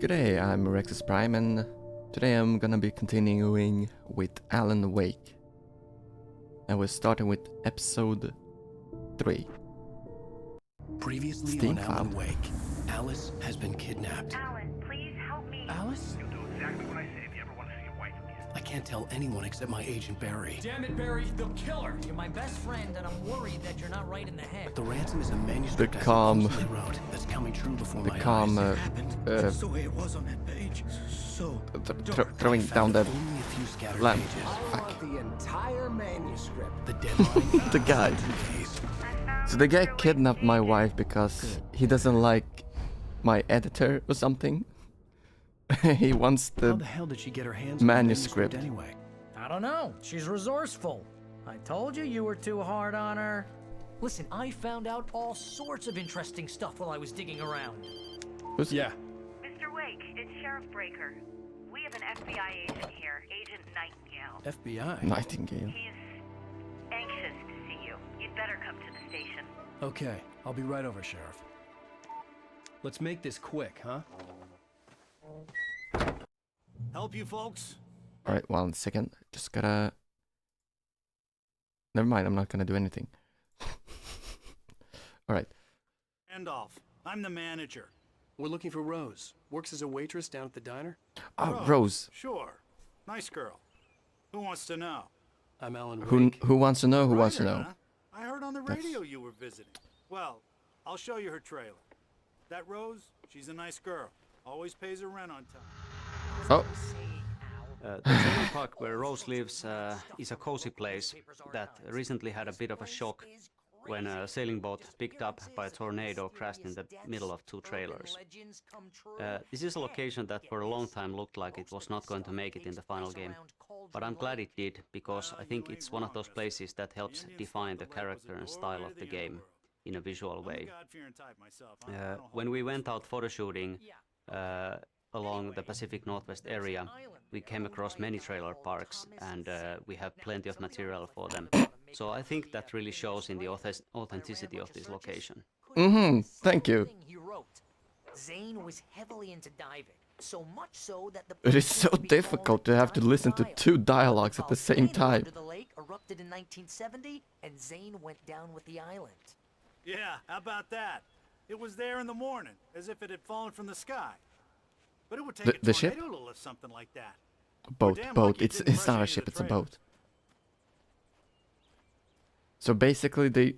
G'day, I'm Rexus Prime, and today I'm gonna be continuing with Alan Wake. And we're starting with episode 3. Previously Steam on Cloud. Alan Wake, Alice has been kidnapped. Alan, please help me. Alice? You'll do exactly what I say if you ever want to see your wife again. I can't tell anyone except my agent Barry. Damn it, Barry, they'll kill her. You're my best friend, and I'm worried that you're not right in the head. The ransom is a manuscript I calm- supposedly wrote that's coming true before The my calm, eyes. That's the way it was on that page. So throwing down that Only a few scattered lamp. pages. Fuck. The entire manuscript. The deadline. The guy. So the guy kidnapped my wife because he doesn't like my editor or something. He wants How the the hell did she get her hands on manuscript. the manuscript anyway? I don't know. She's resourceful. I told you were too hard on her. Listen, I found out all sorts of interesting stuff while I was digging around. who's Yeah. Mr. Wake, it's Sheriff Breaker. We have an FBI agent here, Agent Nightingale. FBI. Nightingale. He's anxious to see you. You'd better come to the station. Okay, I'll be right over, Sheriff. Let's make this quick, huh? Help you folks? Alright, 1 second. Just gotta... Never mind, I'm not gonna do anything. Alright. Randolph. I'm the manager. We're looking for Rose. Works as a waitress down at the diner. Oh, Rose. Sure. Nice girl. Who wants to know? I'm Alan Who Wake. wants to know? Who wants to Writer, know? huh? I heard on the radio you were visiting. Well, I'll show you her trailer. That Rose, she's a nice girl. Always pays her rent on time. Oh, The trailer park where Rose lives is a cozy place that recently had a bit of a shock when a sailing boat picked up by a tornado crashed in the middle of 2 trailers. This is a location that for a long time looked like it was not going to make it in the final game, but I'm glad it did because I think it's one of those places that helps define the character and style of the game in a visual way. God-fearing type myself. I don't hold When we went out photo shooting along the Pacific Northwest area, we came across many trailer parks and we have plenty of material for them. So I think that really shows in the authenticity of this location. thank you. He wrote. Zane was heavily into diving, so much so that the It is so difficult to have to listen to 2 dialogues at the same time. The lake erupted in 1970, and Zane went down with the island. Yeah, how about that? It was there in the morning, as if it had fallen from the sky. But it would take The a ship? tornado to lift something like that. Boat, damn boat. lucky it It's didn't not rush a into ship, the it's a trailer. boat. So basically they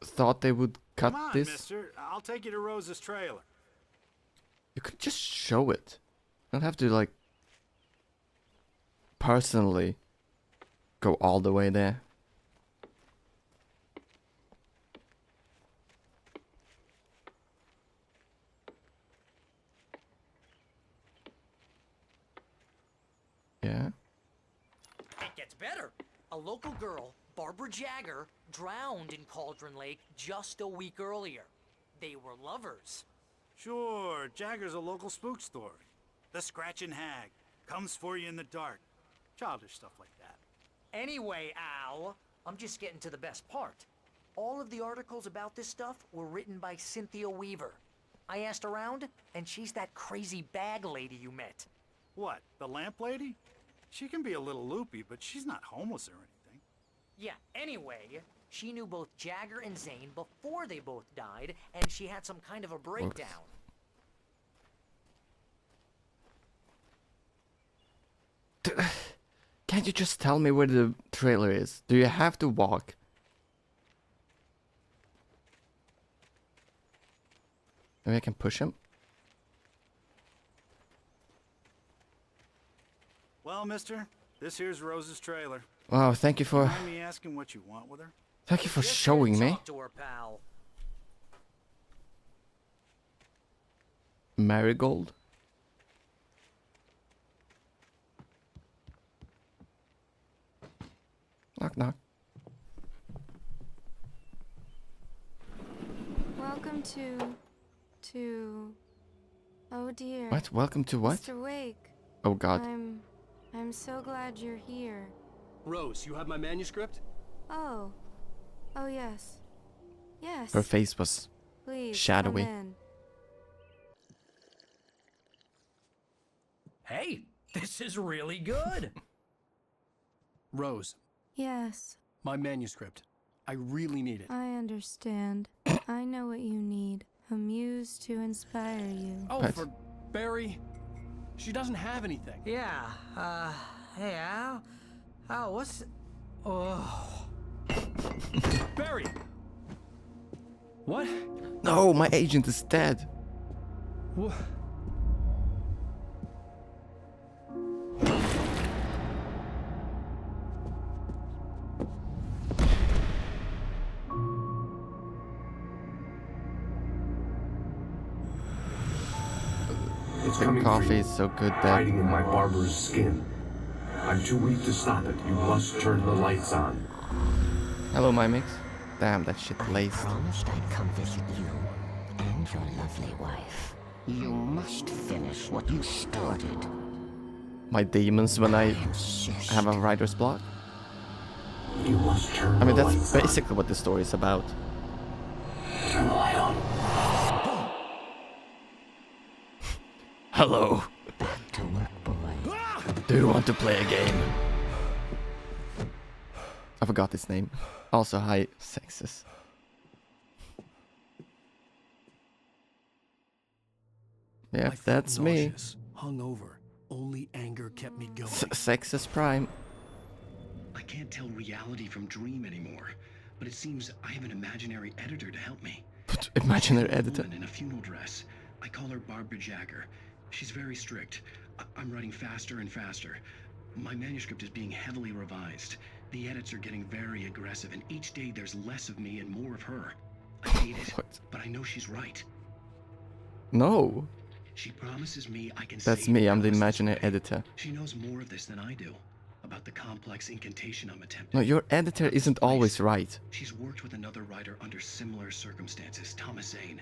thought they would cut Come on, this. mister. I'll take you to Rose's trailer. You could just show it. You don't have to like personally go all the way there. Yeah. It gets better. A local girl, Barbara Jagger, drowned in Cauldron Lake just a week earlier. They were lovers. Sure, Jagger's a local spook story. The Scratching Hag comes for you in the dark. Childish stuff like that. Anyway, Al, I'm just getting to the best part. All of the articles about this stuff were written by Cynthia Weaver. I asked around, and she's that crazy bag lady you met. What, the lamp lady? She can be a little loopy, but she's not homeless or anything. Yeah, anyway, she knew both Jagger and Zane before they both died, and she had some kind of a breakdown. Can't you just tell me where the trailer is? Do you have to walk? Maybe I can push him? Well, mister, this here's Rose's trailer. Wow, thank you for Mind me asking what you want with her? for Just showing me. talk to her, pal. Marigold? Knock knock. Welcome to... Oh dear. What? Welcome to what? Mr. Wake. Oh god. I'm so glad you're here. Rose, you have my manuscript? Oh. Oh yes. Yes. Her face was Please, shadowy. come in. Hey, this is really good. Rose, Yes, my manuscript. I really need it. I understand. I know what you need. A muse to inspire you. Oh, What? for Barry? She doesn't have anything. Yeah, hey, Al? Al, what's... Oh... Barry! What? No, my agent is dead. What? It's The coming for coffee you, is so good that... hiding in my barber's skin. I'm too weak to stop it. You must turn the lights on. Hello, my mix. Damn, that shit laced. Promised I'd come visit you and your lovely wife. You must finish what you started. My demons when I Insist. have a writer's block. You must turn I mean, the that's lights on. basically what the story is about. Turn the light on. Hello. Back to work, boy. Do you want to play a game? I forgot his name. Also, hi, Sexus. I Yeah, felt that's me. nauseous, hungover. Only anger kept me going. Sexus Prime. I can't tell reality from dream anymore, but it seems I have an imaginary editor to help me. Imaginary She's a editor. woman in a funeral dress. I call her Barbara Jacker. She's very strict. I'm writing faster and faster. My manuscript is being heavily revised. The edits are getting very aggressive, and each day there's less of me and more of her. I hate it, What? but I know she's right. No, She promises me I can that's save me. I'm the Alice this imaginary way. editor. She knows more of this than I do, about the complex incantation I'm attempting. No, your editor isn't always right. She's worked with another writer under similar circumstances, Thomas Zane.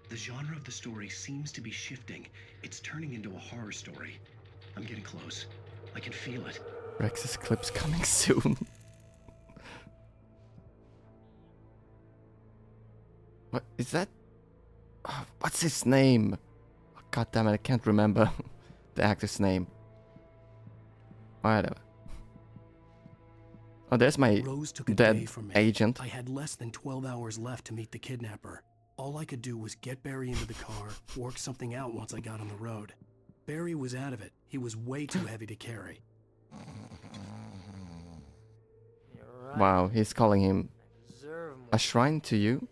The genre of the story seems to be shifting. It's turning into a horror story. I'm getting close. I can feel it. Rex's clips coming soon. What is that? Oh, what's his name? Oh, God damn it, I can't remember the actor's name. Whatever. Oh, there's my Rose took a day dead from me. agent. I had less than 12 hours left to meet the kidnapper. All I could do was get Barry into the car, work something out once I got on the road. Barry was out of it. He was way too heavy to carry. You're right. Wow, he's calling him Deserve more. a shrine to you?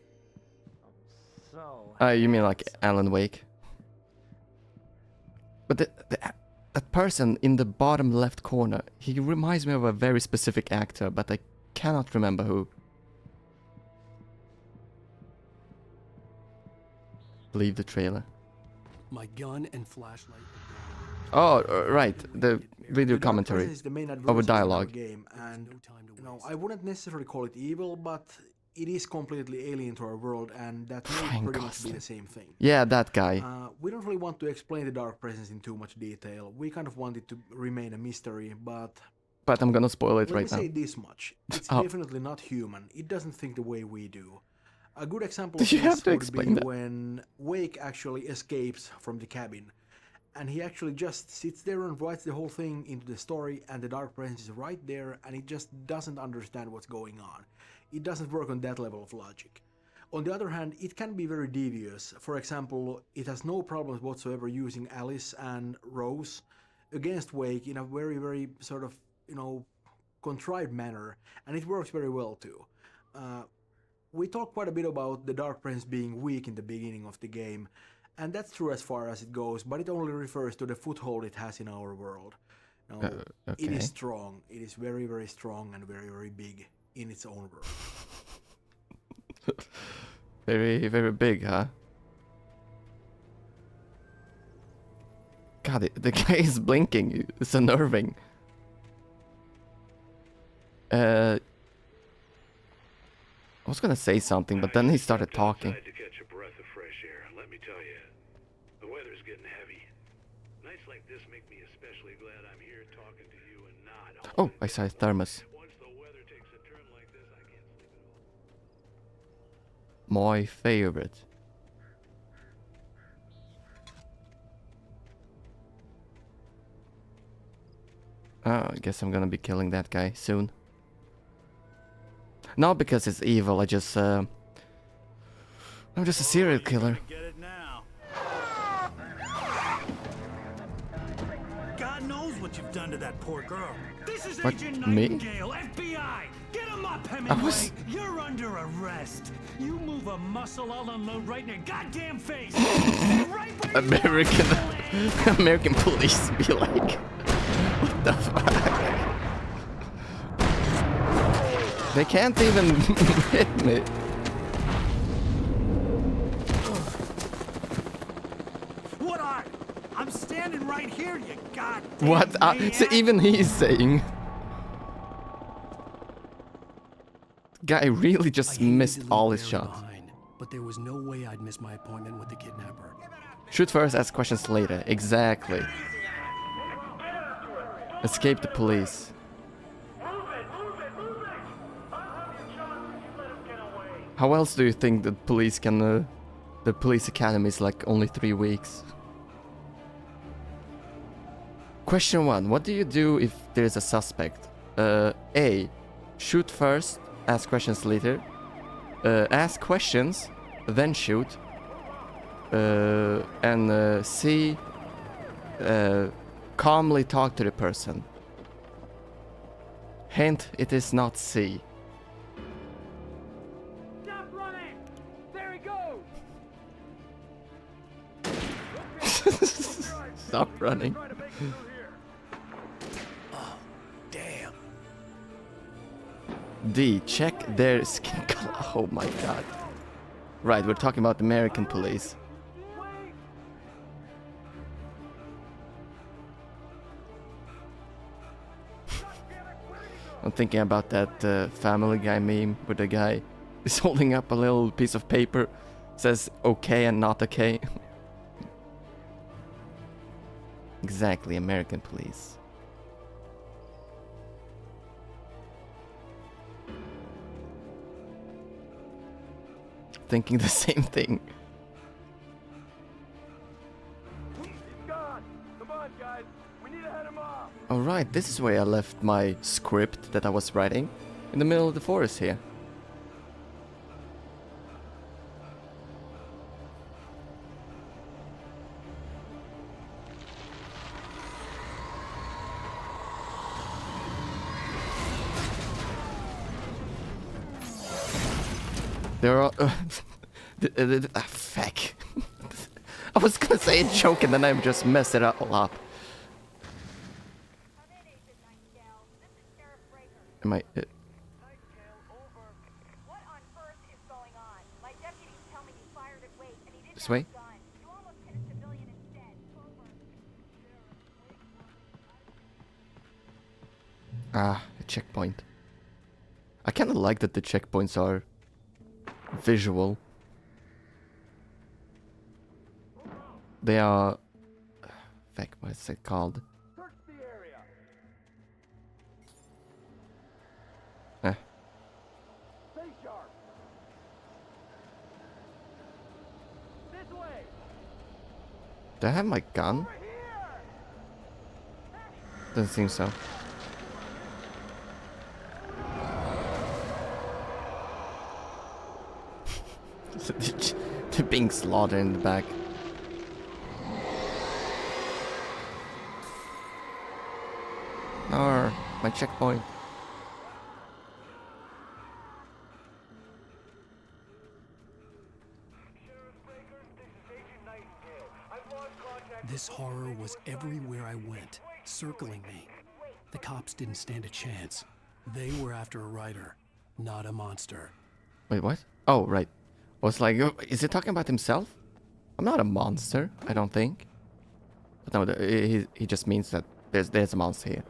So... You mean like Alan Wake? But that person in the bottom left corner, he reminds me of a very specific actor, but I cannot remember who. Leave the trailer. My gun and flashlight. Oh, right, the video The Dark commentary Presence is the main over adversary in our dialogue. game, and I wouldn't necessarily call it evil, but it is completely alien to our world, and that may Ryan pretty much be Gosling. the same thing. Yeah, that guy. We don't really want to explain the Dark Presence in too much detail. We kind of want it to remain a mystery, but But I'm gonna spoil it let right me now. say this much. It's Oh. definitely not human. It doesn't think the way we do. A good example Do of you have this to would explain be that? when Wake actually escapes from the cabin. And he actually just sits there and writes the whole thing into the story, and the Dark Presence is right there, and it just doesn't understand what's going on. It doesn't work on that level of logic. On the other hand, it can be very devious. For example, it has no problems whatsoever using Alice and Rose against Wake in a very, very sort of, contrived manner, and it works very well too. We talked quite a bit about the Dark Presence being weak in the beginning of the game, and that's true as far as it goes, but it only refers to the foothold it has in our world. It okay. is strong. It is very, very strong and very, very big in its own world. Very, very big, huh? God, the guy is blinking. It's unnerving. I was gonna say something, but then he started talking. To catch a breath of fresh air. Let me tell you, the weather's getting heavy. Nights like this make me especially glad I'm here talking to you and not. Oh, I saw his thermos. Once the weather takes a turn like this, I can't sleep at all. My favorite. I guess I'm gonna be killing that guy soon. Not because it's evil, I'm just a serial killer. God knows what you've done to that poor girl. This is What, Agent me? Nightingale, FBI. Get him up, Hemingway. You're under arrest. You move a muscle, I'll unload right in your goddamn face. American police be like, what the fuck? They can't even hit me. What are? I'm standing right here, you goddamn What? So even he's saying. Guy really just missed all his shots. But there was no way I'd miss my appointment with the kidnapper. Shoot first, ask questions later. Exactly. Escape the police. How else do you think the police can... the police academy is like only 3 weeks. Question 1. What do you do if there's a suspect? A. Shoot first, ask questions later. Ask questions, then shoot. And C. Calmly talk to the person. Hint, it is not C. Stop running! There he goes! Stop running. Oh, damn. D. Check their skin color. Oh my god. Right, we're talking about American police. I'm thinking about that Family Guy meme where the guy is holding up a little piece of paper, says okay and not okay. Exactly, American police. Thinking the same thing. Alright, this is where I left my script that I was writing. In the middle of the forest here. There are... fuck. I was gonna say a joke and then I just messed it all up. Am I... This way? Ah, a checkpoint. I kinda like that the checkpoints are visual. They are... Fuck, what is it called? Do I have my gun? Doesn't seem so. They're being slaughtered in the back. Or my checkpoint. This horror was everywhere I went, circling me. The cops didn't stand a chance. They were after a writer, not a monster. Wait, what? Oh, right. I was like, is he talking about himself? I'm not a monster, I don't think. But no, he just means that there's a monster here.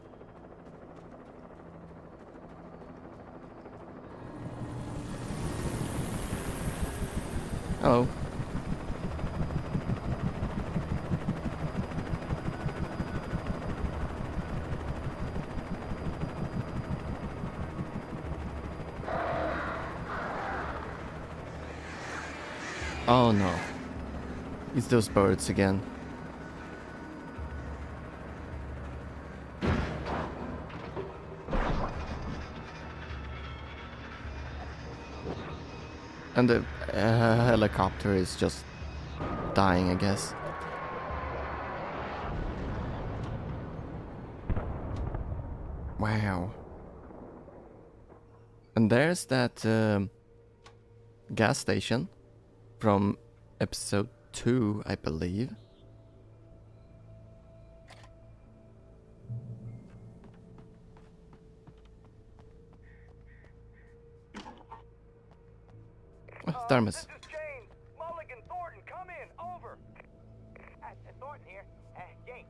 Hello. Oh no. It's those birds again. And the helicopter is just dying, I guess. Wow. And there's that gas station from episode 2, I believe. Oh, Thermos. This is James. Mulligan, Thornton, come in. Over. Thornton here. James,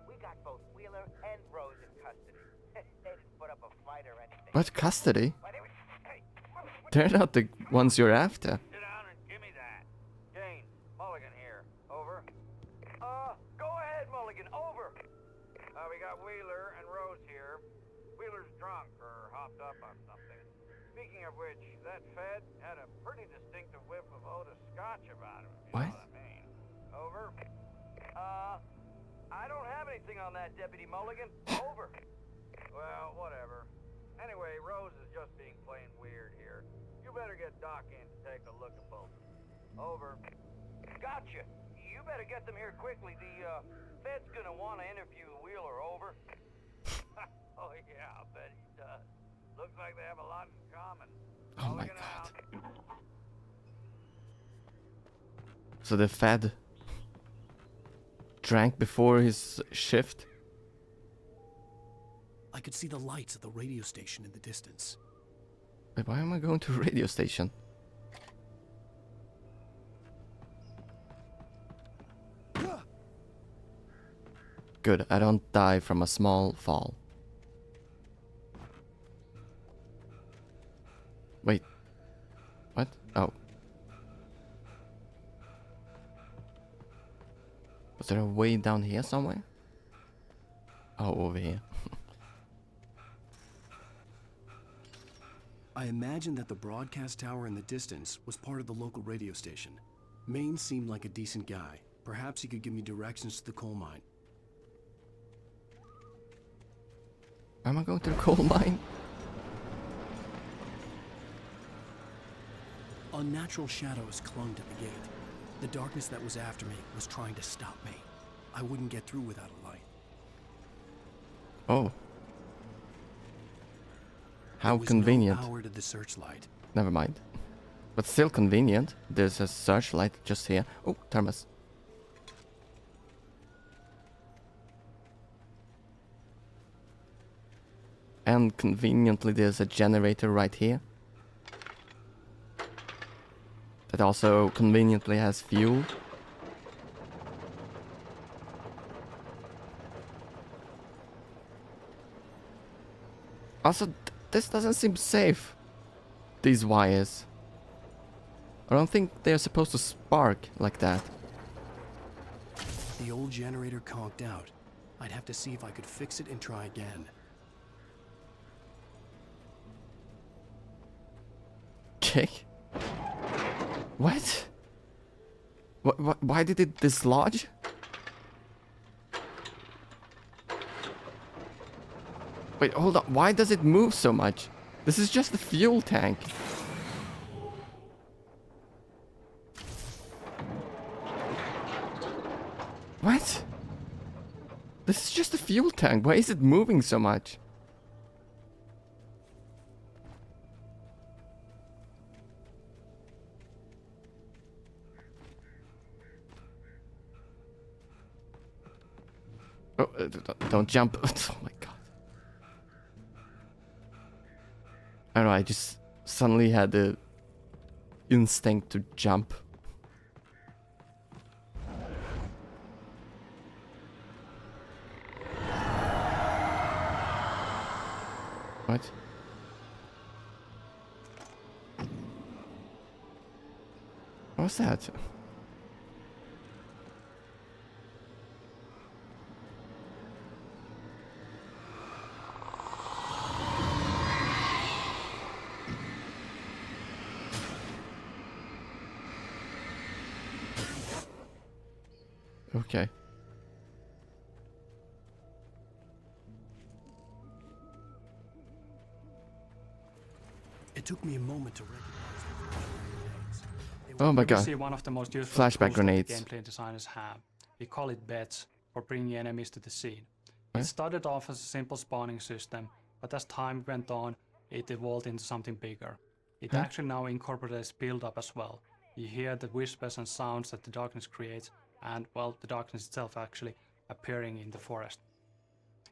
we got both Wheeler and Rose in custody. They didn't put up a fight or anything. What, custody? They're not the ones you're after. Sit down and give me that. James, Mulligan here. Over. Go ahead, Mulligan. Over. We got Wheeler and Rose here. Wheeler's drunk or hopped up on something. Speaking of which, that Fed had a pretty distinctive whiff of Otis Scotch about him, if you know what I mean. Over. I don't have anything on that, Deputy Mulligan. Over. Well, whatever. Anyway, Rose is just being plain weird here. You better get Doc in to take a look at both. Over. Gotcha. You better get them here quickly. The Fed's gonna want to interview Wheeler. Over. Oh yeah, I'll bet he does. Looks like they have a lot in common. Oh my god. So the Fed drank before his shift? I could see the lights at the radio station in the distance. Wait, why am I going to a radio station? Good, I don't die from a small fall. Wait. What? Oh. Was there a way down here somewhere? Oh, over here. I imagined that the broadcast tower in the distance was part of the local radio station. Maine seemed like a decent guy. Perhaps he could give me directions to the coal mine. Am I going to the coal mine? Unnatural shadows clung to the gate. The darkness that was after me was trying to stop me. I wouldn't get through without a light. Oh. How There was convenient. No power to the searchlight. Never mind. But still convenient. There's a searchlight just here. Oh, thermos. And conveniently there's a generator right here. That also conveniently has fuel. Also, this doesn't seem safe. These wires. I don't think they're supposed to spark like that. The old generator conked out. I'd have to see if I could fix it and try again. Okay. What? Why did it dislodge? Wait, hold on. Why does it move so much? This is just the fuel tank. What? This is just a fuel tank. Why is it moving so much? Oh, don't jump. Oh my god. I don't know, I just suddenly had the instinct to jump. What? What was that? Okay. It took me a moment to recognize the Oh my Here we god. see one of the most useful Flashback tools that grenades. the gameplay designers have. We call it beds, for bringing enemies to the scene. What? It started off as a simple spawning system, but as time went on, it evolved into something bigger. It actually now incorporates build-up as well. You hear the whispers and sounds that the darkness creates, and, well, the darkness itself actually appearing in the forest.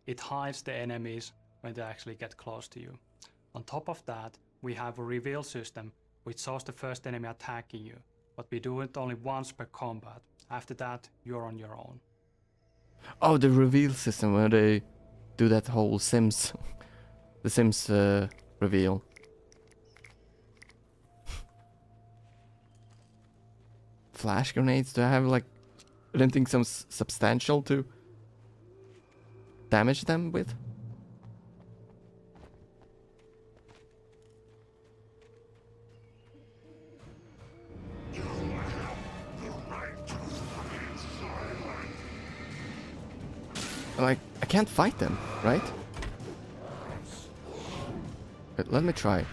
It hides the enemies when they actually get close to you. On top of that, we have a reveal system, which shows the first enemy attacking you, but we do it only once per combat. After that, you're on your own. Oh, the reveal system where they do that whole Sims, the Sims reveal. Flash grenades? Do I have like anything substantial to damage them with? Like, I can't fight them, right? But let me try.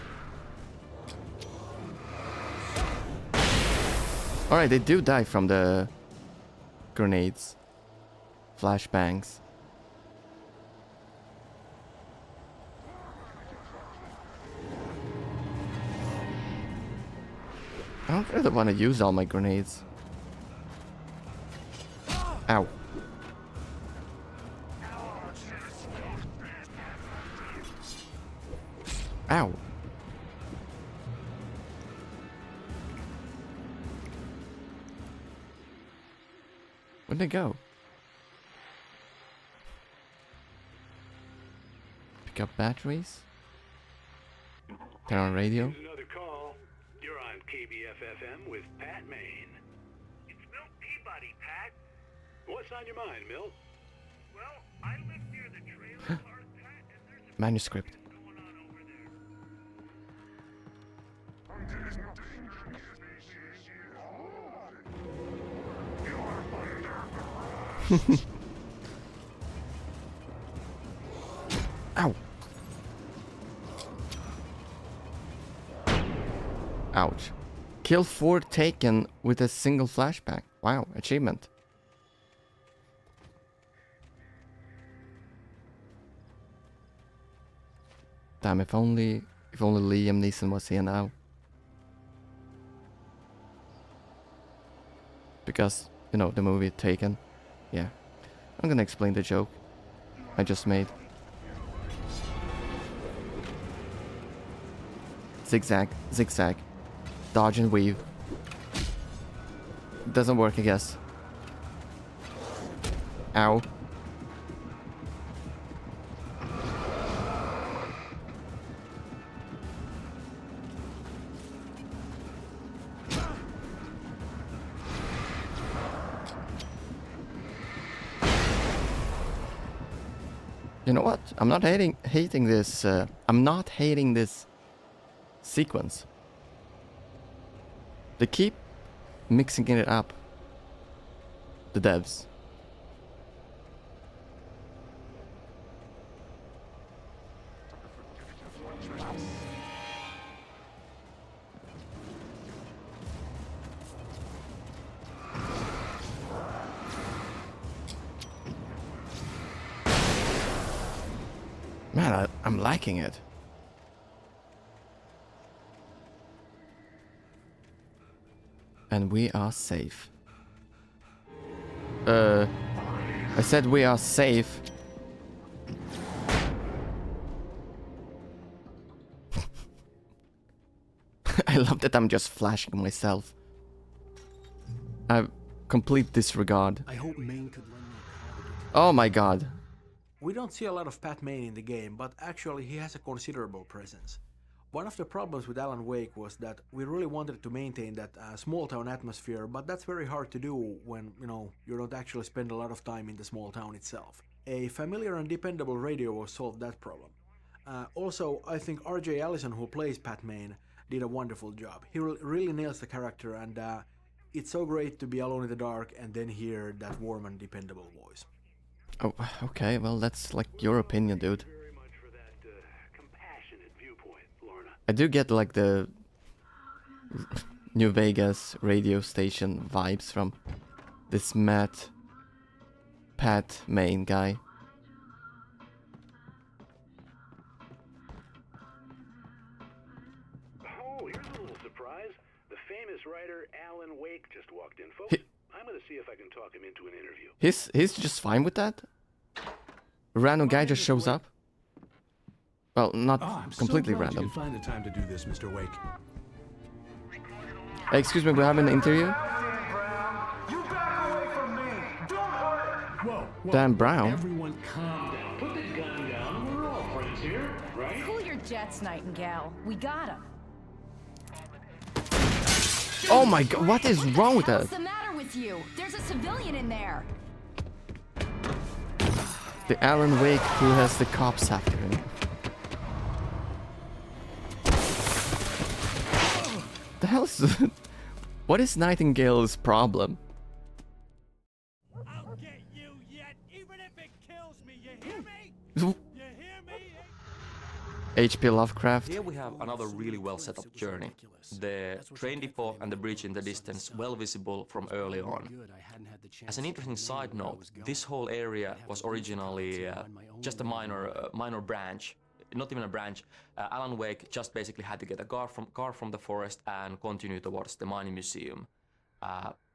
Alright, they do die from the grenades. Flashbangs. I don't really want to use all my grenades. Ow. Ow. Where'd they go? Pick up batteries. Turn on radio. Here's another call. You're on KBF-FM with Pat Maine. It's Milt Peabody, Pat. What's on your mind, Milt? Well, I live near the trailer park, Pat, and there's a Manuscript. going on over there. Ow. Ouch. Kill 4 taken with a single flashbang. Wow, achievement. Damn, if only Liam Neeson was here now. Because, you know, the movie Taken. Yeah. I'm gonna explain the joke I just made. Zigzag, zigzag. Dodge and weave. Doesn't work, I guess. Ow. You know what? I'm not hating this. I'm not hating this sequence. They keep mixing it up. The devs. Man, I'm liking it. And we are safe. I said we are safe. I love that I'm just flashing myself. I have complete disregard. I hope Maine could lend me Oh my god. We don't see a lot of Pat Maine in the game, but actually he has a considerable presence. One of the problems with Alan Wake was that we really wanted to maintain that small town atmosphere, but that's very hard to do when, you don't actually spend a lot of time in the small town itself. A familiar and dependable radio will solve that problem. Also, I think RJ Allison, who plays Pat Maine, did a wonderful job. He really nails the character, and it's so great to be alone in the dark and then hear that warm and dependable voice. Oh, okay, well that's like your opinion, dude. I do get like the New Vegas radio station vibes from this Pat Main guy. Oh, here's a little surprise. The famous writer Alan Wake just walked in, folks. I'm gonna see if I can talk him into an interview. He's just fine with that? A random guy just shows up? Well, not completely so glad random. You could find the time to do this, Mr. Wake. Hey, excuse me, we're having an interview? Whoa, Dan Brown? Everyone calm down. Put the gun down. We're all friends here, right? Cool your jets, Nightingale. We got him. Oh my god, what is wrong with What's that? the matter with you? There's a civilian in there. The Alan Wake who has the cops after him. The hell is what is Nightingale's problem? I'll get you yet, even if it kills me. You hear me? W- You hear me? H.P. Lovecraft. Here we have another really well set up journey. The train depot and the bridge in the distance, well visible from early on. As an interesting side note, this whole area was originally just a minor branch. Not even a branch. Alan Wake just basically had to get a car from the forest and continue towards the mining museum.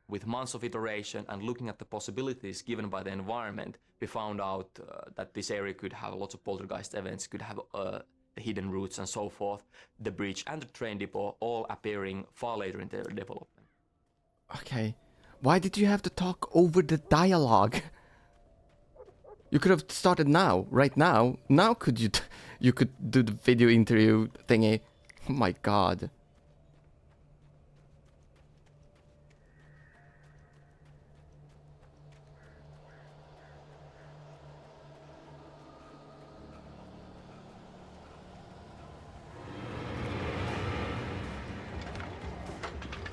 With months of iteration and looking at the possibilities given by the environment, we found out that this area could have lots of poltergeist events, could have hidden routes and so forth. The bridge and the train depot all appearing far later in their development. Okay. Why did you have to talk over the dialogue? You could have started now, right now. Now could you could do the video interview thingy. Oh my god.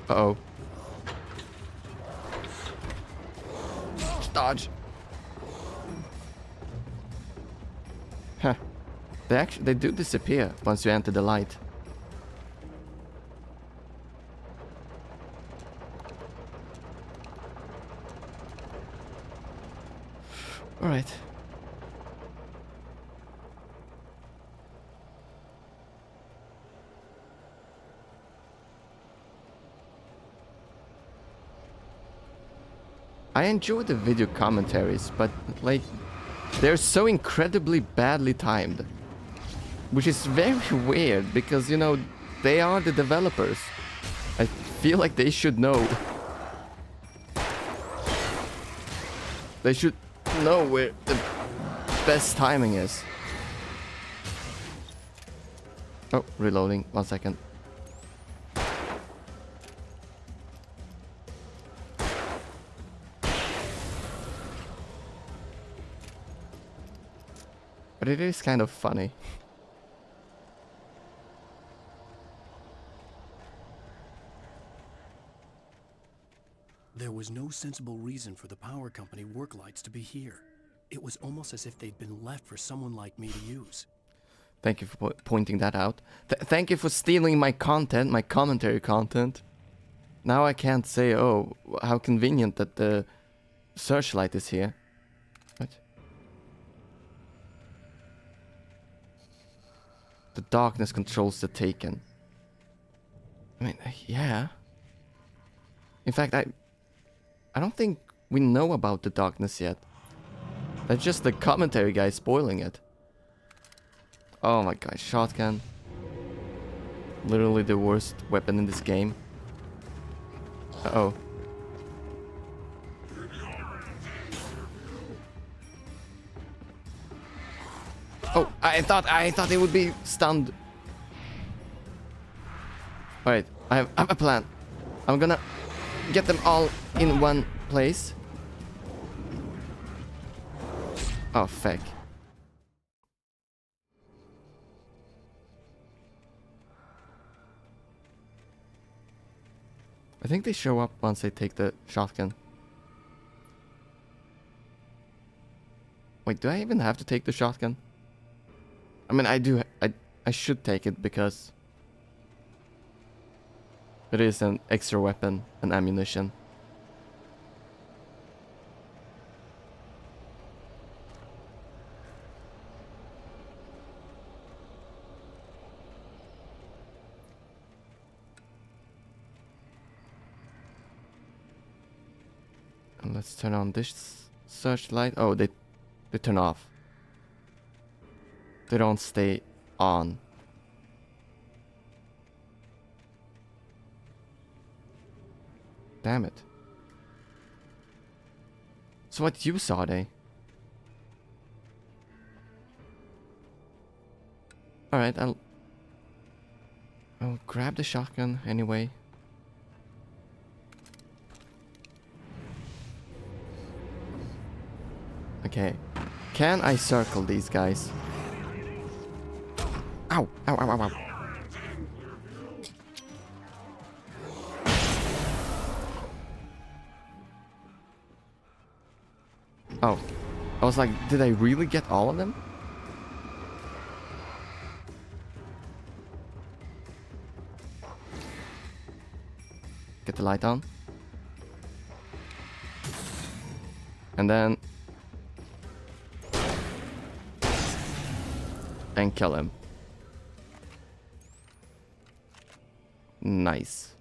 Uh-oh. Dodge. Huh. They do disappear once you enter the light. All right. I enjoy the video commentaries, but like they're so incredibly badly timed. Which is very weird because, you know, they are the developers. I feel like they should know. They should know where the best timing is. Oh, reloading. 1 second. But it is kind of funny. There was no sensible reason for the power company work lights to be here. It was almost as if they'd been left for someone like me to use. Thank you for pointing that out. Thank you for stealing my content, my commentary content. Now I can't say, oh, how convenient that the searchlight is here. What? The darkness controls the Taken. I mean, yeah. In fact, I don't think we know about the darkness yet. That's just the commentary guy spoiling it. Oh my god, shotgun. Literally the worst weapon in this game. Uh-oh. Oh, I thought it would be stunned. Alright, I have a plan. I'm gonna get them all in one place. Oh, feck. I think they show up once they take the shotgun. Wait, do I even have to take the shotgun? I mean, I do. I should take it because It is an extra weapon and ammunition. And let's turn on this searchlight. Oh, they turn off. They don't stay on. Damn it. So what use are they? Alright, I'll grab the shotgun anyway. Okay. Can I circle these guys? Ow! Ow, ow, ow, ow. Oh. I was like, did I really get all of them? Get the light on. And then... and kill him. Nice.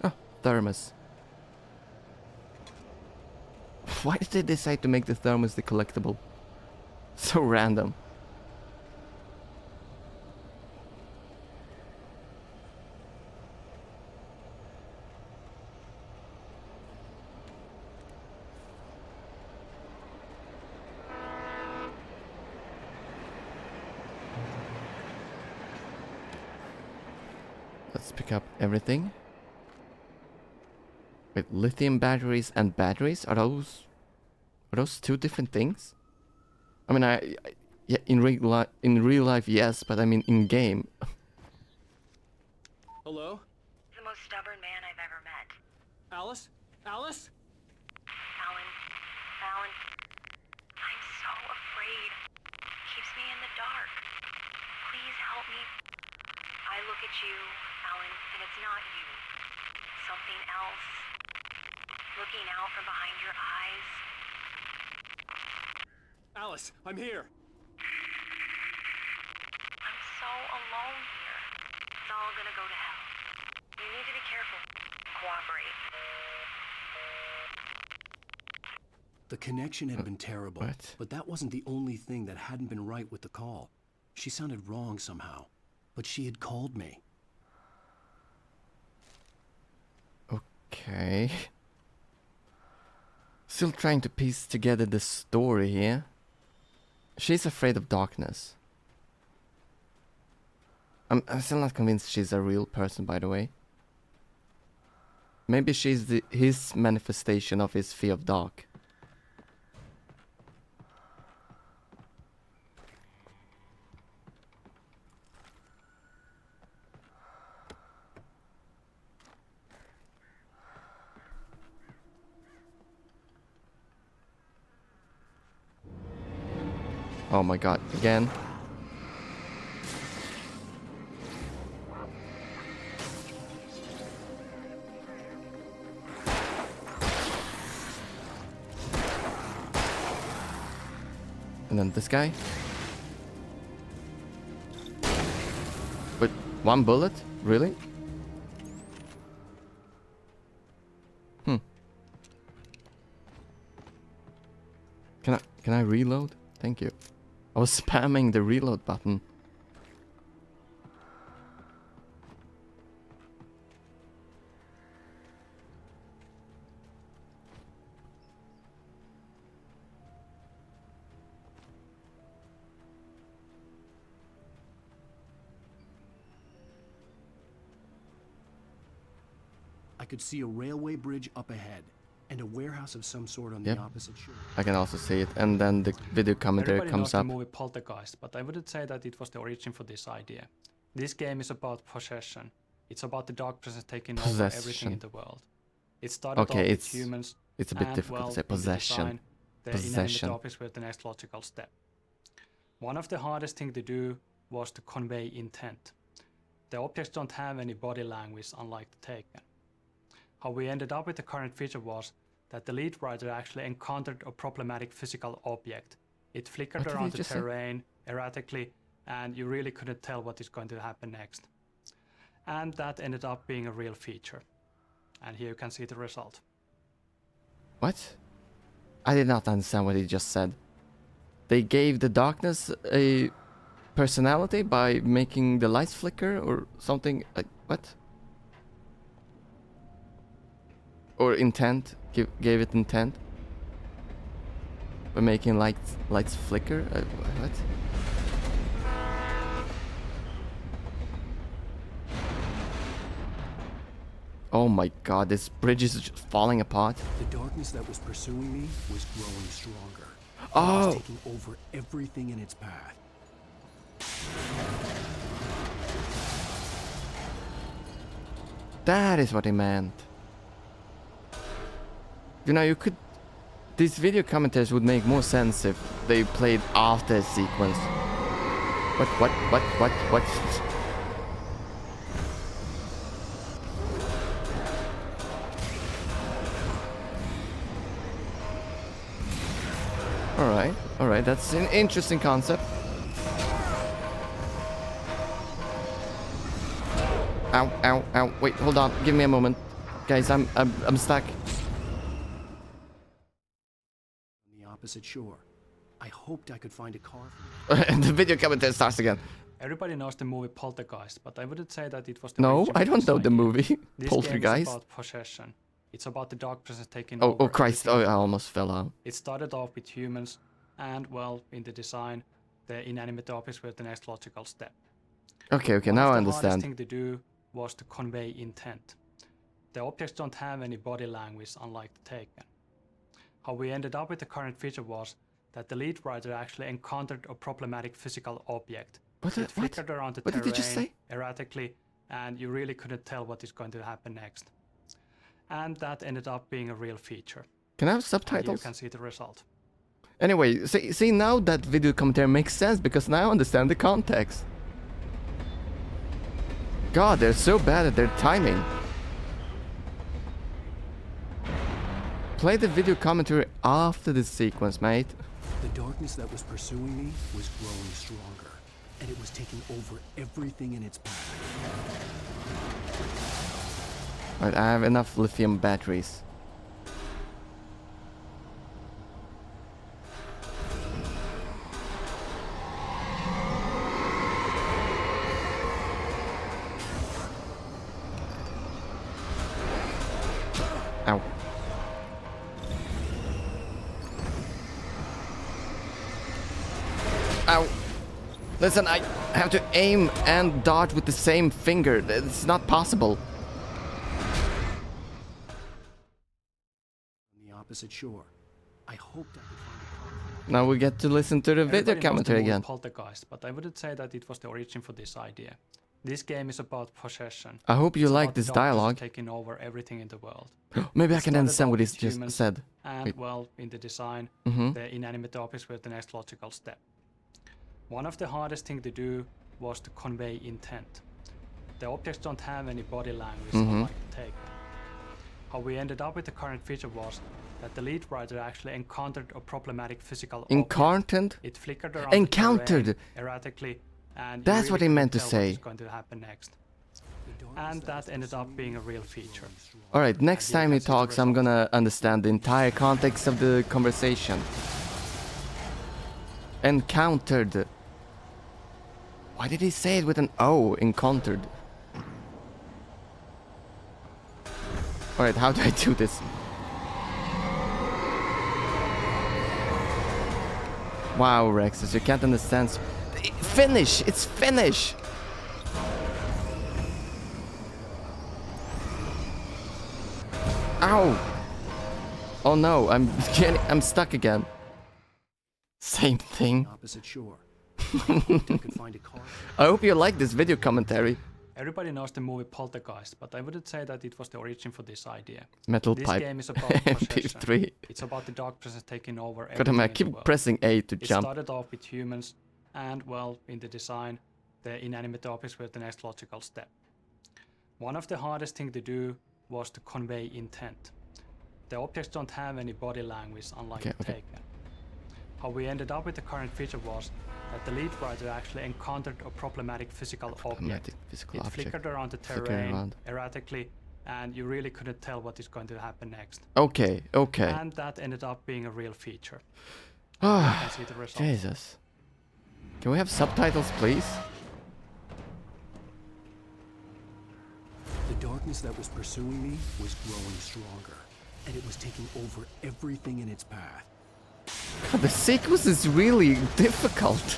Oh, thermos. Why did they decide to make the thermos the collectible? So random. Let's pick up everything. Wait, lithium batteries and batteries? Are those two different things? I mean, yeah, in real life, yes, but I mean in game. Hello? The most stubborn man I've ever met. Alice? Alice? Alan, I'm so afraid. Keeps me in the dark. Please help me. I look at you, Alan, and it's not you. Something else. Looking out from behind your eyes. Alice, I'm here. I'm so alone here. It's all gonna go to hell. You need to be careful. Cooperate. The connection had been terrible, but that wasn't the only thing that hadn't been right with the call. She sounded wrong somehow, but she had called me. Okay. Still trying to piece together the story here. She's afraid of darkness. I'm still not convinced she's a real person, by the way. Maybe she's his manifestation of his fear of dark. Oh my god, again. And then this guy. With one bullet? Really? Can I reload? Thank you. I was spamming the reload button. I could see a railway bridge up ahead, and a warehouse of some sort on the opposite shore. I can also see it, and then the video commentary Everybody comes knows up. the movie Poltergeist, but I wouldn't say that it was the origin for this idea. This game is about possession. It's about the dark presence taking over everything in the world. It started off with humans. It's a bit and, difficult well, to say in the possession. design, the inanimate Possession. objects were the next logical step. One of the hardest things to do was to convey intent. The objects don't have any body language, unlike the Taken. How we ended up with the current feature was that the lead writer actually encountered a problematic physical object. It flickered What did around he the just say? terrain erratically, and you really couldn't tell what is going to happen next. And that ended up being a real feature. And here you can see the result. What? I did not understand what he just said. They gave the darkness a personality by making the lights flicker or something. What? Or intent? Gave it intent? By making lights flicker? What? Oh my god, this bridge is just falling apart. The darkness that was pursuing me was growing stronger. Oh! It was taking over everything in its path. That is what he meant. You know, you could... These video commentaries would make more sense if they played after a sequence. What? Alright, that's an interesting concept. Ow. Wait, hold on, give me a moment. Guys, I'm stuck. On the opposite shore. I hoped I could find a car. And the video commentary starts again. Everybody knows the movie Poltergeist, but I wouldn't say that it was the No, origin I for don't this know the idea. movie. This Poltergeist. game is about possession. It's about the dark presence taking Oh, over. oh Christ, oh, everything. I almost fell out. It started off with humans, and well, in the design, the inanimate objects were the next logical step. Okay, One now of I the understand. hardest thing to do was to convey intent. The objects don't have any body language, unlike the Taken. How we ended up with the current feature was that the lead writer actually encountered a problematic physical object. It flickered around the What did terrain he just say? erratically, and you really couldn't tell what is going to happen next. And that ended up being a real feature. Can I have And here subtitles? you can see the result. Anyway, see now that video commentary makes sense because now I understand the context. God, they're so bad at their timing. Play the video commentary after this sequence, mate. The darkness that was pursuing me was growing stronger, and it was taking over everything in its path. Alright, I have enough lithium batteries. Ow. Ow. Listen, I have to aim and dodge with the same finger. It's not possible. On the opposite shore. I hoped I could find a car. Now we get to listen to the video Everybody knows the commentary movie again. Poltergeist, but I wouldn't say that it was the origin for this idea. This game is about possession. I hope you It's like about the this dark presence dialogue. taking over everything in the world. Maybe I It can started understand off what with he's just humans, said. And Wait. well, in the design, Mhm. the inanimate objects were the next logical step. One of the hardest things to do was to convey intent. The objects don't have any body language, Mhm. unlike the Taken. How we ended up with the current feature was that the lead writer actually encountered a problematic physical Encountered? object. It flickered around Encountered. the terrain erratically, and you That's really what he couldn't meant to tell what say. is going to happen next. And that ended up being a real feature. Alright, next time he talks, I'm gonna understand the entire context of the conversation. Encountered. Why did he say it with an O? Encountered. Alright, how do I do this? Wow, Rexus, you can't understand. Finish! It's finish! Ow! Oh no, I'm stuck again. Same thing. Opposite shore. I hoped I could find a car. I hope you like this video commentary. Everybody knows the movie Poltergeist, but I wouldn't say that it was the origin for this idea. Metal this pipe. game is about possession. MP3. It's about the dark presence taking over God, everything I in the keep world. pressing A to It jump. started off with humans, and well, in the design, the inanimate objects were the next logical step. One of the hardest things to do was to convey intent. The objects don't have any body language, unlike the Taken. How we ended up with the current feature was that the lead writer actually encountered a problematic physical object. It flickered around the terrain erratically, and you really couldn't tell what is going to happen next. Okay, okay. And that ended up being a real feature. You can see the results. Jesus. Can we have subtitles, please? The darkness that was pursuing me was growing stronger, and it was taking over everything in its path. God, the sequence is really difficult.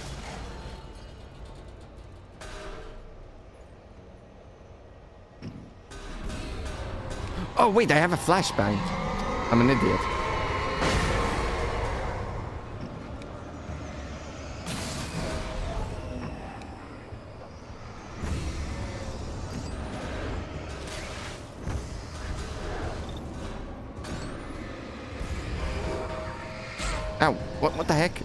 Oh wait, I have a flashbang. I'm an idiot. Ow, what the heck?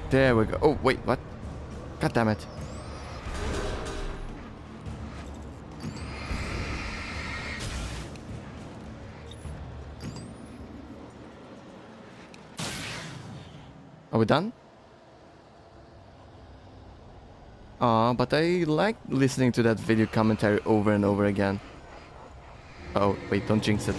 There we go. Oh, wait, what? God damn it. Are we done? But I like listening to that video commentary over and over again. Oh, wait, don't jinx it.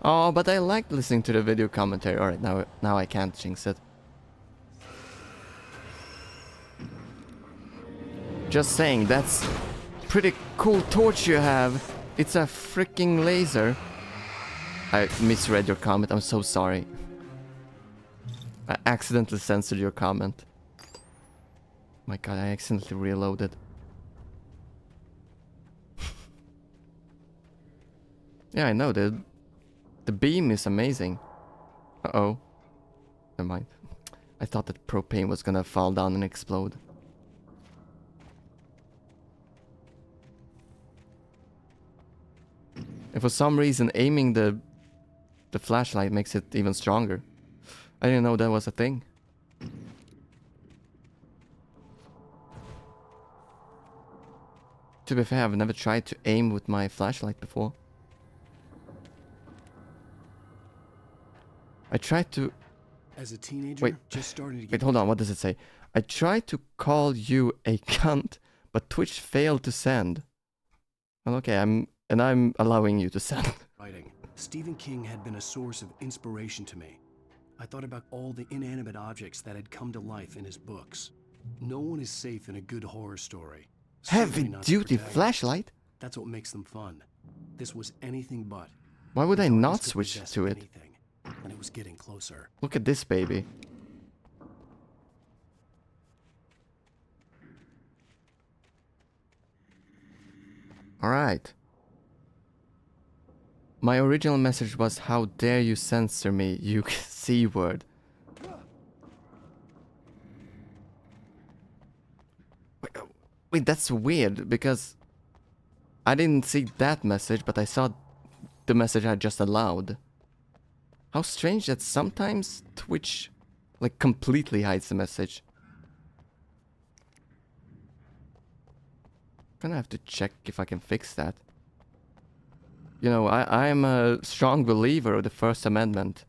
Oh, but I like listening to the video commentary. Alright, now I can't jinx it. Just saying, that's pretty cool torch you have. It's a freaking laser. I misread your comment, I'm so sorry. I accidentally censored your comment. My god, I accidentally reloaded. Yeah, I know, the beam is amazing. Uh-oh. Never mind. I thought that propane was gonna fall down and explode. And for some reason aiming the flashlight makes it even stronger. I didn't know that was a thing. To be fair, I've never tried to aim with my flashlight before. I tried to... As a teenager, just starting to get... Wait, hold on, what does it say? I tried to call you a cunt, but Twitch failed to send. Well, okay, I'm allowing you to send. Writing. Stephen King had been a source of inspiration to me. I thought about all the inanimate objects that had come to life in his books. No one is safe in a good horror story. Heavy-duty flashlight? That's what makes them fun. This was anything but. Why would I not switch to it? Anything, and it was getting closer. Look at this baby. Alright. My original message was, how dare you censor me, you C-word. Wait, that's weird, because I didn't see that message, but I saw the message I just allowed. How strange that sometimes Twitch, like, completely hides the message. Gonna have to check if I can fix that. You know, I'm a strong believer of the First Amendment.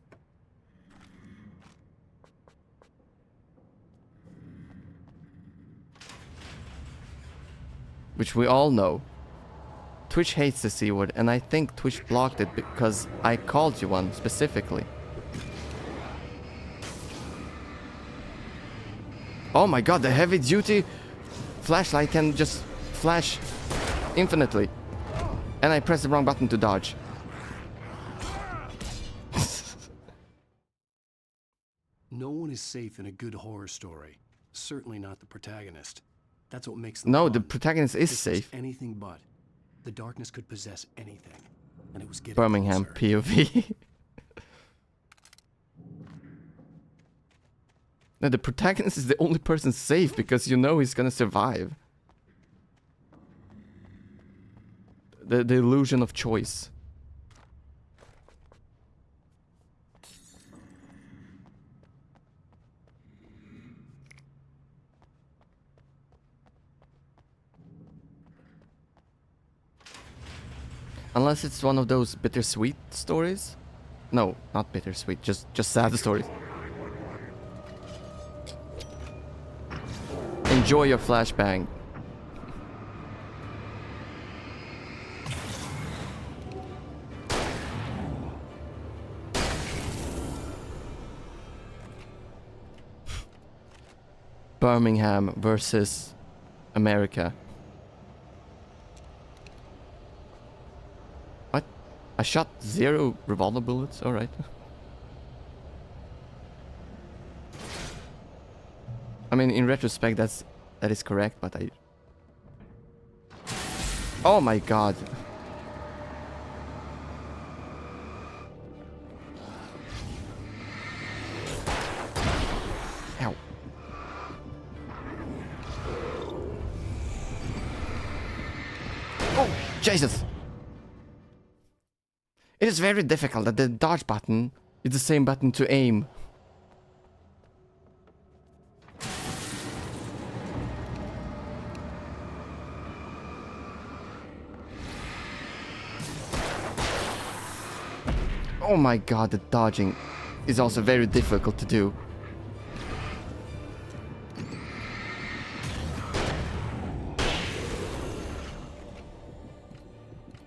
Which we all know. Twitch hates the C word, and I think Twitch blocked it because I called you one specifically. Oh my god, the heavy duty flashlight can just flash infinitely. And I pressed the wrong button to dodge. No one is safe in a good horror story. Certainly not the protagonist. That's what makes them No, fun. the protagonist is This safe. anything but. The darkness could possess anything, and it was getting Birmingham closer. POV. Now the protagonist is the only person safe because you know he's gonna survive. The illusion of choice. Unless it's one of those bittersweet stories. No, not bittersweet, just sad stories. Enjoy your flashbang. Birmingham versus America. What? I shot 0 revolver bullets? Alright. I mean, in retrospect, that is correct, but I... Oh my god. Ow. Oh, Jesus! It is very difficult that the dodge button is the same button to aim. Oh my god, the dodging is also very difficult to do.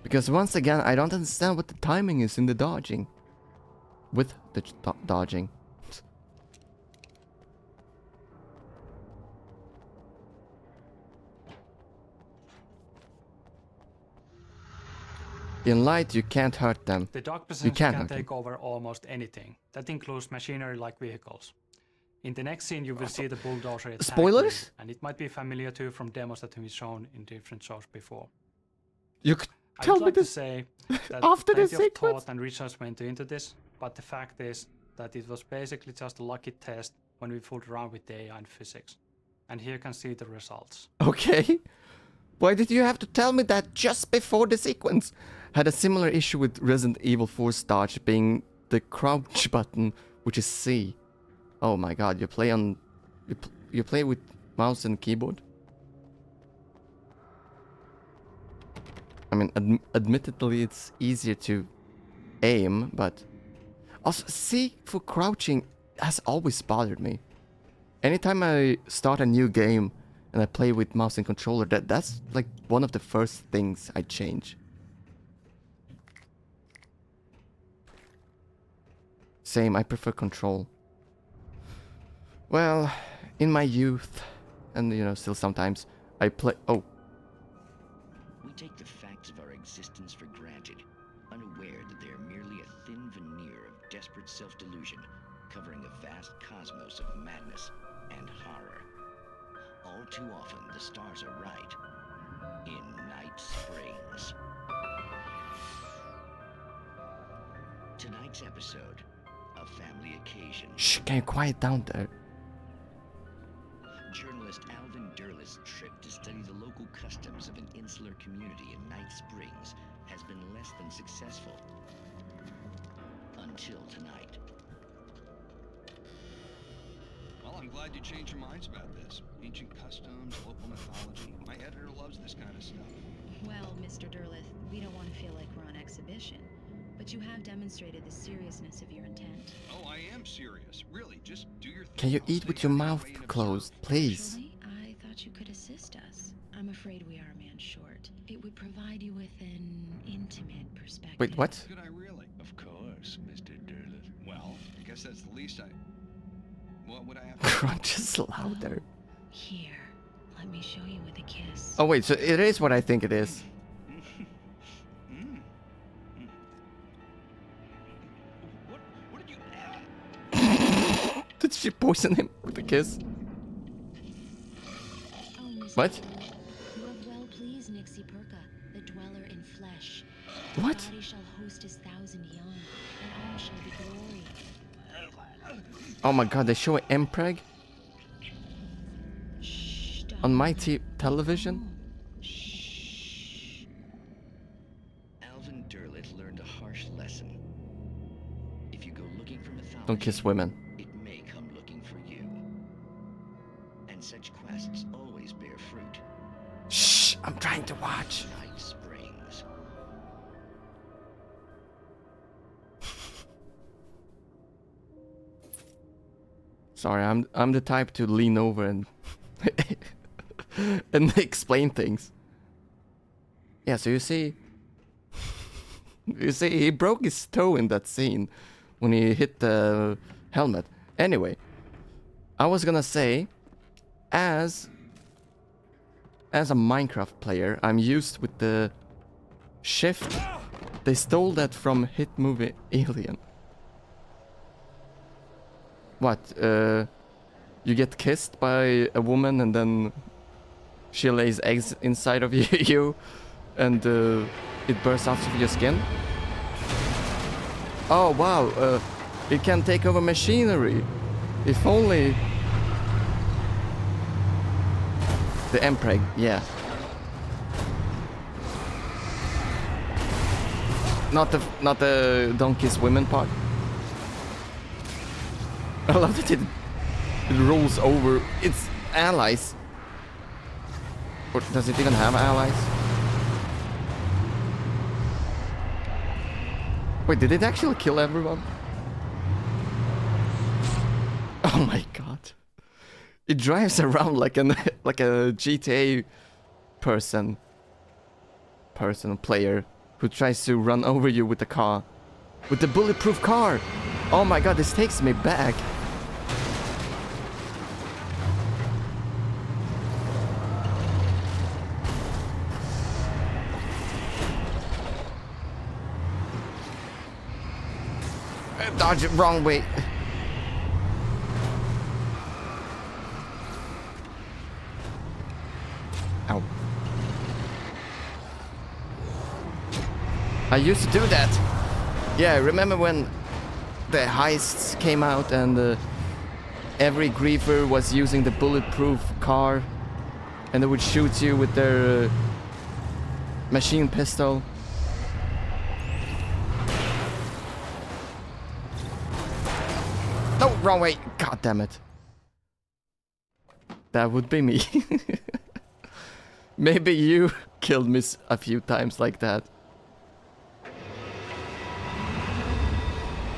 Because once again, I don't understand what the timing is in the dodging. With the dodging. In light, you can't hurt them. The dark You presence can't can hurt them. take over almost anything. That includes machinery like vehicles. In the next scene, you will see the bulldozer attack. Spoilers? you, and it might be familiar too from demos that have been shown in different shows before. You could I tell would me like to this say that after the plenty of sequence. thought and research went into this, but the fact is that it was basically just a lucky test when we fooled around with the AI and physics. And here you can see the results. Okay. Why did you have to tell me that just before the sequence? Had a similar issue with Resident Evil 4's dodge being the crouch button, which is C. Oh my god, you play on... You play with mouse and keyboard? I mean, admittedly it's easier to aim, but... Also, C for crouching has always bothered me. Anytime I start a new game and I play with mouse and controller, that's like one of the first things I change. Same, I prefer control. Well, in my youth, and you know, still sometimes, I play... Oh. We take the facts of our existence for granted, unaware that they are merely a thin veneer of desperate self-delusion, covering a vast cosmos of madness and horror. All too often, the stars are right. In Night Springs. Tonight's episode, a family occasion. Shh, can you quiet down there? Journalist Alvin Derlis' trip to study the local customs of an insular community in Night Springs has been less than successful. Until tonight. Well, I'm glad you changed your minds about this. Ancient customs, local mythology. My editor loves this kind of stuff. Well, Mr. Derleth, we don't want to feel like we're on exhibition, but you have demonstrated the seriousness of your intent. Oh, I am serious. Really, just do your thing. Can you eat with your mouth closed, please? Actually, I thought you could assist us. I'm afraid we are a man short. It would provide you with an intimate perspective. Wait, what? Could I really? Of course, Mr. Derleth. Well, I guess that's the least I... What would I have to... Crunch is louder. Here, let me show you with a kiss. Oh wait, so it is what I think it is. Did she poison him with a kiss? Oh, Mr. What? You have well pleased Nixie Perka, the dweller What? Body shall host his 1,000 young, and all shall be glory. Oh my god, they show Mpreg on my television? Alvin Derleth learned a harsh lesson. If you go looking for mythology, Don't kiss women. it may come looking for you. And such quests always bear fruit. Shh, I'm trying to watch. Night Springs. Sorry, I'm the type to lean over and and explain things. Yeah, so you see he broke his toe in that scene when he hit the helmet. Anyway, I was gonna say, as a Minecraft player, I'm used with the shift. They stole that from hit movie Alien. What? You get kissed by a woman and then she lays eggs inside of you and it bursts out of your skin? Oh wow, it can take over machinery. If only... The Mpreg, yeah. Not the don't kiss women part. I love that it rolls over its allies. Or does it even have allies? Wait, did it actually kill everyone? Oh my god. It drives around like a GTA player who tries to run over you with the car. With the bulletproof car! Oh my god, this takes me back. Dodge it wrong way. Ow. I used to do that. Yeah, remember when the heists came out and every griefer was using the bulletproof car and they would shoot you with their machine pistol? No, wrong way. God damn it. That would be me. Maybe you killed me a few times like that.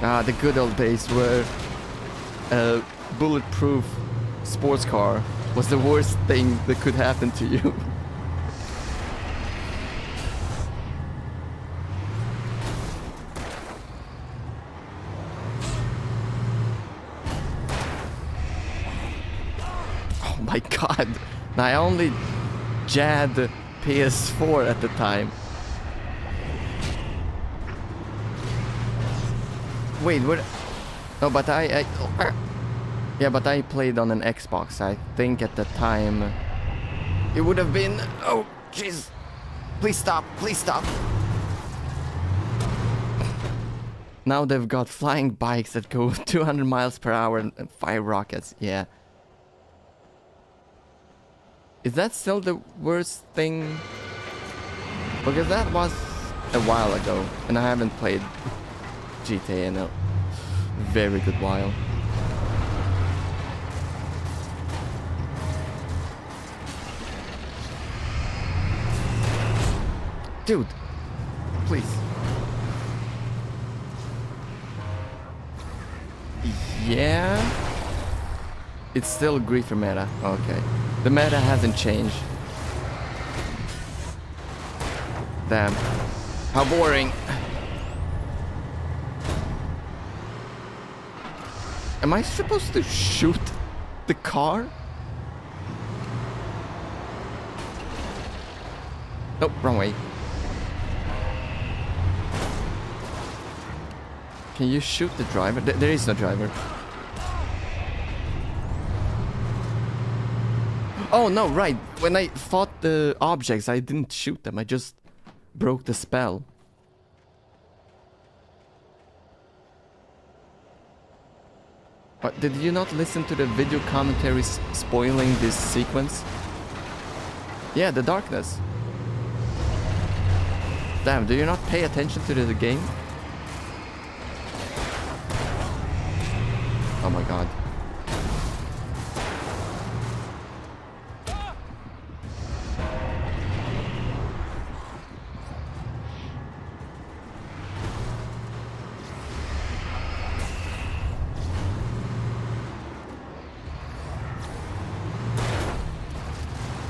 Ah, the good old days where a bulletproof sports car was the worst thing that could happen to you. Oh my god. I only had the PS4 at the time. Wait, what? No, but yeah, but I played on an Xbox. I think at the time it would have been... Oh, jeez. Please stop. Please stop. Now they've got flying bikes that go 200 miles per hour and fire rockets. Yeah. Is that still the worst thing? Because that was a while ago, and I haven't played GTA in a very good while. Dude, please. Yeah? It's still griefer meta. Okay. The meta hasn't changed. Damn. How boring. Am I supposed to shoot the car? Nope, wrong way. Can you shoot the driver? There is no driver. Oh no, right. When I fought the objects, I didn't shoot them. I just broke the spell. What, did you not listen to the video commentaries spoiling this sequence? Yeah, the darkness. Damn, do you not pay attention to the game? Oh my god.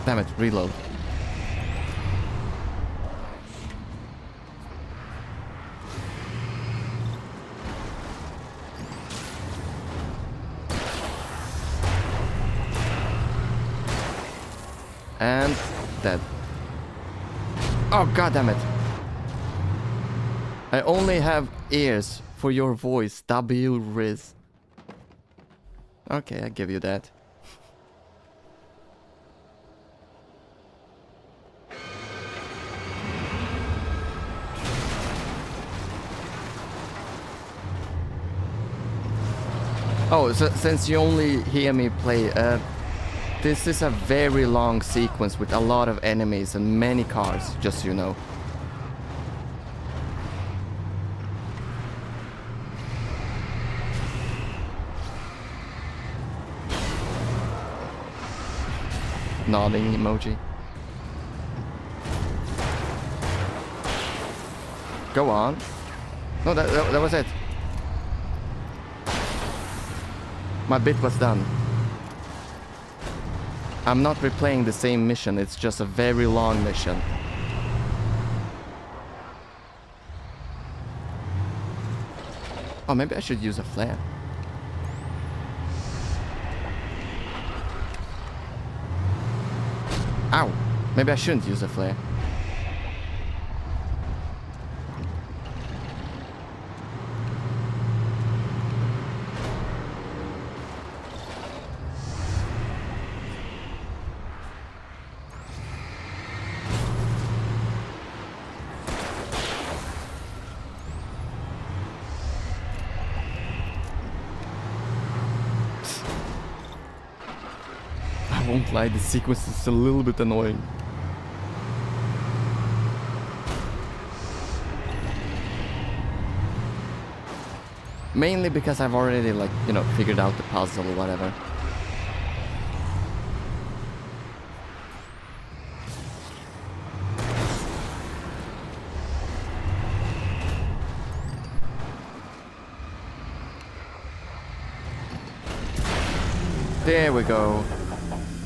Damn it, reload. And dead. Oh god damn it. I only have ears for your voice, W Riz. Okay, I give you that. Oh, so since you only hear me play, this is a very long sequence with a lot of enemies and many cars, just so you know. Nodding emoji. Go on. No, that was it. My bit was done. I'm not replaying the same mission, it's just a very long mission. Oh, maybe I should use a flare. Ow! Maybe I shouldn't use a flare. I won't lie, the sequence is a little bit annoying. Mainly because I've already, like, you know, figured out the puzzle or whatever. There we go.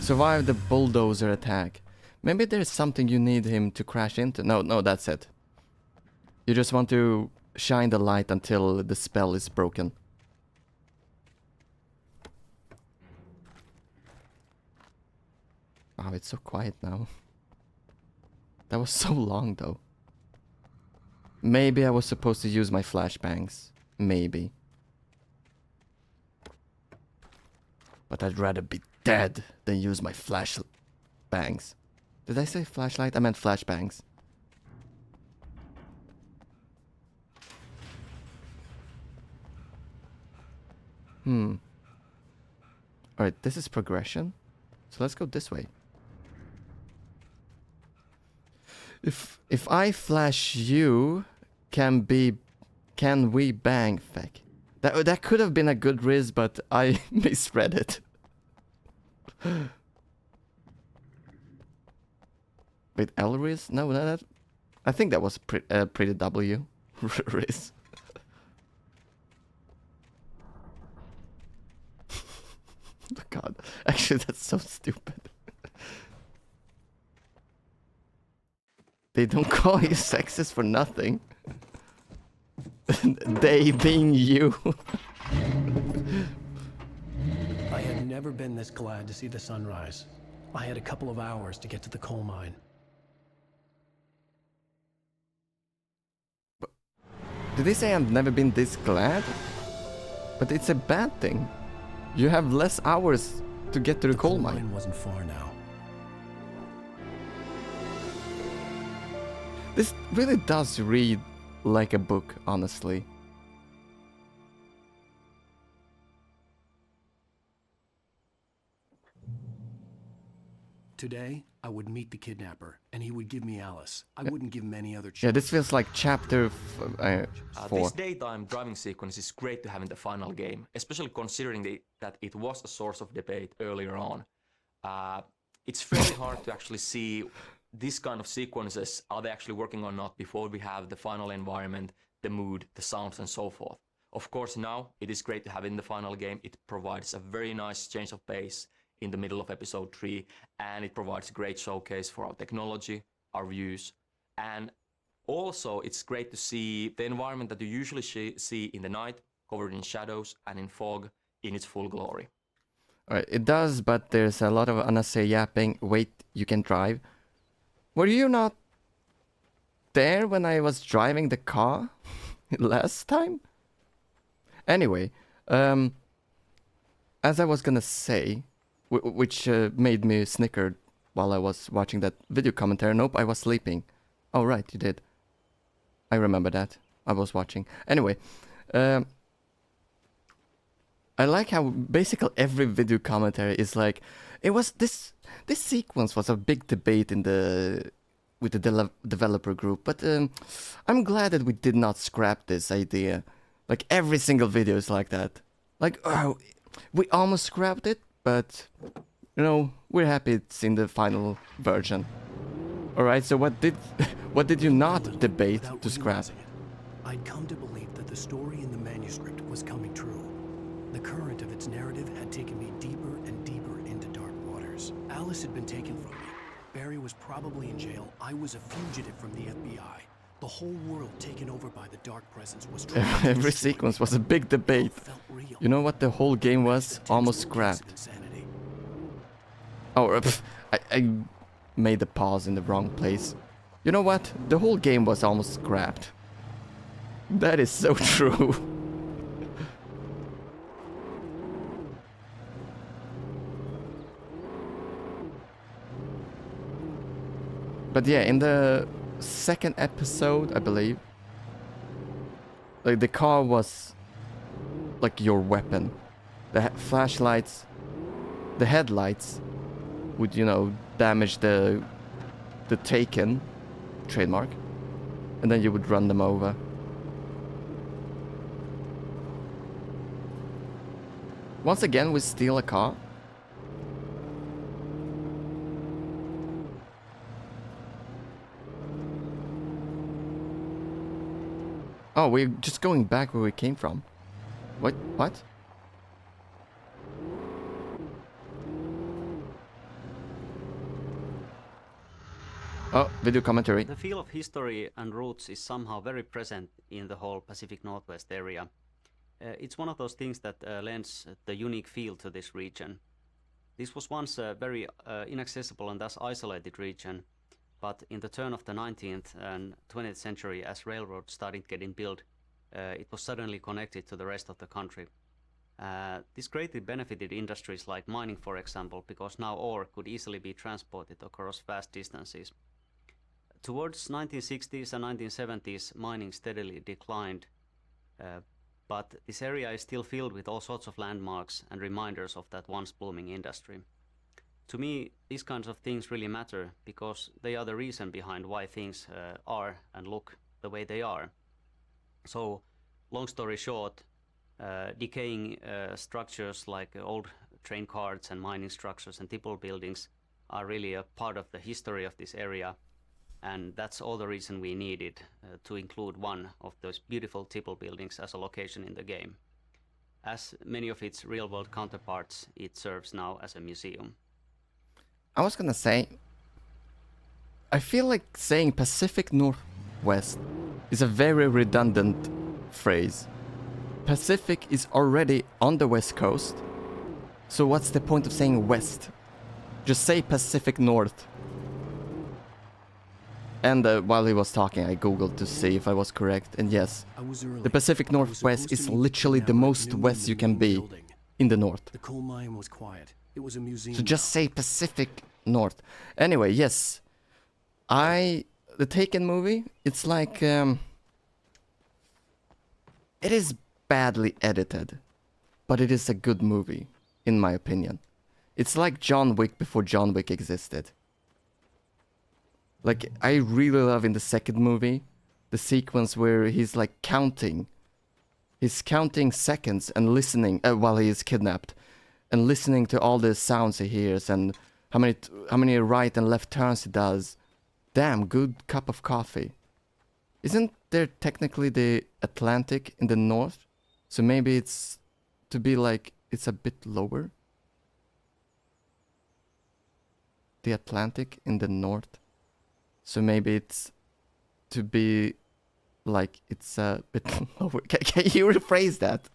Survive the bulldozer attack. Maybe there's something you need him to crash into. No, that's it. You just want to shine the light until the spell is broken. Wow, it's so quiet now. That was so long though. Maybe I was supposed to use my flashbangs. Maybe. But I'd rather be dead than use my flashbangs. Did I say flashlight? I meant flashbangs. Alright, this is progression. So let's go this way. If I flash you, can we bang feck? That could have been a good riz, but I misread it. Wait, L riz? No, that. I think that was pretty W riz. God, actually, that's so stupid. They don't call you sexist for nothing. They being you. I had never been this glad to see the sunrise. I had a couple of hours to get to the coal mine. Did they say I've never been this glad? But it's a bad thing. You have less hours to get to the coal mine. The coal mine wasn't far now. This really does read like a book, honestly. Today, I would meet the kidnapper, and he would give me Alice. I wouldn't give him any other choice. Yeah, this feels like chapter 4. This daytime driving sequence is great to have in the final game, especially considering that it was a source of debate earlier on. It's fairly hard to actually see this kind of sequences, are they actually working or not, before we have the final environment, the mood, the sounds, and so forth. Of course, now it is great to have in the final game. It provides a very nice change of pace in the middle of episode 3, and it provides a great showcase for our technology, our views, and also it's great to see the environment that you usually see in the night, covered in shadows and in fog, in its full glory. Alright, it does, but there's a lot of unnecessary yapping. Wait, you can drive. Were you not there when I was driving the car last time? Anyway, as I was gonna say, which made me snickered while I was watching that video commentary. Nope, I was sleeping. Oh, right, you did. I remember that. I was watching. Anyway, I like how basically every video commentary is like, it was this sequence was a big debate in with the developer group, but I'm glad that we did not scrap this idea. Like every single video is like that. Like, oh, we almost scrapped it, but you know, we're happy it's in the final version. All right, so what did you not debate to scrap? I'd come to believe that the story in the manuscript was coming true. The current of its narrative had taken me deeper and deeper into dark waters. Alice had been taken from me. Barry was probably in jail. I was a fugitive from the FBI. The whole world taken over by the dark presence was every sequence was a big debate. You know what the whole game was? Almost scrapped. Oh, I made the pause in the wrong place. You know what? The whole game was almost scrapped. That is so true. But yeah, in the second episode, I believe, like the car was like your weapon. The flashlights, the headlights would, you know, damage the Taken trademark, and then you would run them over. Once again, we steal a car. Oh, we're just going back where we came from. What? What? Oh, video commentary. The feel of history and roots is somehow very present in the whole Pacific Northwest area. It's one of those things that lends the unique feel to this region. This was once a very inaccessible and thus isolated region, but in the turn of the 19th and 20th century, as railroads started getting built, it was suddenly connected to the rest of the country. This greatly benefited industries like mining, for example, because now ore could easily be transported across vast distances. Towards 1960s and 1970s, mining steadily declined, but this area is still filled with all sorts of landmarks and reminders of that once blooming industry. To me, these kinds of things really matter because they are the reason behind why things are and look the way they are. So, long story short, decaying structures like old train carts and mining structures and tipple buildings are really a part of the history of this area, and that's all the reason we needed to include one of those beautiful tipple buildings as a location in the game. As many of its real-world counterparts, it serves now as a museum. I was gonna say, I feel like saying Pacific Northwest is a very redundant phrase. Pacific is already on the west coast, so what's the point of saying west? Just say Pacific North. And while he was talking, I googled to see if I was correct, and yes, the Pacific Northwest is literally the most west you can be in the north. The coal mine was quiet. It was a museum. So just say Pacific North. Anyway, yes, the Taken movie, it's like, it is badly edited, but it is a good movie, in my opinion. It's like John Wick before John Wick existed. Like, I really love in the second movie the sequence where he's like counting. He's counting seconds and listening while he is kidnapped, and listening to all the sounds he hears and how many right and left turns he does. Damn, good cup of coffee. Isn't there technically the Atlantic in the north? So maybe it's to be like it's a bit lower. The Atlantic in the north. So maybe it's to be like it's a bit lower. Can you rephrase that?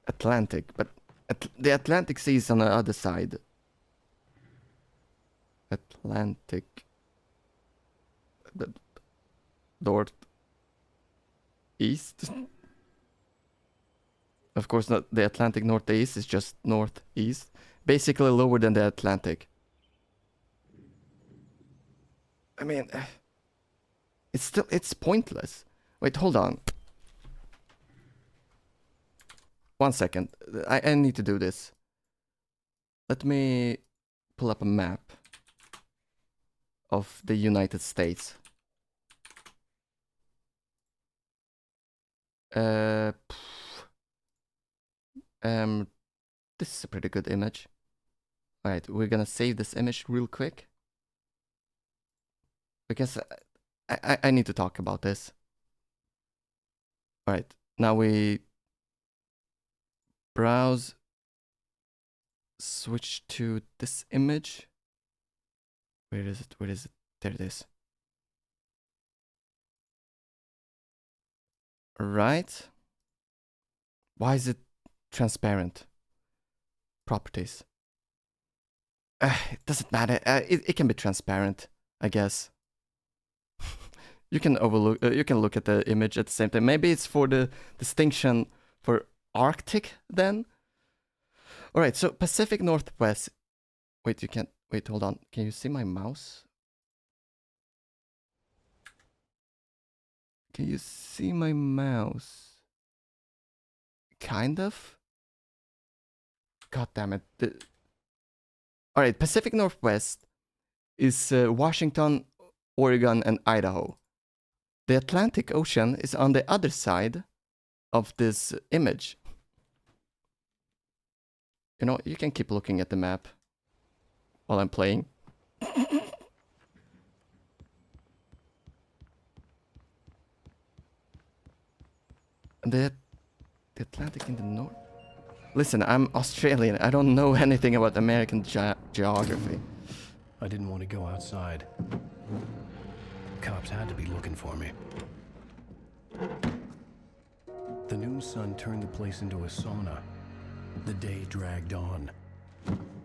Atlantic, but the Atlantic Sea is on the other side. Atlantic. The north. East. Of course, not the Atlantic northeast is just northeast. Basically lower than the Atlantic. I mean, it's pointless. Wait, hold on. 1 second. I need to do this. Let me pull up a map of the United States. This is a pretty good image. Alright, we're gonna save this image real quick. Because I need to talk about this. Alright, now we browse, switch to this image. Where is it? Where is it? There it is. Right. Why is it transparent? Properties. It doesn't matter. It can be transparent, I guess. You can overlook. You can look at the image at the same time. Maybe it's for the distinction for Arctic then. All right. So Pacific Northwest. Wait, you can't. Wait, hold on. Can you see my mouse? Can you see my mouse? Kind of. God damn it. All right. Pacific Northwest is Washington, Oregon, and Idaho. The Atlantic Ocean is on the other side of this image. You know, you can keep looking at the map while I'm playing. The Atlantic in the north. Listen, I'm Australian. I don't know anything about American geography. I didn't want to go outside. Cops had to be looking for me. The noon sun turned the place into a sauna. The day dragged on.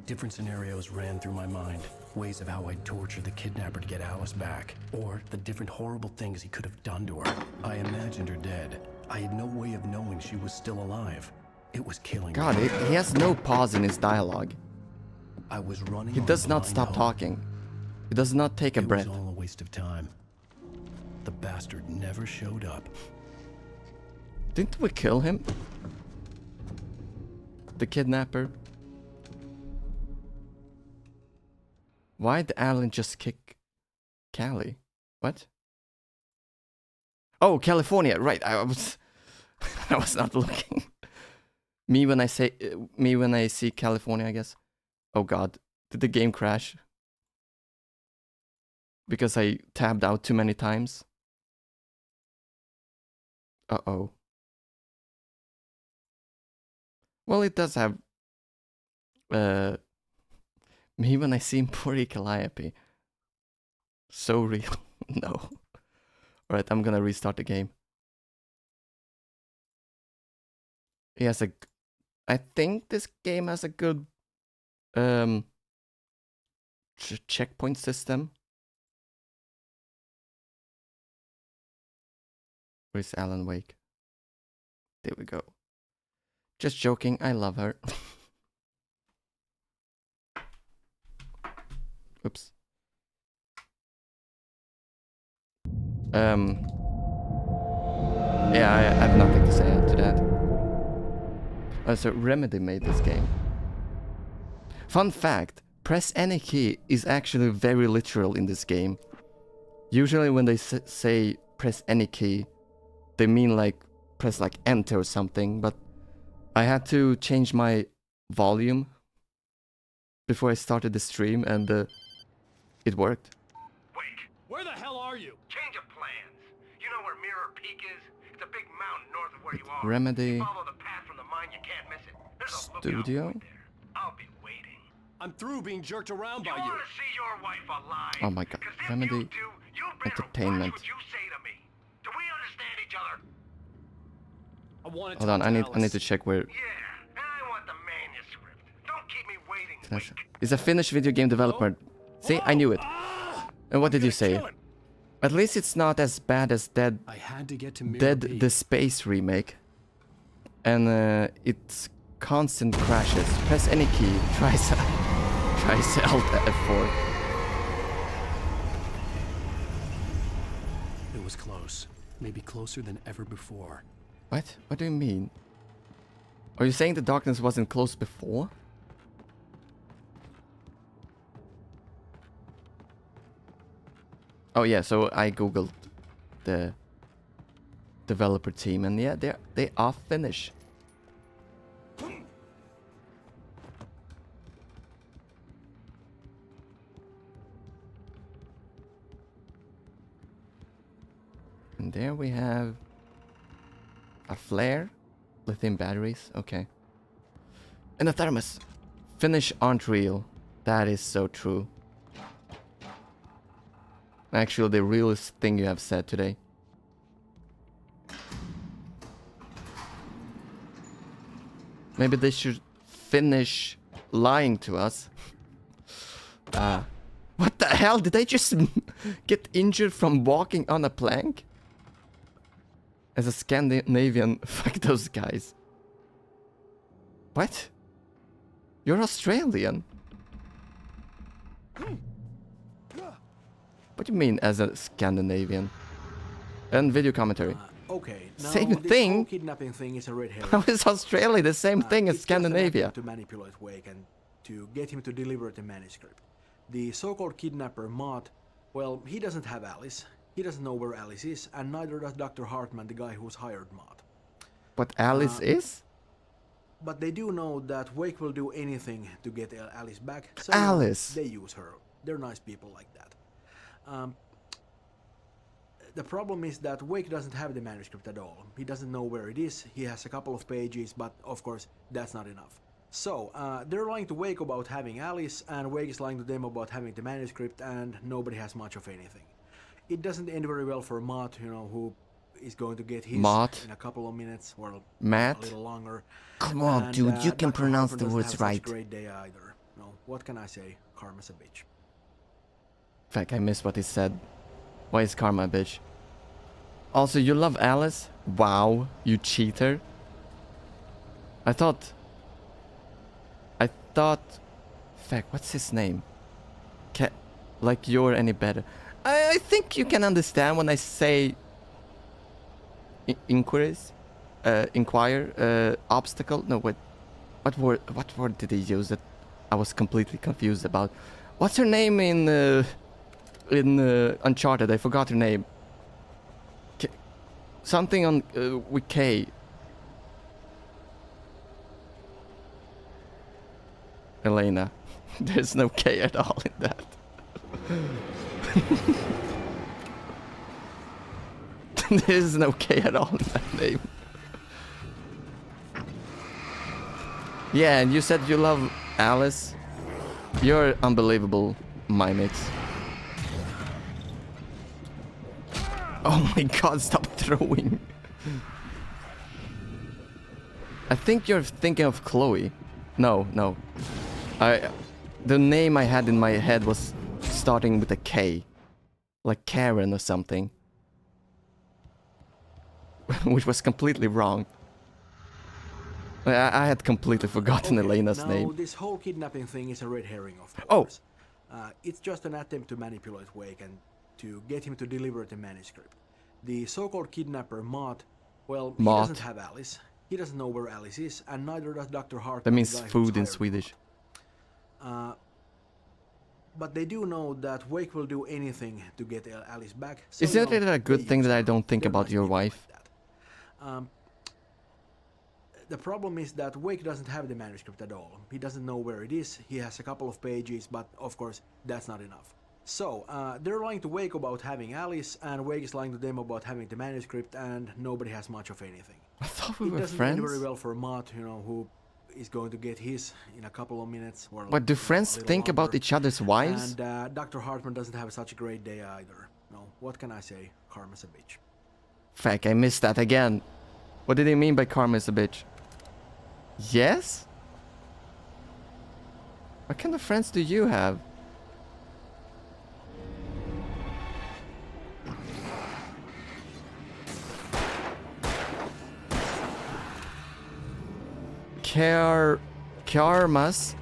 Different scenarios ran through my mind. Ways of how I'd torture the kidnapper to get Alice back. Or the different horrible things he could have done to her. I imagined her dead. I had no way of knowing she was still alive. It was killing God, me. he has no pause in his dialogue. I was running. He does not stop talking. He does not take a breath. It was all a waste of time. The bastard never showed up. Didn't we kill him? The kidnapper? Why'd Alan just kick Callie? What? Oh, California, right. I was not looking. Me when I see California, I guess. Oh god, did the game crash? Because I tabbed out too many times? Uh-oh. Well, it does have... me when I see Puri Calliope. So real. No. Alright, I'm gonna restart the game. He has a... I think this game has a good... checkpoint system. Where's Alan Wake? There we go. Just joking, I love her. Oops. Yeah, I have nothing to say to that. So Remedy made this game. Fun fact, press any key is actually very literal in this game. Usually when they say press any key, they mean like press like enter or something, but I had to change my volume before I started the stream and it worked. Where the hell are you? Change of plans. You know where Mirror Peak is? It's a big mountain north of where you are. Remedy Follow the path from the mine, you can't miss it. There's a lookout Studio. point there. I'll be waiting. I'm through being jerked around by You you. want to see your wife alive? Oh my god, Remedy Entertainment. What you say to me? Do we understand each other? I want Hold on, I need to check where. Yeah, and I want the manuscript. Don't keep me waiting. It's a Finnish video game developer. See, I knew it. And what did you say? At least it's not as bad as Dead the Space remake. And it's constant crashes. Press any key. Try Alt F4. It was close. Maybe closer than ever before. What? What do you mean? Are you saying the darkness wasn't close before? Oh yeah, so I googled the developer team and yeah, they are Finnish. And there we have a flare, lithium batteries, okay. And a thermos. Finnish aren't real. That is so true. Actually, the realest thing you have said today. Maybe they should finish lying to us. What the hell? Did I just get injured from walking on a plank? As a Scandinavian, fuck those guys. What? You're Australian? What do you mean as a Scandinavian? And video commentary. Okay, now same this thing. whole kidnapping thing is a red herring. How is Australia the same thing as It's just an Scandinavia? attempt to manipulate Wake and to get him to deliver the manuscript. The so-called kidnapper Mott, well, he doesn't have Alice. He doesn't know where Alice is, and neither does Dr. Hartman, the guy who's hired Mott. What Alice is? But they do know that Wake will do anything to get Alice back. So Alice. They use her. They're nice people like that. The problem is that Wake doesn't have the manuscript at all. He doesn't know where it is. He has a couple of pages, but of course that's not enough. So they're lying to Wake about having Alice, and Wake is lying to them about having the manuscript, and nobody has much of anything. It doesn't end very well for Mott, you know, who is going to get his Mott? in a couple of minutes, or Matt? a little longer. Come on, And, dude, you can Dr. pronounce Hartman the doesn't words have such a right. great day either. No, what can I say? Karma's a bitch. Fuck, I missed what he said. Why is karma a bitch? Also, you love Alice? Wow, you cheater. I thought... Fuck, what's his name? Like you're any better. I think you can understand when I say... inquiries? Inquire? Obstacle? No, wait. What word did he use that I was completely confused about? What's her name in Uncharted? I forgot her name. Something on with K. Elena. There's no K at all in that. There's no K at all in that name. Yeah, and you said you love Alice. You're unbelievable, Mimix. Oh my god, stop throwing. I think you're thinking of Chloe. No. The name I had in my head was starting with a K. Like Karen or something. Which was completely wrong. I had completely forgotten Elena's now, name. This whole kidnapping thing is a red herring, of Oh! course. It's just an attempt to manipulate Wake and to get him to deliver the manuscript. The so-called kidnapper Mott, well, he doesn't have Alice. He doesn't know where Alice is, and neither does Dr. Hartman. That means the guy who's food in hired Swedish. But they do know that Wake will do anything to get Alice back. So, Is you it know, really a good they thing use that I her. don't think They're about nice your people wife? like that. The problem is that Wake doesn't have the manuscript at all. He doesn't know where it is. He has a couple of pages, but of course that's not enough. So they're lying to Wake about having Alice, and Wake is lying to them about having the manuscript, and nobody has much of anything. I thought we It were doesn't friends. end very well for Mott, you know, who is going to get his in a couple of minutes. Or But do friends a little think about longer. each other's wives? And Dr. Hartman doesn't have such a great day either. No, what can I say? Karma's a bitch. Fuck, I missed that again. What did he mean by karma is a bitch? Yes? What kind of friends do you have? Karma's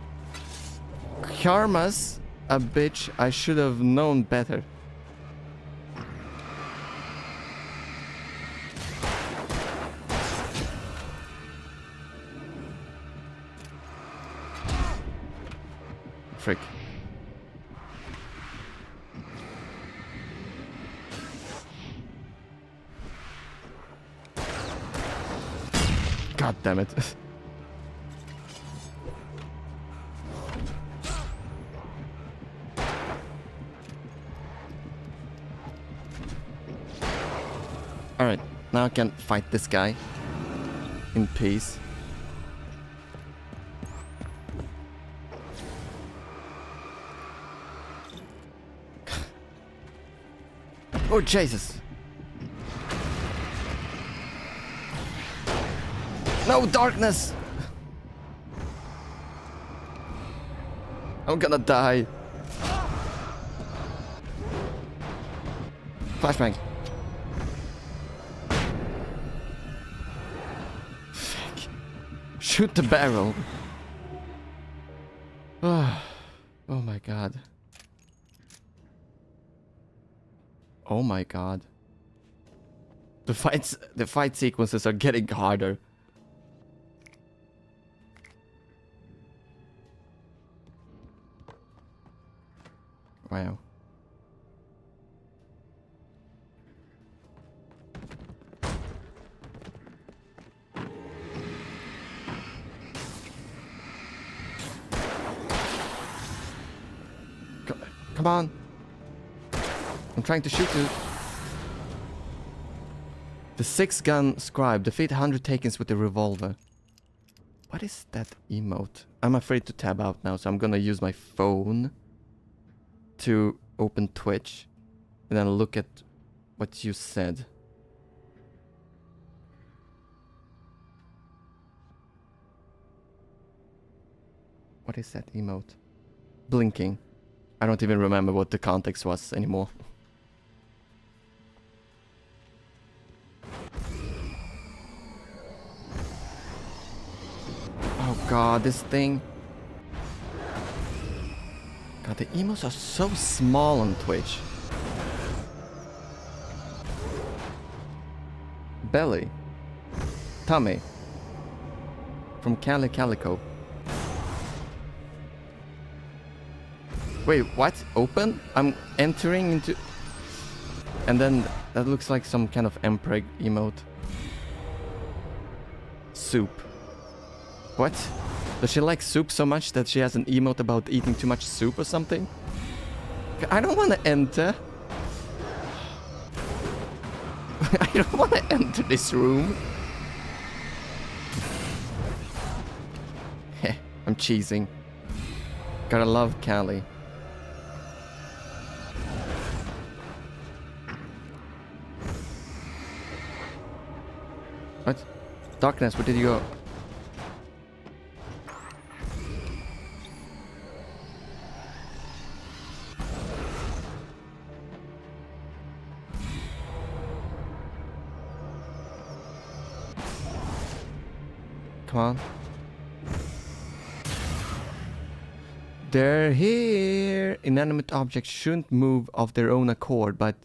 a bitch. I should have known better. Frick. God damn it. Alright, now I can fight this guy in peace. Oh, Jesus! No, darkness! I'm gonna die. Flashbang. Fuck. Shoot the barrel. Oh my god. Oh my god. The fight sequences are getting harder. Wow. Come on. I'm trying to shoot you. The 6-gun scribe. Defeat 100 Takens with the revolver. What is that emote? I'm afraid to tab out now, so I'm gonna use my phone to open Twitch and then look at what you said. What is that emote? Blinking. I don't even remember what the context was anymore. Oh god, this thing. God, the emotes are so small on Twitch. Belly. Tummy. From Cali Calico. Wait, what? Open? I'm entering into... And then that looks like some kind of Empreg emote. Soup. What? Does she like soup so much that she has an emote about eating too much soup or something? I don't want to enter. I don't want to enter this room. Heh, I'm cheesing. Gotta love Callie. What? Darkness, where did you go? Come on. They're here! Inanimate objects shouldn't move of their own accord, but...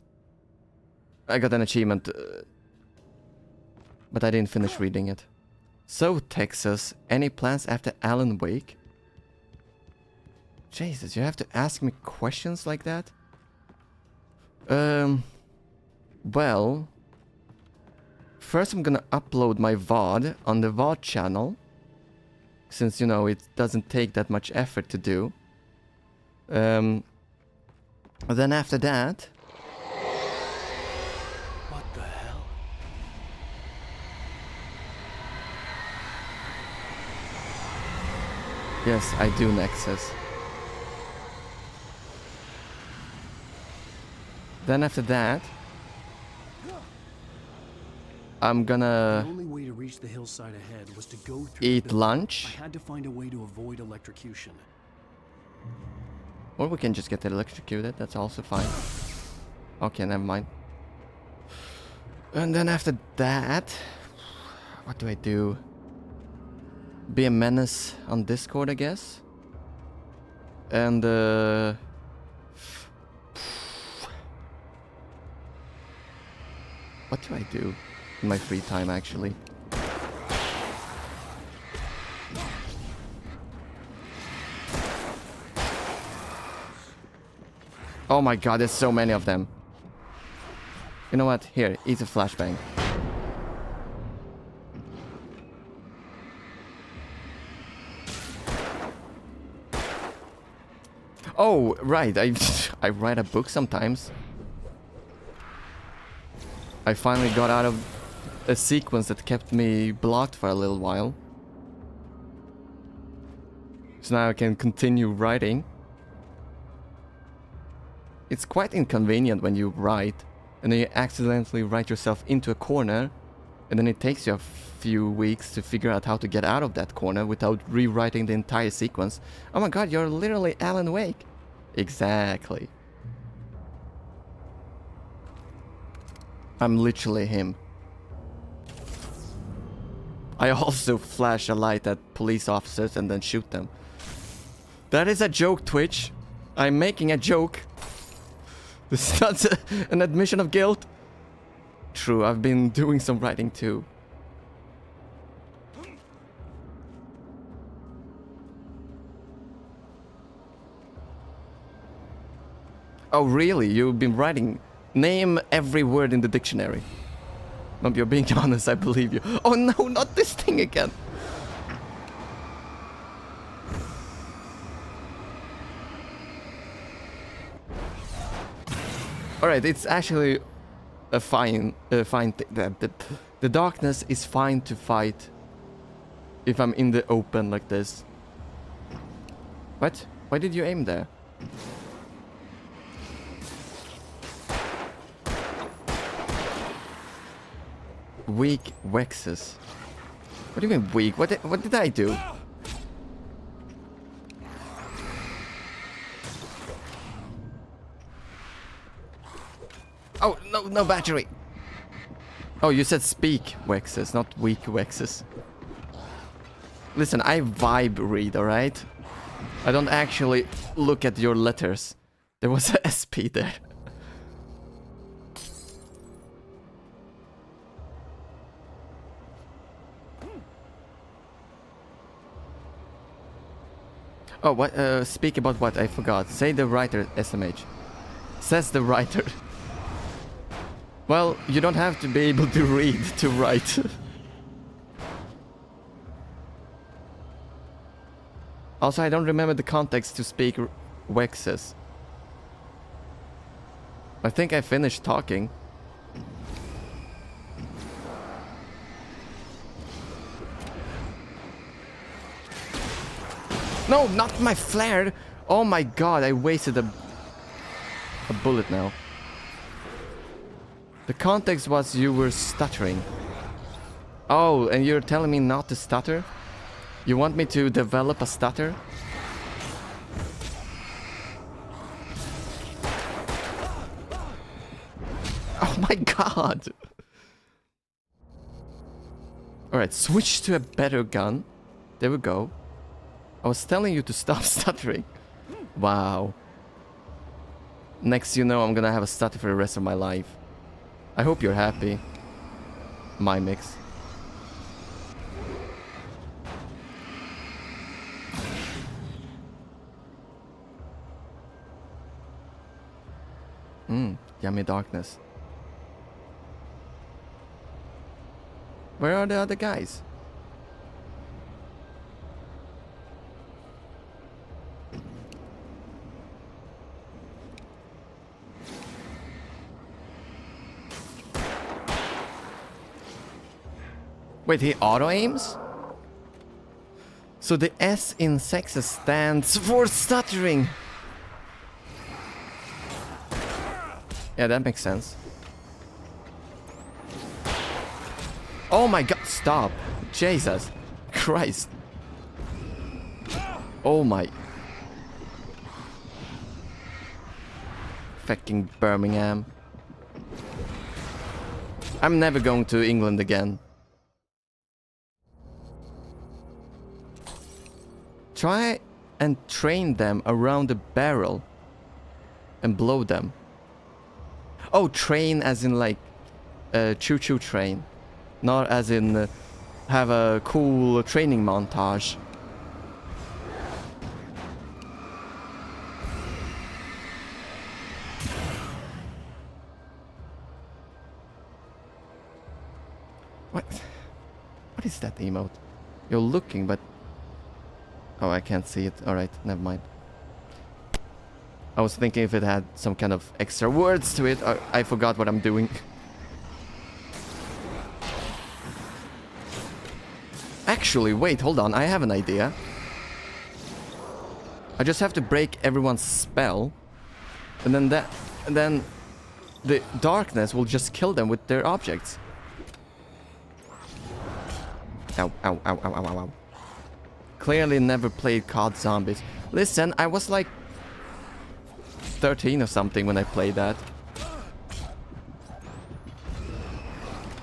I got an achievement. But I didn't finish reading it. So, Texas, any plans after Alan Wake? Jesus, you have to ask me questions like that? Well... First I'm gonna upload my VOD on the VOD channel. Since, you know, it doesn't take that much effort to do. Then after that... What the hell? Yes, I do, Nexus. Then after that... I'm gonna... The only way to reach the hillside ahead was to go through eat the building. lunch. I had to find a way to avoid electrocution. Or we can just get electrocuted, that's also fine. Okay, never mind. And then after that... What do I do? Be a menace on Discord, I guess? And what do I do in my free time, actually? Oh my god, there's so many of them. You know what? Here, eat a flashbang. Oh, right, I write a book sometimes. I finally got out of a sequence that kept me blocked for a little while. So now I can continue writing. It's quite inconvenient when you write and then you accidentally write yourself into a corner and then it takes you a few weeks to figure out how to get out of that corner without rewriting the entire sequence. Oh my god, you're literally Alan Wake. Exactly. I'm literally him. I also flash a light at police officers and then shoot them. That is a joke, Twitch. I'm making a joke. This is not an admission of guilt. True, I've been doing some writing too. Oh really? You've been writing? Name every word in the dictionary. No, you're being honest, I believe you. Oh no, not this thing again. Alright, it's actually a fine thing. The darkness is fine to fight if I'm in the open like this. What? Why did you aim there? Weak Wexes. What do you mean weak? What did I do? Oh, no battery. Oh, you said speak Wexes, not weak Wexes. Listen, I vibe read, alright? I don't actually look at your letters. There was a SP there. Oh, what? Speak about what? I forgot. Say the writer, SMH. Says the writer. Well, you don't have to be able to read to write. Also, I don't remember the context to speak Wexes. I think I finished talking. No, not my flare! Oh my god, I wasted a bullet now. The context was you were stuttering. Oh, and you're telling me not to stutter? You want me to develop a stutter? Oh my god! Alright, switch to a better gun. There we go. I was telling you to stop stuttering. Wow. Next you know I'm gonna have a stutter for the rest of my life. I hope you're happy. My mix. Yummy darkness. Where are the other guys? Wait, he auto-aims? So the S in sexes stands for stuttering. Yeah, that makes sense. Oh my god, stop. Jesus Christ. Oh my. Fucking Birmingham. I'm never going to England again. Try and train them around the barrel and blow them. Oh, train as in like choo-choo train. Not as in have a cool training montage. What? What is that emote? You're looking, but... Oh, I can't see it. Alright, never mind. I was thinking if it had some kind of extra words to it. I forgot what I'm doing. Actually, wait, hold on. I have an idea. I just have to break everyone's spell. And then the darkness will just kill them with their objects. Ow, ow, ow, ow, ow, ow. Clearly never played COD Zombies. Listen, I was like 13 or something when I played that.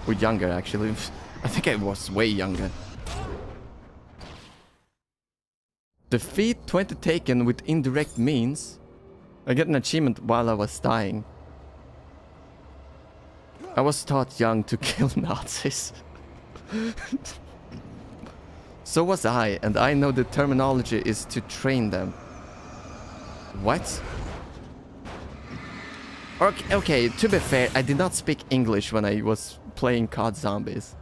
Or younger, actually. I think I was way younger. Defeat 20 taken with indirect means. I get an achievement while I was dying. I was taught young to kill Nazis. So was I, and I know the terminology is to train them. What? Okay, to be fair, I did not speak English when I was playing COD Zombies.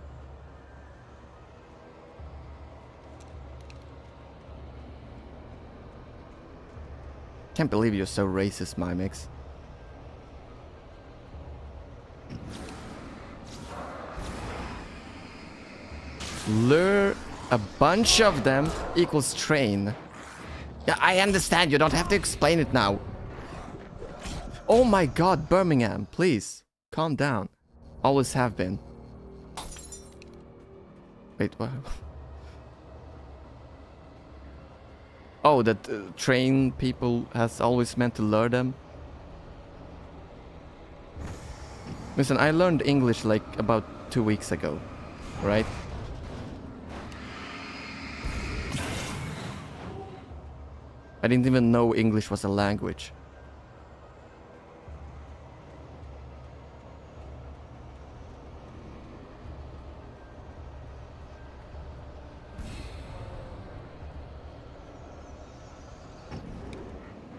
Can't believe you're so racist, Mimix. Lure a bunch of them equals train. Yeah, I understand. You don't have to explain it now. Oh my god, Birmingham, please. Calm down. Always have been. Wait, what? Oh, that train people has always meant to lure them? Listen, I learned English like about 2 weeks ago, right? I didn't even know English was a language.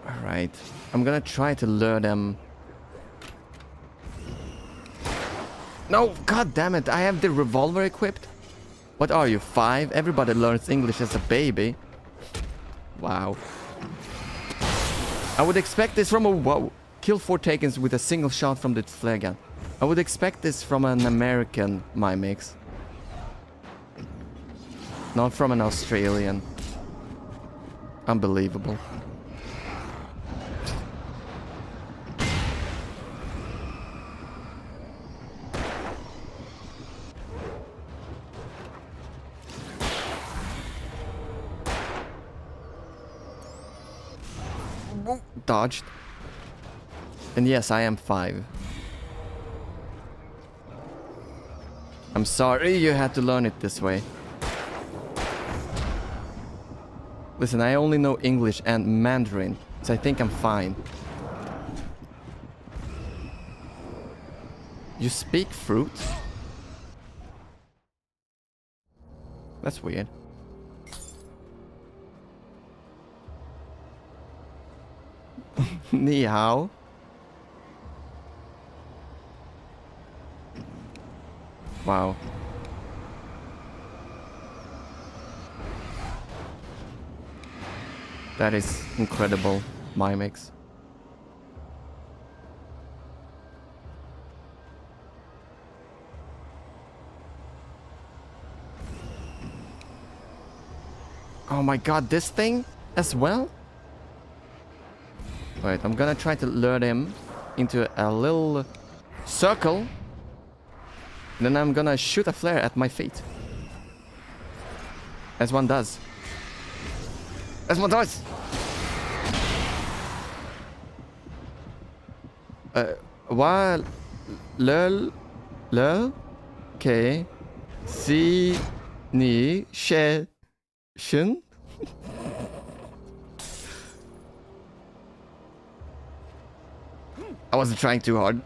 Alright, I'm gonna try to lure them. No, god damn it, I have the revolver equipped. What are you, 5? Everybody learns English as a baby. Wow. I would expect this from a... Whoa. Kill 4 takens with a single shot from the flare gun. I would expect this from an American Mimix. Not from an Australian. Unbelievable. Dodged. And yes, I am 5. I'm sorry you had to learn it this way. Listen, I only know English and Mandarin, so I think I'm fine. You speak fruit? That's weird. Ni hao. Wow. That is incredible, Mimix. Oh my god, this thing as well? Wait, I'm gonna try to lure him into a little circle. Then I'm gonna shoot a flare at my feet. As one does. As one does! While... Lol... Okay. Si... Ni... She... Shin? I wasn't trying too hard.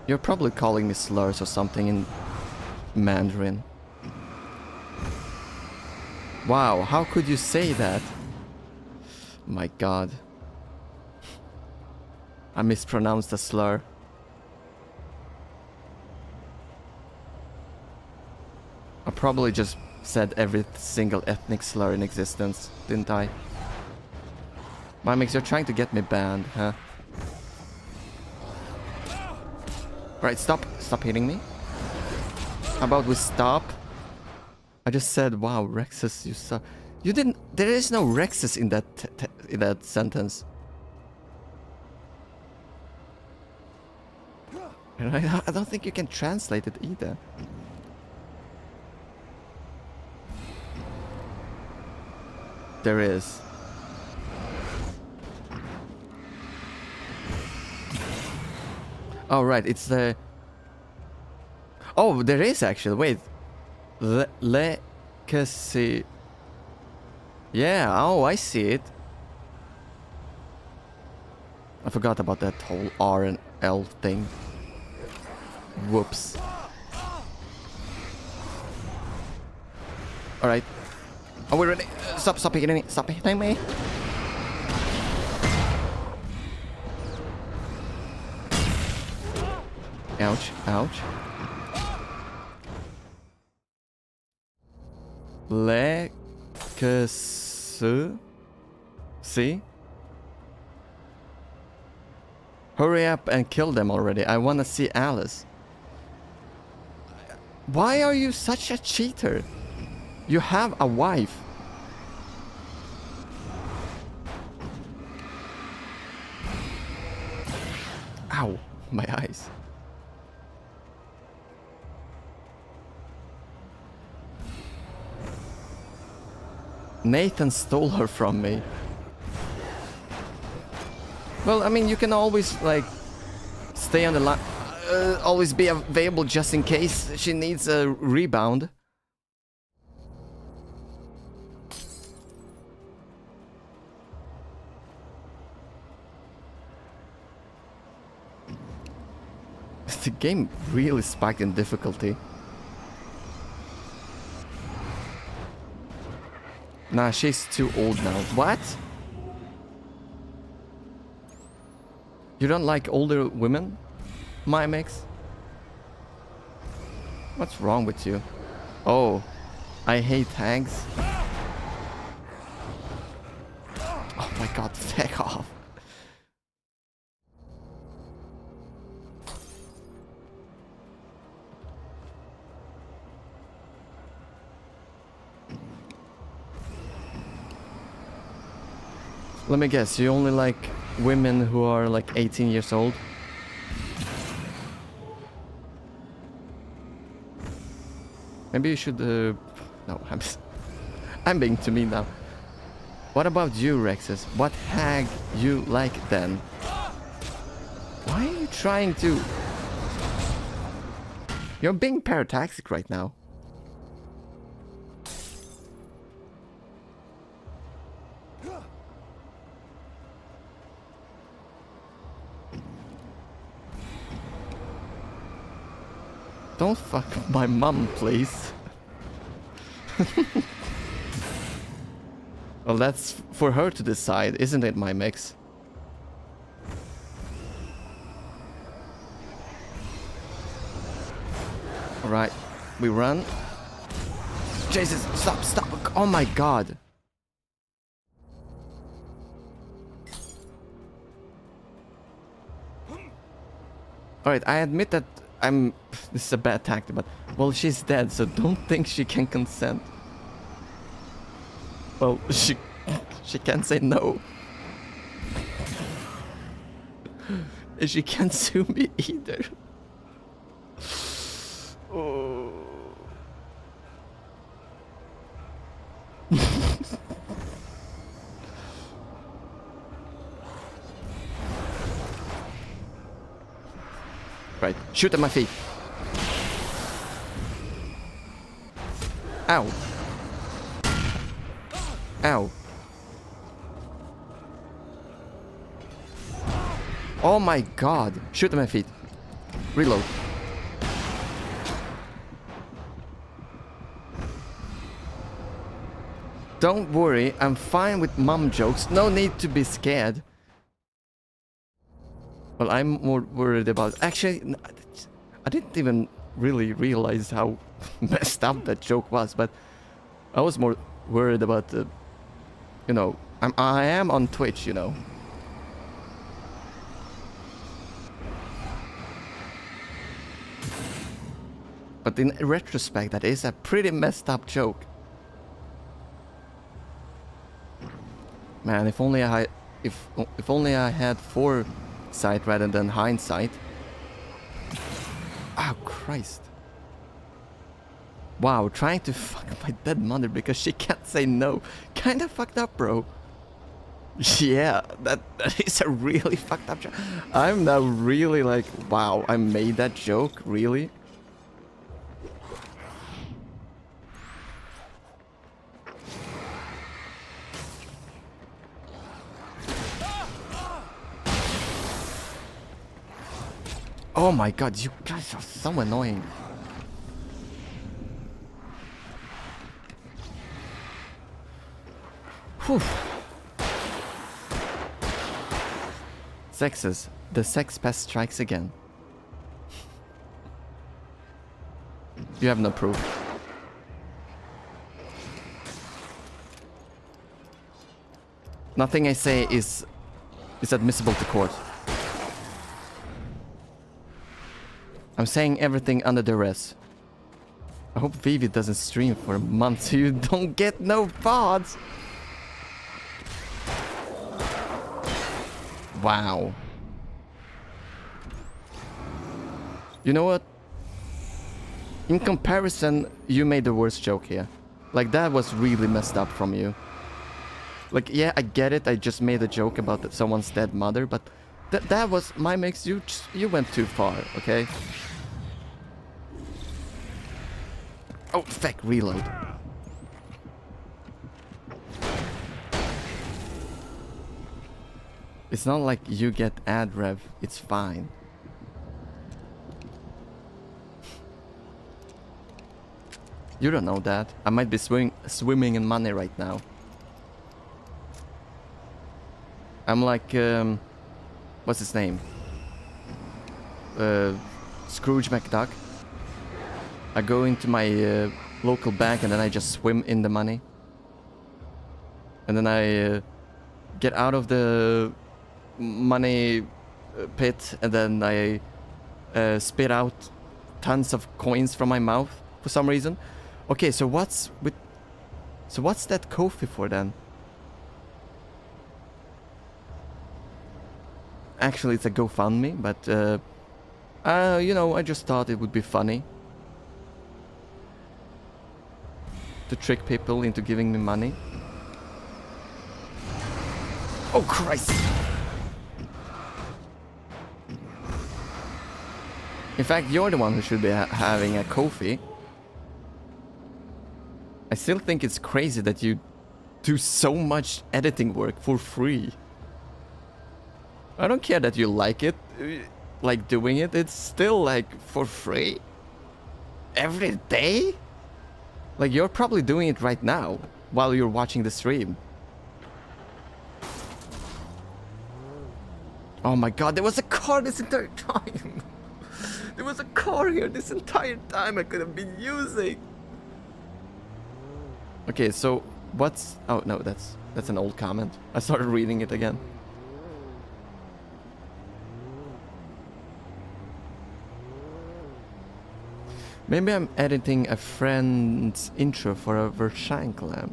You're probably calling me slurs or something in Mandarin. Wow, how could you say that? My god. I mispronounced a slur. I probably just said every single ethnic slur in existence, didn't I? Mimix, you're trying to get me banned, huh? Right, stop hitting me. How about we stop? I just said, wow, Rexus, you suck. You didn't... There is no Rexus in that sentence. Right? I don't think you can translate it either. There is. Oh, right, it's the... Oh, there is actually, wait. Legacy. Yeah, oh, I see it. I forgot about that whole R and L thing. Whoops. Alright. Are we ready? Stop hitting me. Stop hitting me. Ouch, ouch. Legacy. See? Hurry up and kill them already. I wanna see Alice. Why are you such a cheater? You have a wife. Ow, my eyes. Nathan stole her from me. Well, I mean, you can always, like, stay on the line. Always be available just in case she needs a rebound. The game really spiked in difficulty. Nah, she's too old now. What? You don't like older women, Mimix? What's wrong with you? Oh, I hate hags. Oh my god, fuck off. Let me guess, you only like women who are like 18 years old? Maybe you should... No, I'm being too mean now. What about you, Rexus? What hag you like then? Why are you trying to... You're being parataxic right now. Don't fuck my mum, please. Well, that's for her to decide, isn't it, Mimix? Alright, we run. Jesus, stop, stop. Oh my god. Alright, I admit that this is a bad tactic, but well, she's dead, so don't think she can consent. Well, she can't say no. And she can't sue me either. Oh. Right, shoot at my feet. Ow. Ow. Oh my god. Shoot at my feet. Reload. Don't worry, I'm fine with mom jokes. No need to be scared. Well, I'm more worried about... Actually, I didn't even really realize how messed up that joke was, but I was more worried about the... You know, I am on Twitch, you know. But in retrospect, that is a pretty messed up joke. Man, if only I had foresight rather than hindsight. Oh Christ. Wow, trying to fuck my dead mother because she can't say no. Kinda fucked up, bro. Yeah, that is a really fucked up joke. I'm now really like, wow, I made that joke, really? Oh my god, you guys are so annoying. Whew. Sexes. The sex pest strikes again. You have no proof. Nothing I say is admissible to court. I'm saying everything under duress. I hope Vivi doesn't stream for a month so you don't get no VODs. Wow. You know what? In comparison, you made the worst joke here. Like, that was really messed up from you. Like, yeah, I get it. I just made a joke about someone's dead mother, but that was my mix. You went too far, okay? Oh, fuck, reload. It's not like you get ad rev. It's fine. You don't know that. I might be swimming in money right now. I'm like, what's his name? Scrooge McDuck. I go into my local bank and then I just swim in the money. And then I get out of the money pit and then I spit out tons of coins from my mouth for some reason. Okay, so what's that Ko-fi for then? Actually, it's a GoFundMe, but you know, I just thought it would be funny to trick people into giving me money. Oh Christ! In fact, you're the one who should be having a Ko-fi. I still think it's crazy that you do so much editing work for free. I don't care that you like it, like doing it, it's still like for free. Every day? Like, you're probably doing it right now while you're watching the stream. Oh my god, there was a car this entire time. There was a car here this entire time I could have been using. Okay, so what's... Oh, no, that's an old comment. I started reading it again. Maybe I'm editing a friend's intro for a Verschanklam.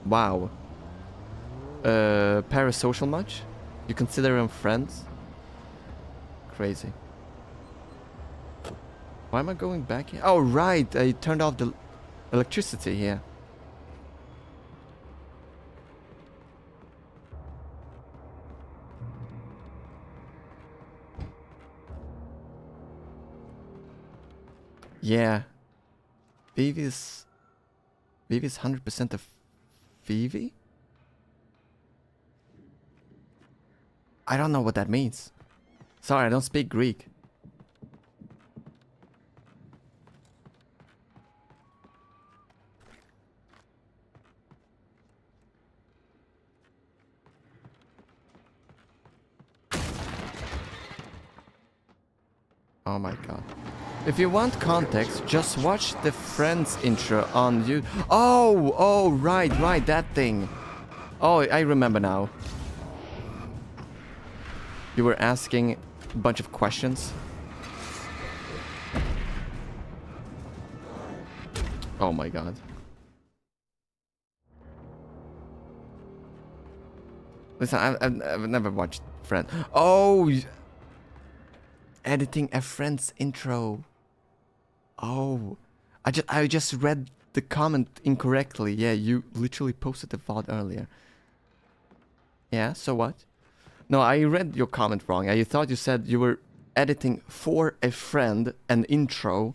Wow. Parasocial much? You consider them friends? Crazy. Why am I going back here? Oh, right! I turned off the electricity here. Yeah. Vivi's 100% of Vivi? I don't know what that means. Sorry, I don't speak Greek. Oh my god. If you want context, just watch the Friends intro on YouTube. Oh, right, that thing. Oh, I remember now. You were asking a bunch of questions. Oh my god. Listen, I've never watched Friends. Oh! Editing a Friends intro. Oh. I just read the comment incorrectly. Yeah, you literally posted the VOD earlier. Yeah, so what? No, I read your comment wrong. I thought you said you were editing for a friend an intro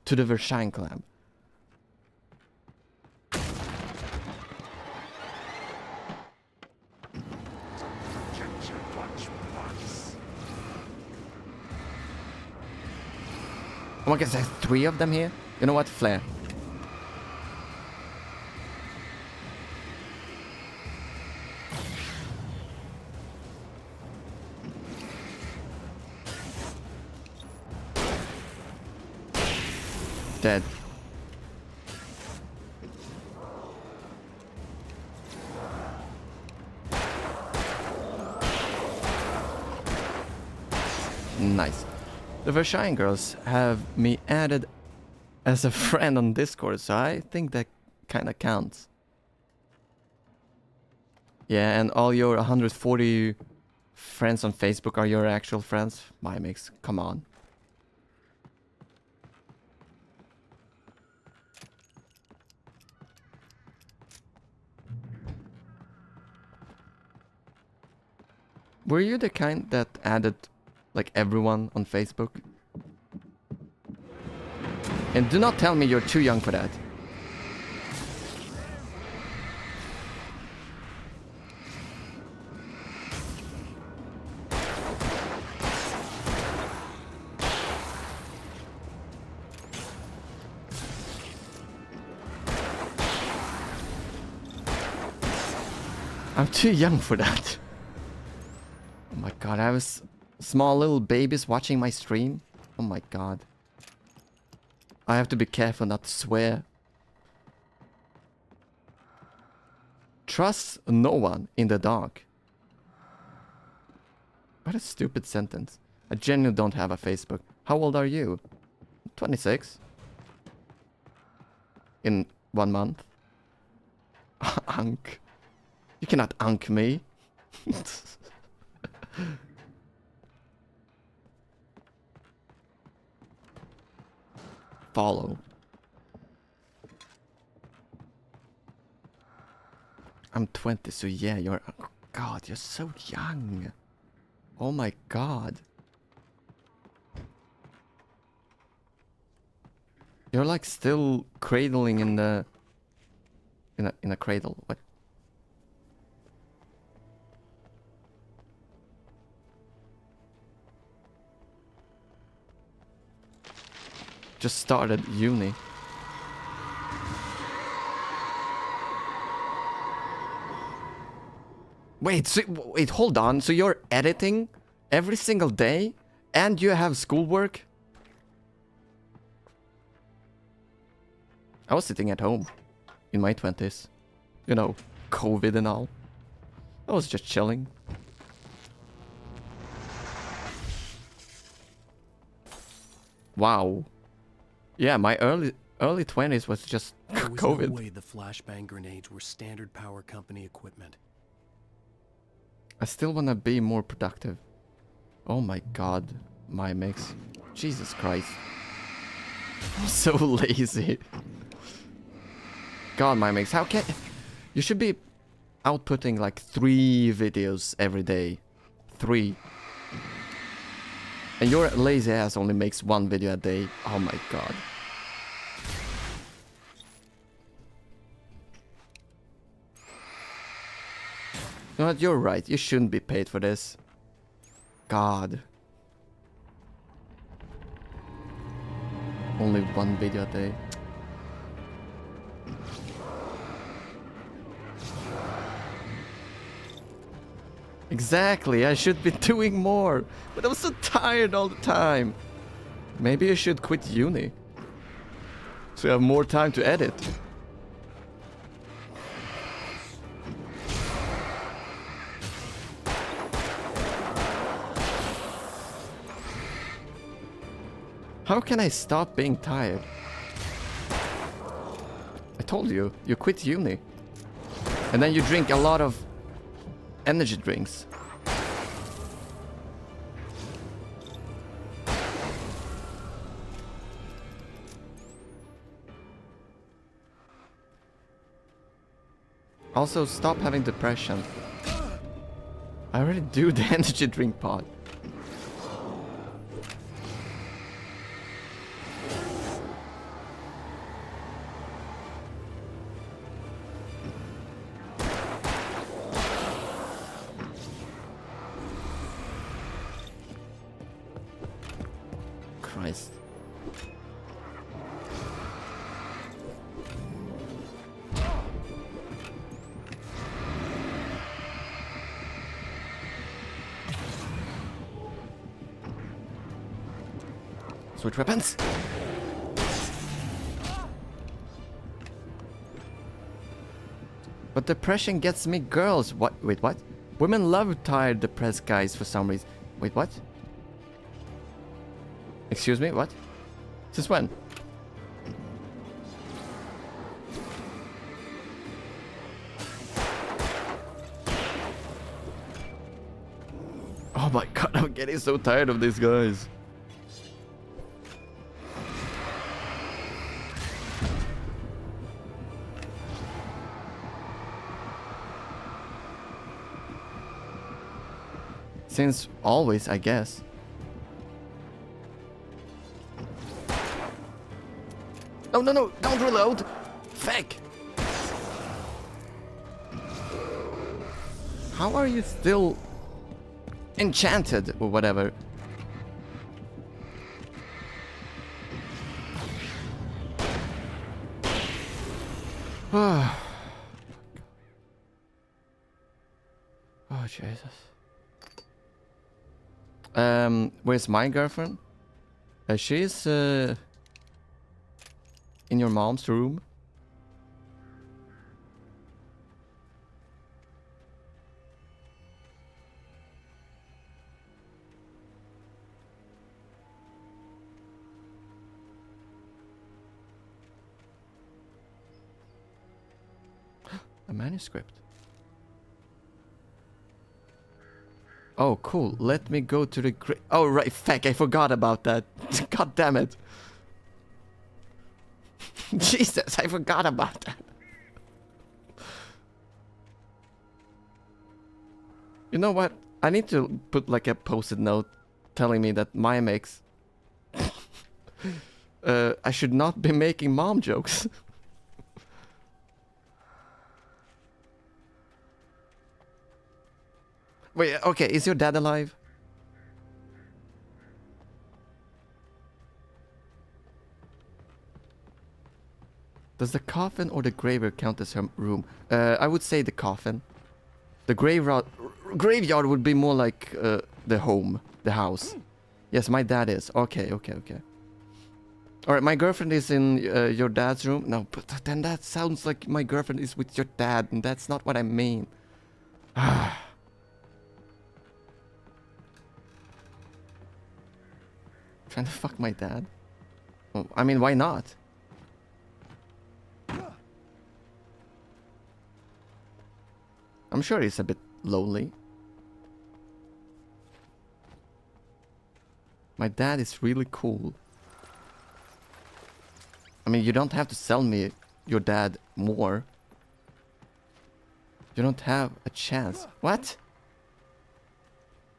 to the Verschanklam. Oh my god, there's 3 of them here? You know what? Flare. Dead. Nice. The Verschain girls have me added as a friend on Discord, so I think that kinda counts. Yeah, and all your 140 friends on Facebook are your actual friends? My mix, come on. Were you the kind that added like everyone on Facebook? And do not tell me you're too young for that. I'm too young for that. Oh my god, I have small little babies watching my stream. Oh my god. I have to be careful not to swear. Trust no one in the dark. What a stupid sentence. I genuinely don't have a Facebook. How old are you? 26. In 1 month. Unk. You cannot unk me. Follow. I'm 20, so yeah, you're... Oh god, you're so young. Oh my god. You're like still cradling in the... In a cradle. What? Just started uni. Wait, hold on. So you're editing every single day, and you have schoolwork. I was sitting at home in my 20s. You know, COVID and all. I was just chilling. Wow. Yeah, my early 20s was just There was COVID. no way the flashbang grenades were standard power company equipment. I still wanna be more productive. Oh my god, my mix. Jesus Christ. I'm so lazy. God, my mix, how can... You should be outputting like 3 videos every day. 3. And your lazy ass only makes 1 video a day. Oh my god. You know what, you're right. You shouldn't be paid for this. God. Only 1 video a day. Exactly, I should be doing more. But I'm so tired all the time. Maybe you should quit uni. So you have more time to edit. How can I stop being tired? I told you, you quit uni. And then you drink a lot of energy drinks. Also, stop having depression. I already do the energy drink part. Christ. Switch weapons. But depression gets me girls. What? Wait, what? Women love tired, depressed guys for some reason. Wait, what? Excuse me, what? Since when? Oh my god, I'm getting so tired of these guys. Since always, I guess. Oh no no, don't reload! Feck! How are you still enchanted or whatever? Oh Jesus. Where's my girlfriend? She's in your mom's room. A manuscript. Oh, cool. Let me go to the oh, right. Feck, I forgot about that. God damn it. Jesus, I forgot about that. You know what? I need to put like a post-it note telling me that my makes I should not be making mom jokes. Wait, okay, is your dad alive? Does the coffin or the graveyard count as her room? I would say the coffin. The graveyard would be more like the home, the house. Yes, my dad is. Okay, okay, okay. Alright, my girlfriend is in your dad's room. No, but then that sounds like my girlfriend is with your dad, and that's not what I mean. Trying to fuck my dad? Well, I mean, why not? I'm sure he's a bit lonely. My dad is really cool. I mean, you don't have to sell me your dad more. You don't have a chance. What?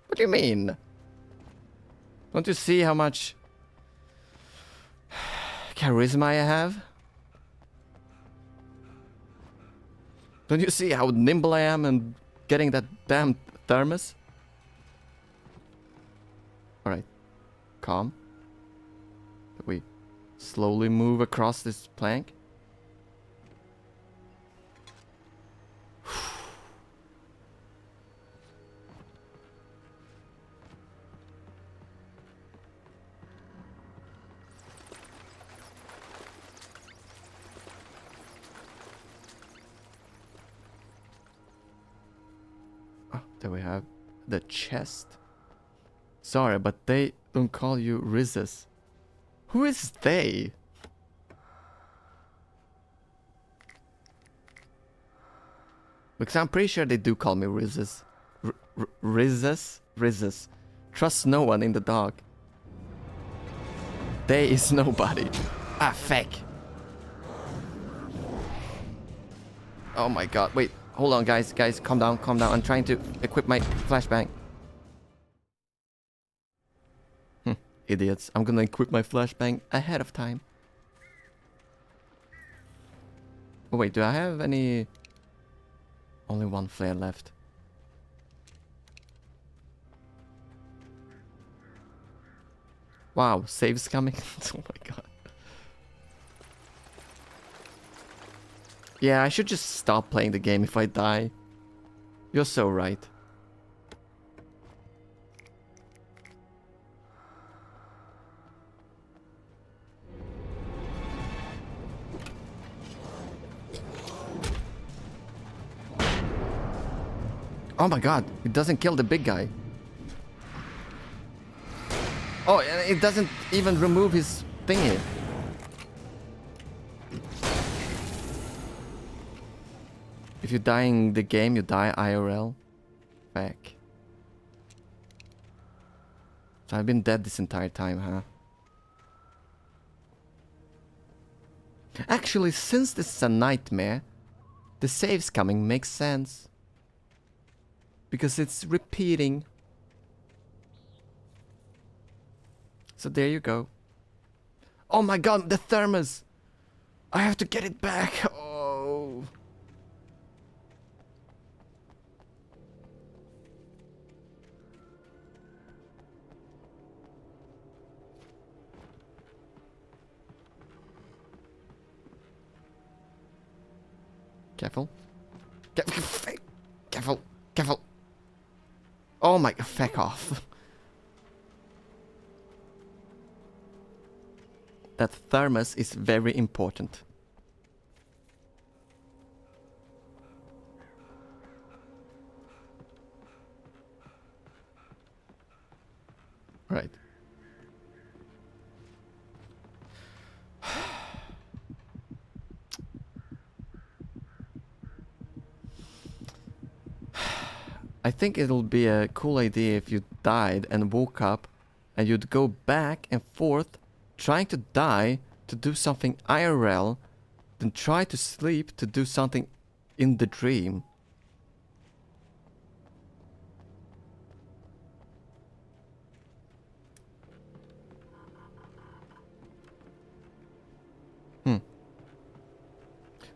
What do you mean? Don't you see how much charisma I have? Don't you see how nimble I am and getting that damn thermos? Alright. Calm. We slowly move across this plank. Oh, there we have the chest. Sorry, but they don't call you Rizzes. Who is they? Because I'm pretty sure they do call me Rizzes. Rizzes? Rizzes. Trust no one in the dark. They is nobody. Ah, fake. Oh my god. Wait, hold on, guys. Guys, calm down, calm down. I'm trying to equip my flashbang. Idiots. I'm gonna equip my flashbang ahead of time. Oh wait, do I have any... Only one flare left. Wow, save's coming. Oh my god. Yeah, I should just stop playing the game if I die. You're so right. Oh my god, it doesn't kill the big guy. Oh, and it doesn't even remove his thingy. If you die in the game, you die IRL. Back. So I've been dead this entire time, huh? Actually, since this is a nightmare, the saves coming makes sense. Because it's repeating. So there you go. Oh my god, the thermos! I have to get it back. Oh. Careful. Careful. Careful. Oh my, feck off. That thermos is very important. Right. I think it'll be a cool idea if you died and woke up and you'd go back and forth trying to die to do something IRL, then try to sleep to do something in the dream.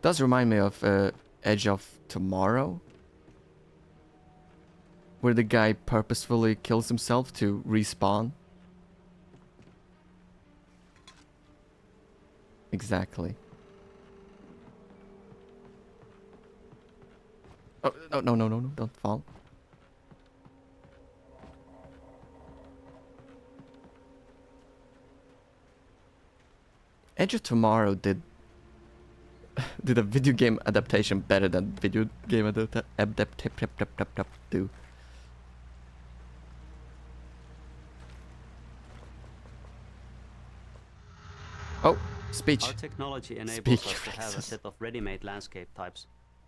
Does remind me of Edge of Tomorrow, where the guy purposefully kills himself to respawn. Exactly. Oh, no, don't fall. Edge of Tomorrow did a video game adaptation better than video game do. Oh, speech. Our technology enables Speech us to have a set of ready-made landscape types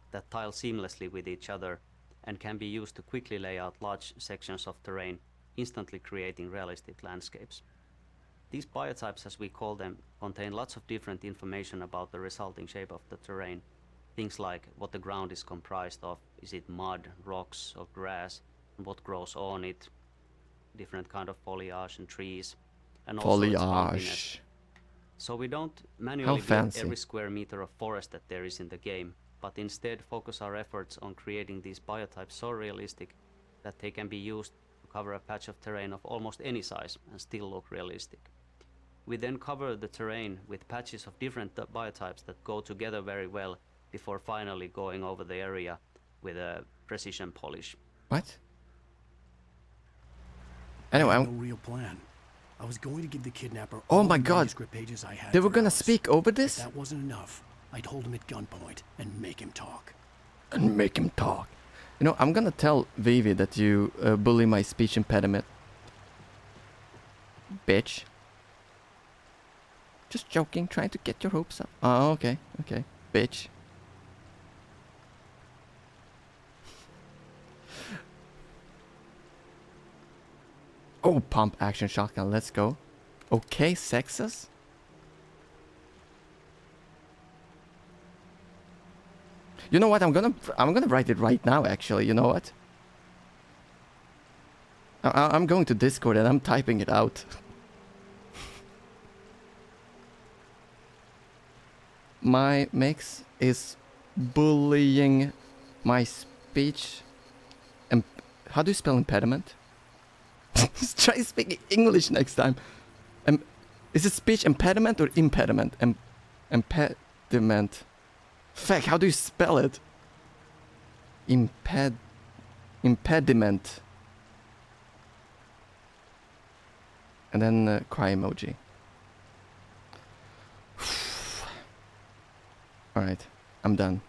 that tile seamlessly with each other and can be used to quickly lay out large sections of terrain, instantly creating realistic landscapes. These biotypes, as we call them, contain lots of different information about the resulting shape of the terrain. Things like what the ground is comprised of, is it mud, rocks, or grass, and what grows on it, different kind of foliage and trees, and also its boundiness. Foliage. So we don't manually build fancy. every square meter of forest that there is in the game, but instead focus our efforts on creating these biotypes so realistic that they can be used to cover a patch of terrain of almost any size and still look realistic. We then cover the terrain with patches of different biotypes that go together very well before finally going over the area with a precision polish. What? Anyway, I had no real plan. I was going to give the kidnapper Oh all my the God. manuscript pages I had They for were gonna Alice. speak over If this? that wasn't enough, I'd hold him at gunpoint and make him talk. And make him talk. You know, I'm gonna tell Vivi that you bully my speech impediment. Bitch. Just joking, trying to get your hopes up. Oh, okay, okay. Bitch. Oh, pump action shotgun, let's go. Okay, sexes? You know what? I'm gonna write it right now. Actually, you know what? I'm going to Discord and I'm typing it out. My mix is bullying my speech. How do you spell impediment? Try speaking English next time. Is it speech impediment or impediment? Impediment. Fuck, how do you spell it? Impediment. And then cry emoji. Alright, I'm done.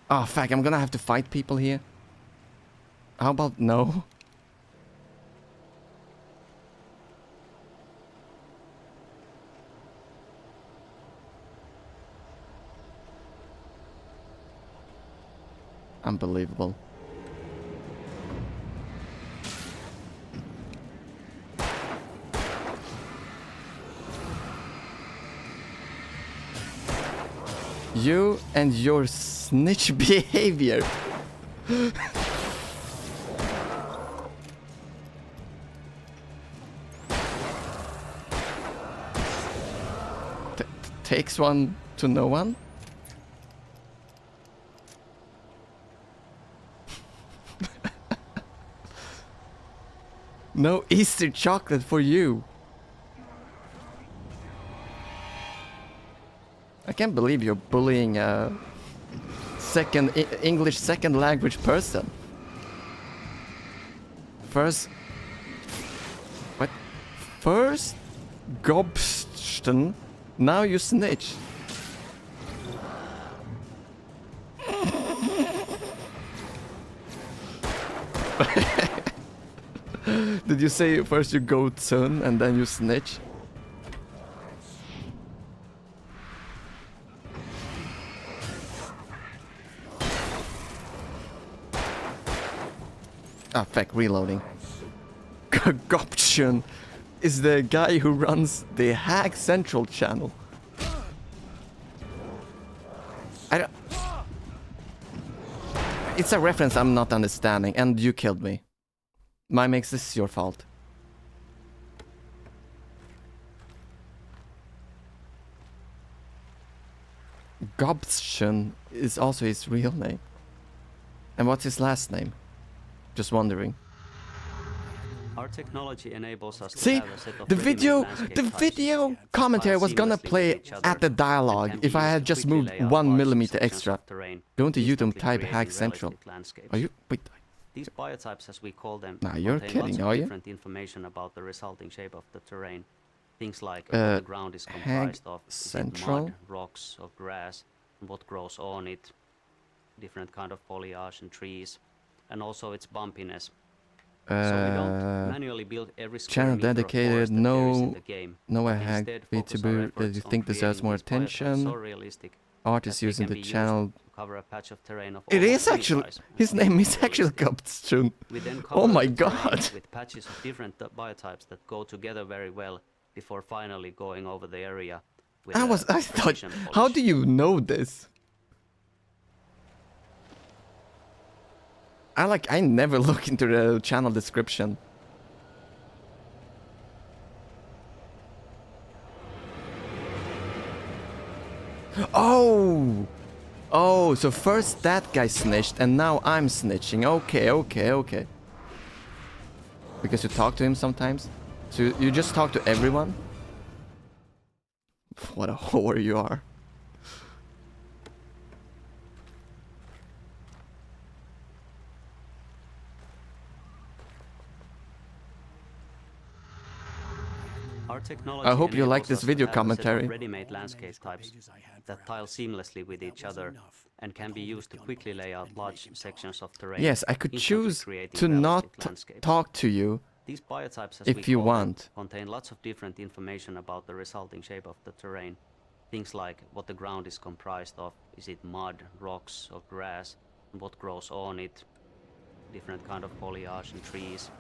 Oh fuck, I'm gonna have to fight people here. How about no? Unbelievable. You and your snitch behavior. Takes one to no one. No Easter chocolate for you. I can't believe you're bullying a English second language person. First Gobsten, now you snitch. Did you say first you go Tsun and then you snitch? Ah, fuck, reloading. Gopchun is the guy who runs the Hack Central channel. It's a reference I'm not understanding, and you killed me. My mix, this is your fault. Gobchun is also his real name. And what's his last name? Just wondering. Our technology enables us to See, have a set of the ready-made video landscape types commentary that was gonna seamlessly with play each other at the and dialogue can be if I used had to just quickly moved lay out 1 large millimeter sections extra. of terrain, Go into YouTube, instantly type creating Hack Central. realistic landscapes. Are you? Wait. These biotypes, as we call them, Nah, you're contain lots kidding, of are you? different information about the resulting shape of the terrain. Things like what the ground is comprised of, is it Central. mud, rocks, or grass, and what grows on it, different kind of foliage and trees, and also its bumpiness. So we don't manually build every square Channel meter of dedicated, forest that there is in no, the game, no but hag instead focus our VTuber that efforts you on think deserves creating more these biotops attention. so realistic Artist that they using can the be used channel. to cover a patch of terrain of It almost is any actually. size and His still name look is actually realistic. Kaptstrun. We then Oh cover my the terrain god. with patches of different biotypes that go together very well before finally going over the area with I thought. precision How polish. do you know this? I never look into the channel description. Oh! Oh, so first that guy snitched and now I'm snitching. Okay, okay, okay. Because you talk to him sometimes? So you just talk to everyone? What a whore you are. Our technology I hope you like enables this us to video have a set of commentary. ready-made landscape types that tile seamlessly with each other and can be used to quickly lay out large sections of terrain. Yes, I could instantly choose creating to not realistic landscapes. talk to you These biotypes, as if we you call them, want. contain lots of different information about the resulting shape of the terrain. Things like what the ground is comprised of, is it mud, rocks, or grass, and what grows on it, different kind of foliage and trees,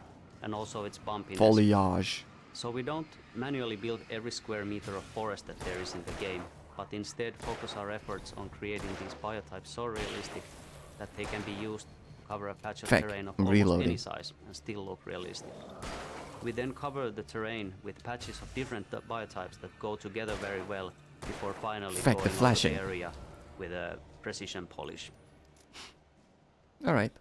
and also its bumpiness. Foliage. So we don't manually build every square meter of forest that there is in the game, but instead focus our efforts on creating these biotypes so realistic that they can be used to cover a patch of Feck, terrain of I'm almost reloading. any size and still look realistic. We then cover the terrain with patches of different biotypes that go together very well before finally Feck, going the over flashing. the area with a precision polish. Alright.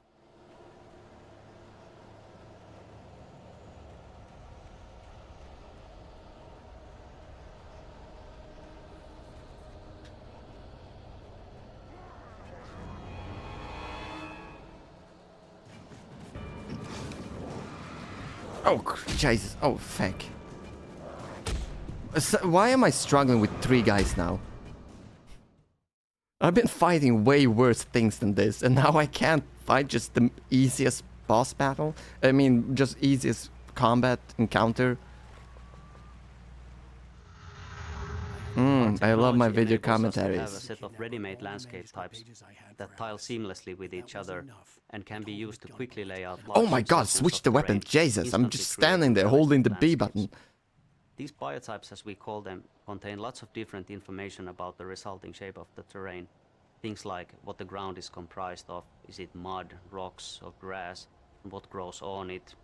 Oh, Jesus. Oh, feck. Why am I struggling with 3 guys now? I've been fighting way worse things than this, and now I can't fight just the easiest boss battle? I mean, just easiest combat encounter? I love my video Technology enables us to have a commentaries. set of ready-made landscape types that tile seamlessly with each other and can be used to quickly lay out large Oh my god, sections switch of the weapon. terrain, Jesus, I'm instantly just standing there creating holding the realistic B landscapes. button. These biotypes, as we call them, contain lots of different information about the resulting shape of the terrain. Things like what the ground is comprised of, is it mud, rocks, or grass, and what grows on it,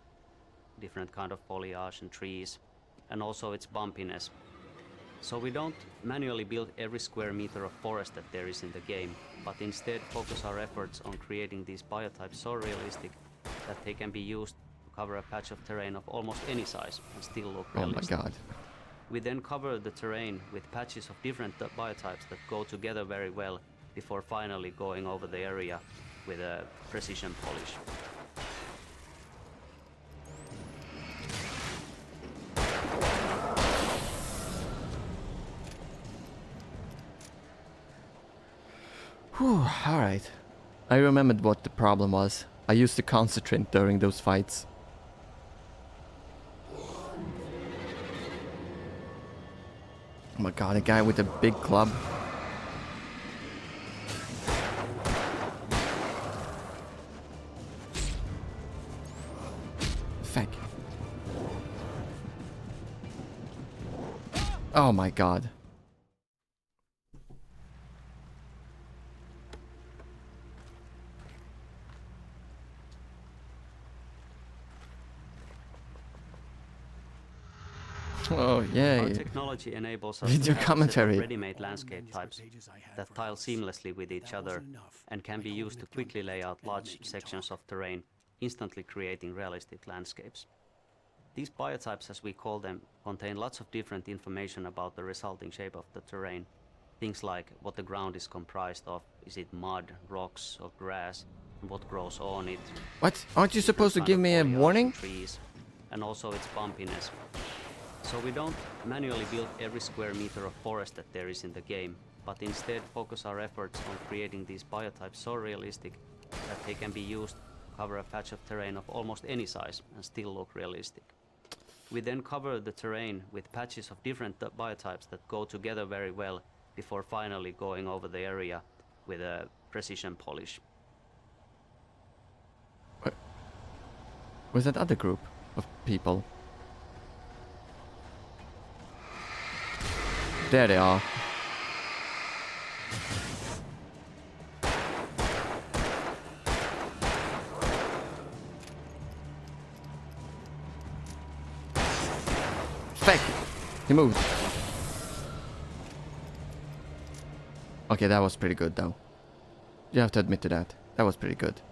different kind of foliage and trees, and also its bumpiness. So we don't manually build every square meter of forest that there is in the game, but instead focus our efforts on creating these biotypes so realistic that they can be used to cover a patch of terrain of almost any size and still look Oh my realistic. god. We then cover the terrain with patches of different biotypes that go together very well before finally going over the area with a precision polish. Whew, alright. I remembered what the problem was. I used to concentrate during those fights. Oh my god, a guy with a big club. Feck. Oh my god. Oh, Our yay. technology enables us Video to have a set of commentary. ready-made landscape types that tile seamlessly with each other and can be used to quickly lay out large sections of terrain, instantly creating realistic landscapes. These biotypes, as we call them, contain lots of different information about the resulting shape of the terrain. Things like what the ground is comprised of, is it mud, rocks, or grass, and what grows on it. What? Aren't you supposed to Different give kind me a of foliage warning? and trees, and also its bumpiness. So we don't manually build every square meter of forest that there is in the game, but instead focus our efforts on creating these biotypes so realistic that they can be used to cover a patch of terrain of almost any size and still look realistic. We then cover the terrain with patches of different biotypes that go together very well before finally going over the area with a precision polish. Was that other group of people? There they are. Feck! He moved. Okay, that was pretty good though. You have to admit to that. That was pretty good.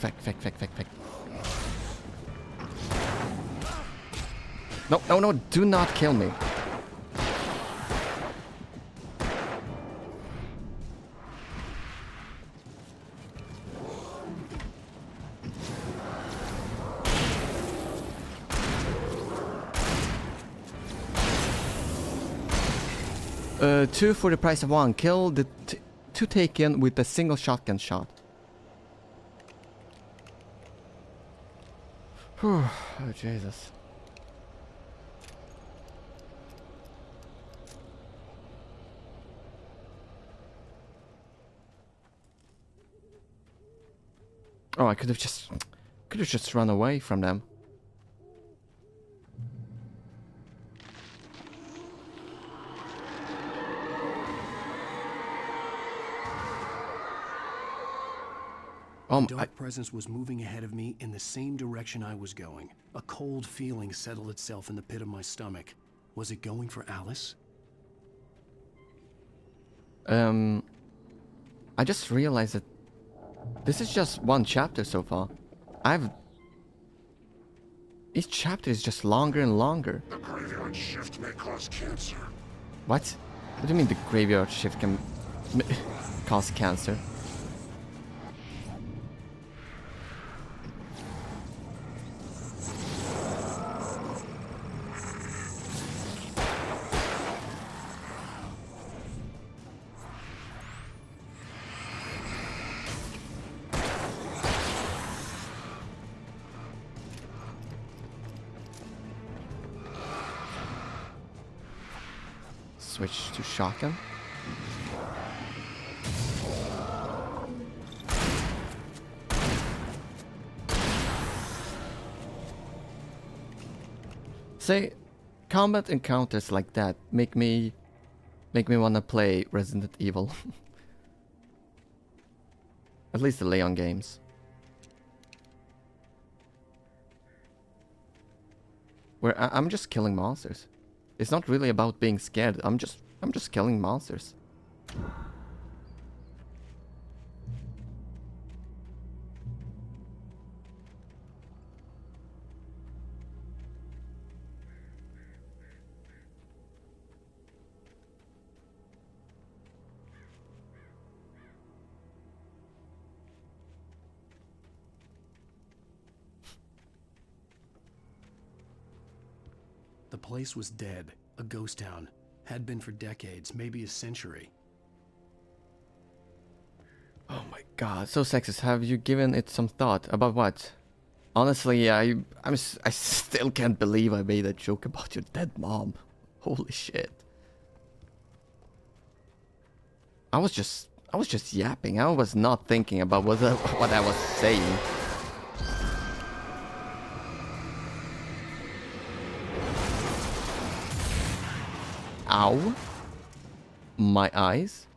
Feck. No, do not kill me. Two for the price of one. Kill the two taken with a single shotgun shot. Whew. Oh, Jesus. Oh, I could have just run away from them. A dark presence was moving ahead of me in the same direction I was going. A cold feeling settled itself in the pit of my stomach. Was it going for Alice? I just realized that this is just one chapter so far. Each chapter is just longer and longer. The graveyard shift may cause cancer. What? What do you mean the graveyard shift can cause cancer? Switch to shotgun. Say, combat encounters like that make me wanna play Resident Evil. At least the Leon games. Where I'm just killing monsters. It's not really about being scared. I'm just killing monsters. The place was dead, a ghost town. Had been for decades, maybe a century. Oh my god, so sexist. Have you given it some thought? About what? Honestly, I still can't believe I made a joke about your dead mom. Holy shit. I was just yapping. I was not thinking about what I was saying. Ow. My eyes.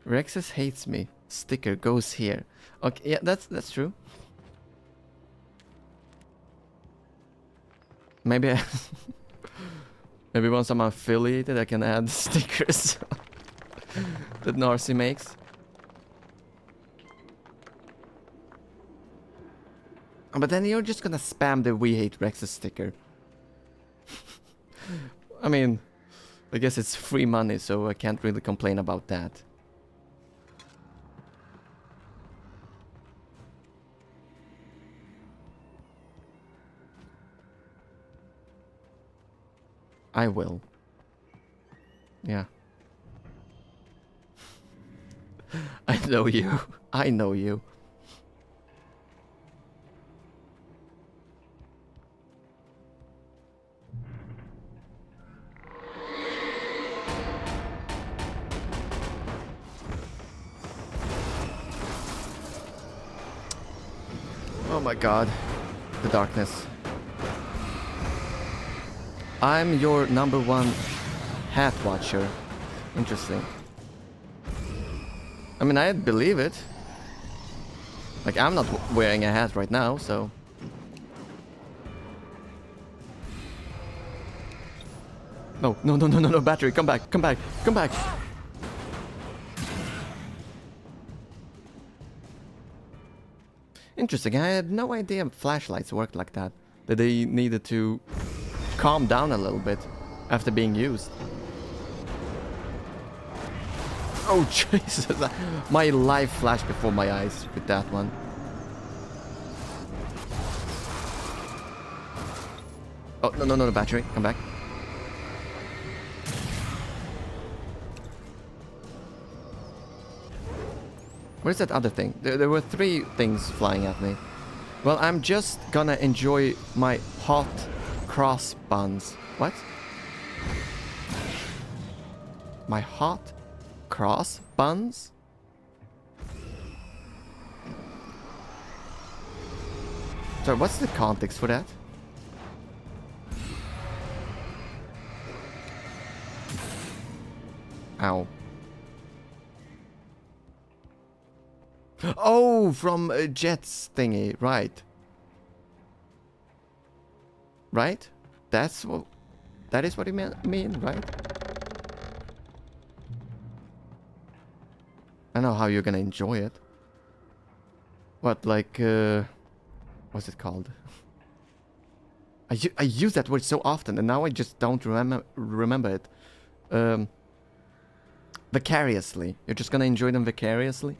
Rexus hates me. Sticker goes here. Okay, yeah, that's true. Maybe maybe once I'm affiliated I can add stickers that Narcy makes. But then you're just gonna spam the We Hate Rexes sticker. I mean, I guess it's free money, so I can't really complain about that. I will. Yeah. I know you. I know you. Oh my god. The darkness. I'm your #1 hat watcher. Interesting. I mean, I'd believe it. Like, I'm not wearing a hat right now, so... No, no, no, no, no, no, battery, come back, come back, come back! Interesting, I had no idea flashlights worked like that. That they needed to calm down a little bit after being used. Oh Jesus, my life flashed before my eyes with that one. Oh, no, no, no, no, battery, come back. Where's that other thing? There were 3 things flying at me. Well, I'm just gonna enjoy my hot cross buns. What? My hot cross buns? So what's the context for that? Ow. Oh, from Jet's thingy, right. Right? That's what... That is what you mean, right? I know how you're gonna enjoy it. What, like, what's it called? I use that word so often, and now I just don't remember it. Vicariously. You're just gonna enjoy them vicariously?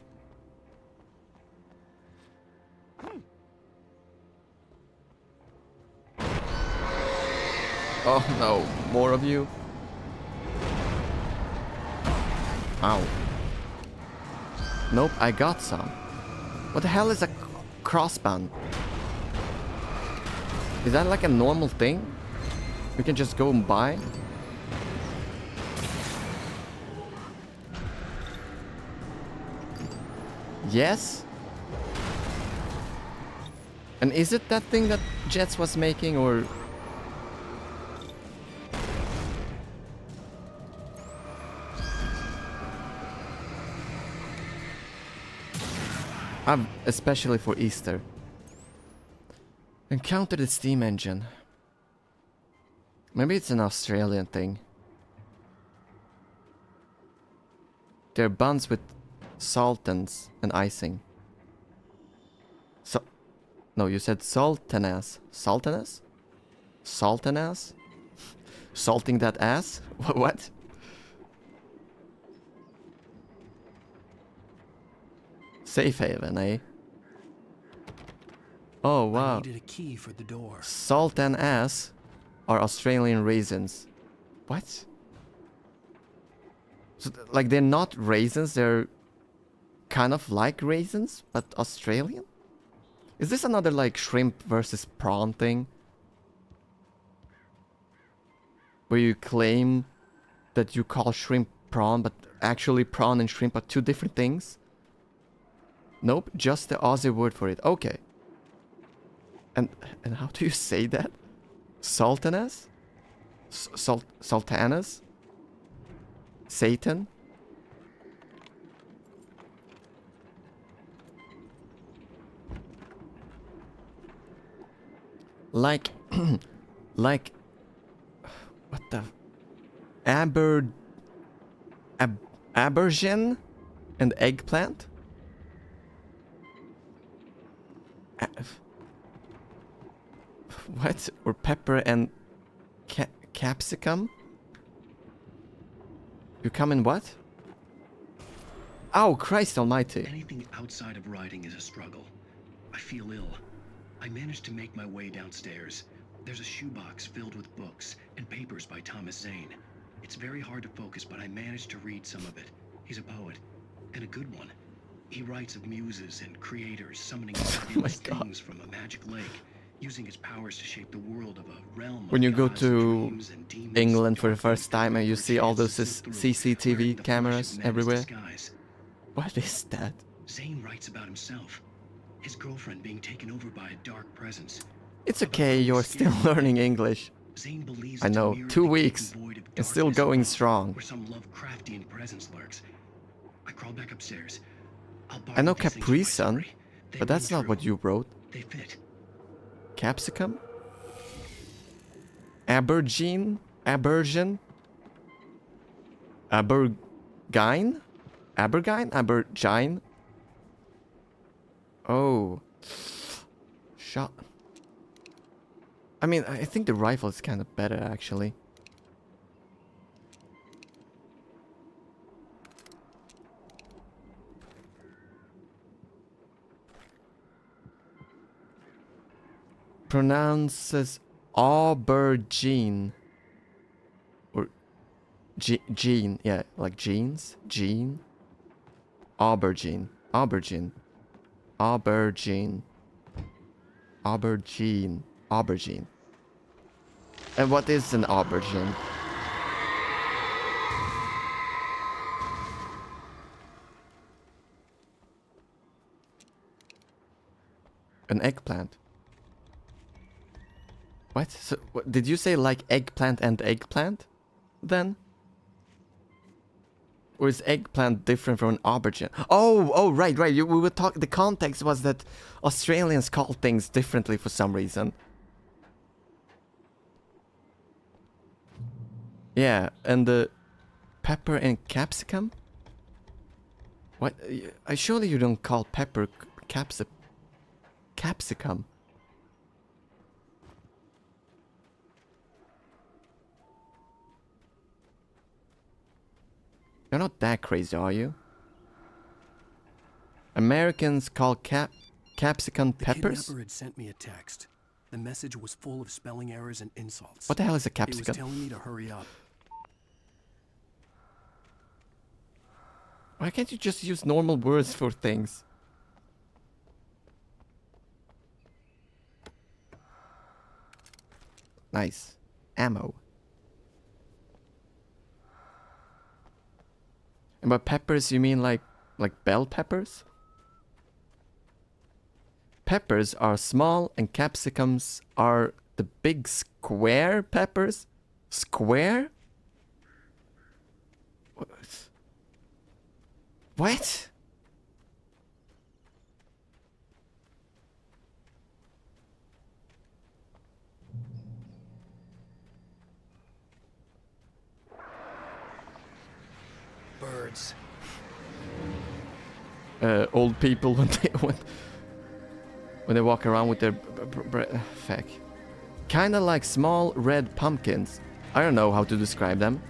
Oh no, more of you? Ow. Nope, I got some. What the hell is a crossband? Is that like a normal thing? You can just go and buy? Yes? And is it that thing that Jets was making, or... especially for Easter. Encounter the steam engine. Maybe it's an Australian thing. They're buns with sultans and icing. So, no, you said sultanas. Sultanas? Sultanas? Salting that ass? What? Safe haven, eh? Oh wow. I needed a key for the door. Salt and ass are Australian raisins. What? So, like, they're not raisins, they're kind of like raisins, but Australian? Is this another, like, shrimp versus prawn thing? Where you claim that you call shrimp prawn, but actually prawn and shrimp are 2 different things? Nope, just the Aussie word for it. Okay. And how do you say that? Sultanas? Sultanas? Satan? Like, like, what the? Aubergine and eggplant? What? Or pepper and capsicum? You come in what? Oh, Christ almighty. Anything outside of writing is a struggle. I feel ill. I managed to make my way downstairs. There's a shoebox filled with books and papers by Thomas Zane. It's very hard to focus, but I managed to read some of it. He's a poet, and a good one. He writes of muses and creators summoning fabulous things from a magic lake, using his powers to shape the world of a realm. When you go to England for the first time and you see all those CCTV cameras everywhere. What is that? Zane writes about himself, his girlfriend being taken over by a dark presence. It's okay, you're still learning English. Zane believes I know, 2 weeks. It's still going strong. Where some Lovecraftian presence lurks. I crawl back upstairs. I know Capri Sun, but that's not what you wrote. They fit. Capsicum? Aubergine? Aubergine? Aubergine? Aubergine? Aubergine? Oh. Shot. I mean, I think the rifle is kind of better, actually. Pronounces aubergine. Or jean, yeah, like jeans? Jean? Aubergine. Aubergine. Aubergine. Aubergine. Aubergine. And what is an aubergine? An eggplant. What? So, what, did you say like eggplant and eggplant? Then? Or is eggplant different from an aubergine? Oh, right. We were talking. The context was that Australians call things differently for some reason. Yeah, and the pepper and capsicum? What? Surely you don't call pepper capsicum. You're not that crazy, are you? Americans call capsicum peppers? The kidnapper had sent me a text. The message was full of spelling errors and insults. What the hell is a capsicum? It was telling me to hurry up. Why can't you just use normal words for things? Nice. Ammo. And by peppers you mean like bell peppers? Peppers are small and capsicums are the big square peppers? Square? What? Birds. Old people when they walk around with their fuck. Kinda like small red pumpkins. I don't know how to describe them.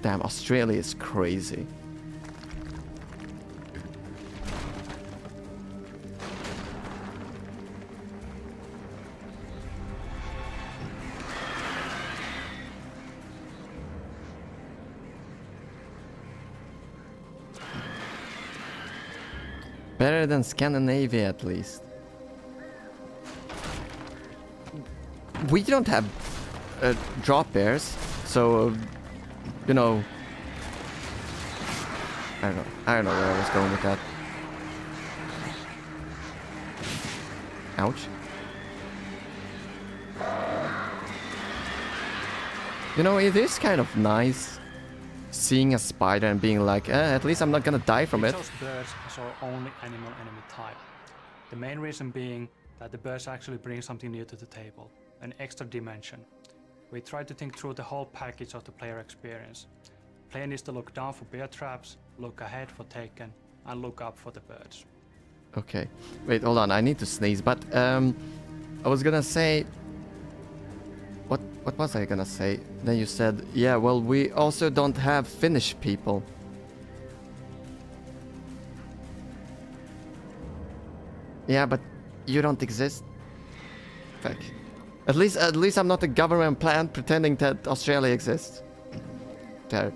Damn, Australia is crazy. Better than Scandinavia, at least. We don't have drop bears, so you know. I don't know where I was going with that. Ouch. You know, it is kind of nice seeing a spider and being like, at least I'm not gonna die from it. We chose birds as our only animal enemy type. The main reason being that the birds actually bring something new to the table, an extra dimension. We try to think through the whole package of the player experience. Player needs to look down for bear traps, look ahead for taken, and look up for the birds. Okay. Wait, hold on. I need to sneeze. But I was gonna say. What was I gonna say? Then you said, yeah. Well, we also don't have Finnish people. Yeah, but you don't exist. Fuck. At least I'm not a government plant pretending that Australia exists. There.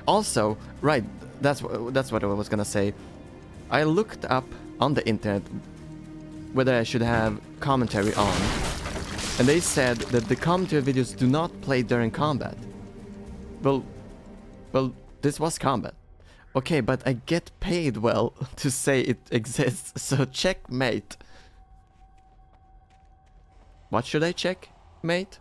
Also, right, that's what I was gonna say. I looked up on the internet whether I should have commentary on, and they said that the commentary videos do not play during combat. Well, this was combat. Okay, but I get paid well to say it exists, so checkmate. What should I check, mate?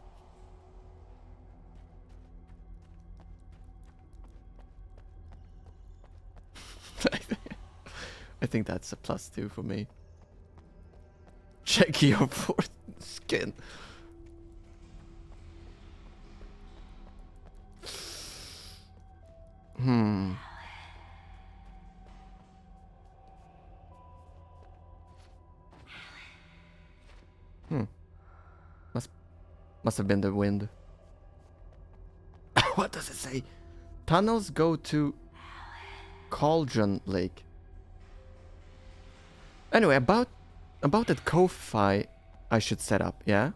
I think that's a +2 for me. Check your foreskin. Must have been the wind. What does it say? Tunnels go to Cauldron Lake. Anyway, about that Ko-Fi I should set up, yeah?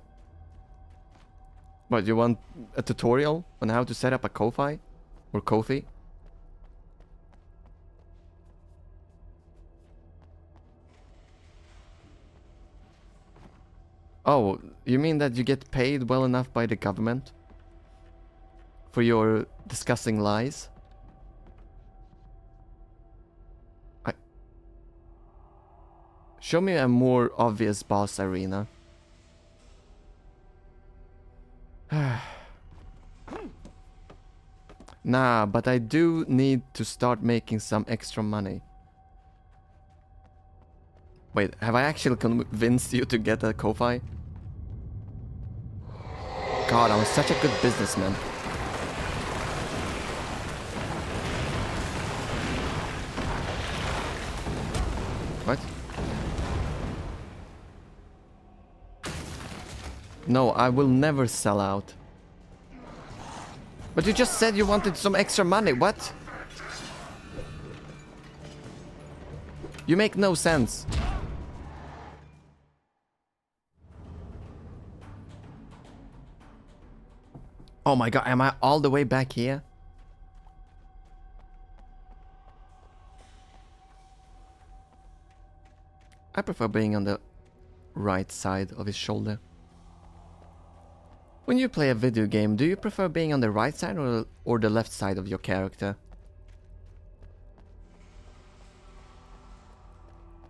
What, you want a tutorial on how to set up a Ko-Fi? Or Ko-Fi? Oh, you mean that you get paid well enough by the government? For your disgusting lies? Show me a more obvious boss arena. Nah, but I do need to start making some extra money. Wait, have I actually convinced you to get a Ko-Fi? God, I'm such a good businessman. What? No, I will never sell out. But you just said you wanted some extra money, what? You make no sense. Oh my god, am I all the way back here? I prefer being on the right side of his shoulder. When you play a video game, do you prefer being on the right side or the left side of your character?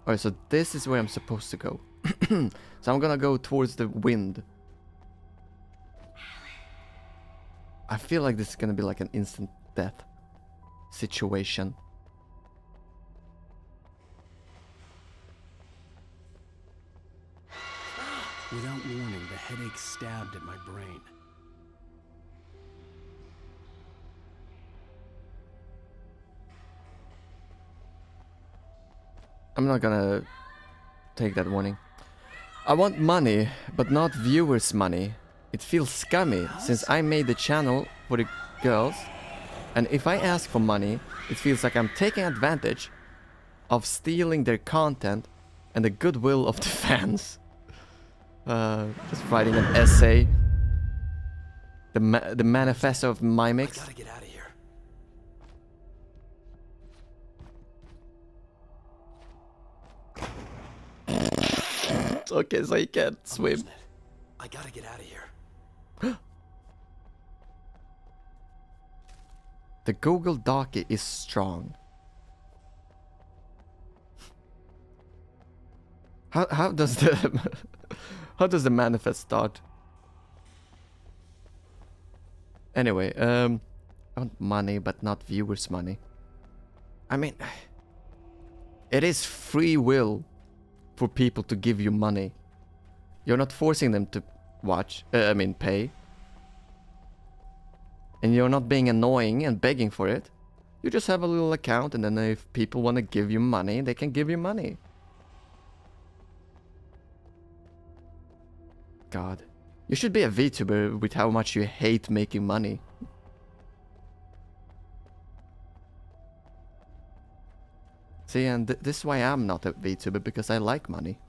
Alright, so this is where I'm supposed to go. So I'm gonna go towards the wind. I feel like this is gonna be like an instant death situation. Without warning, the headache stabbed at my brain. I'm not gonna take that warning. I want money, but not viewers' money. It feels scummy, since I made the channel for the girls, and if I ask for money, it feels like I'm taking advantage of stealing their content and the goodwill of the fans. Just writing an essay. The manifesto of Mimix. I gotta get out of here. Okay, so you can't swim. I gotta get out of here. The Google Doc is strong. How does the how does the manifest start? Anyway, I want money, but not viewers' money. I mean, it is free will for people to give you money. You're not forcing them to watch. Pay. And you're not being annoying and begging for it. You just have a little account, and then if people want to give you money, they can give you money. God. You should be a VTuber with how much you hate making money. See, and this is why I'm not a VTuber, because I like money.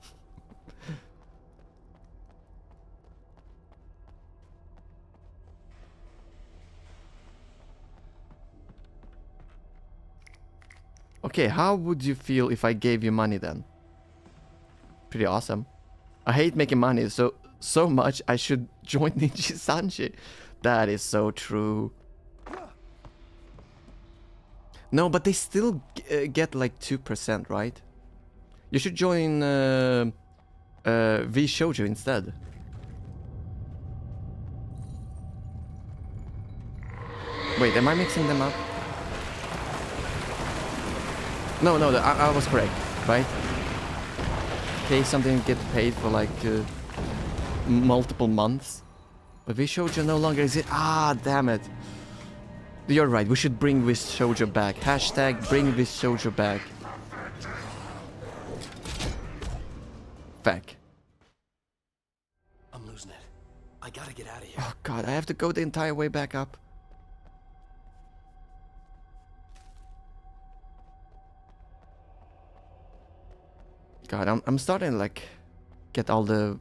Okay, how would you feel if I gave you money then? Pretty awesome. I hate making money so much I should join Ninja Sanji. That is so true. No, but they still get like 2%, right? You should join V Shoujo instead. Wait, am I mixing them up? No, I was correct, right? Okay, something get paid for like multiple months. But V Shoujo no longer exists. Ah, damn it. You're right, we should bring Viz Shoujo back. Hashtag bring Viz Shoujo back. Feck. I'm losing it. I gotta get out of here. Oh god, I have to go the entire way back up. God, I'm starting to like get all the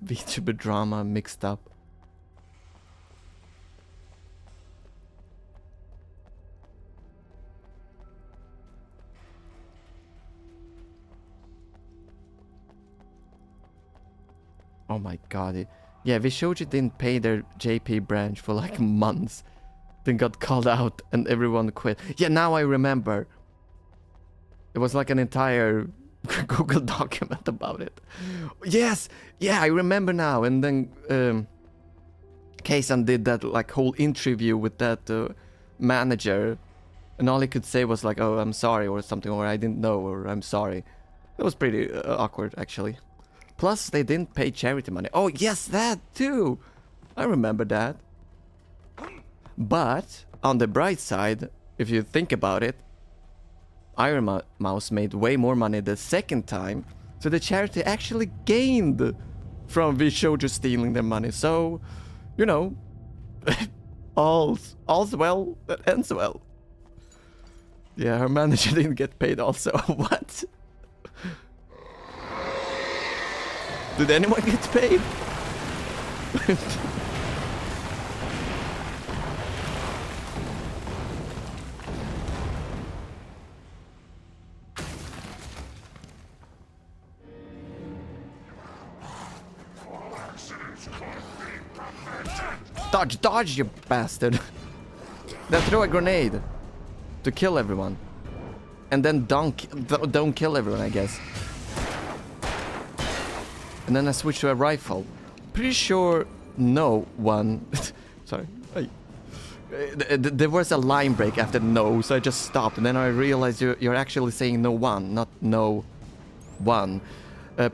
VTuber drama mixed up. Oh my god. Yeah, Vishoji didn't pay their JP branch for like months. Then got called out and everyone quit. Yeah, now I remember. It was like an entire Google document about it. Yes! Yeah, I remember now. And then Keisan did that like whole interview with that manager. And all he could say was like, oh, I'm sorry or something. Or I didn't know or I'm sorry. It was pretty awkward actually. Plus, they didn't pay charity money. Oh, yes, that too! I remember that. But, on the bright side, if you think about it, Iron Mouse made way more money the second time, so the charity actually gained from Vishojo stealing their money. So, you know, all's well that ends well. Yeah, her manager didn't get paid also. What? Did anyone get paid? Dodge, you bastard! Then throw a grenade to kill everyone, and then don't kill everyone, I guess. And then I switched to a rifle. Pretty sure no one... Sorry. There was a line break after no, so I just stopped. And then I realized you're actually saying no one, not no one.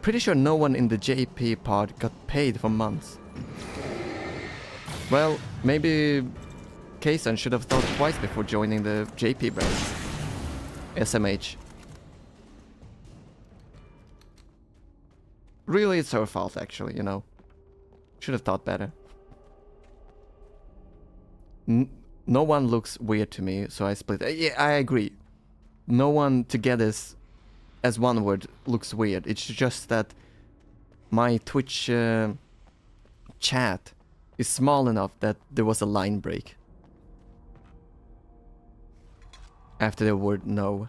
Pretty sure no one in the JP part got paid for months. Well, maybe Keisan should have thought twice before joining the JP branch. SMH. Really, it's her fault, actually, you know. Should have thought better. No one looks weird to me, so I split. Yeah, I agree. No one together as one word looks weird. It's just that my Twitch chat is small enough that there was a line break after the word no.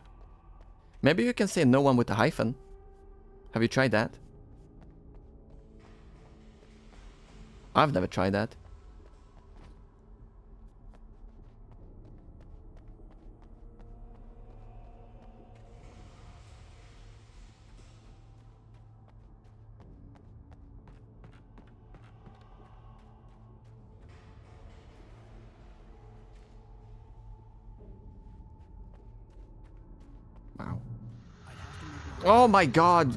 Maybe you can say no one with a hyphen. Have you tried that? I've never tried that. Wow. Oh my god!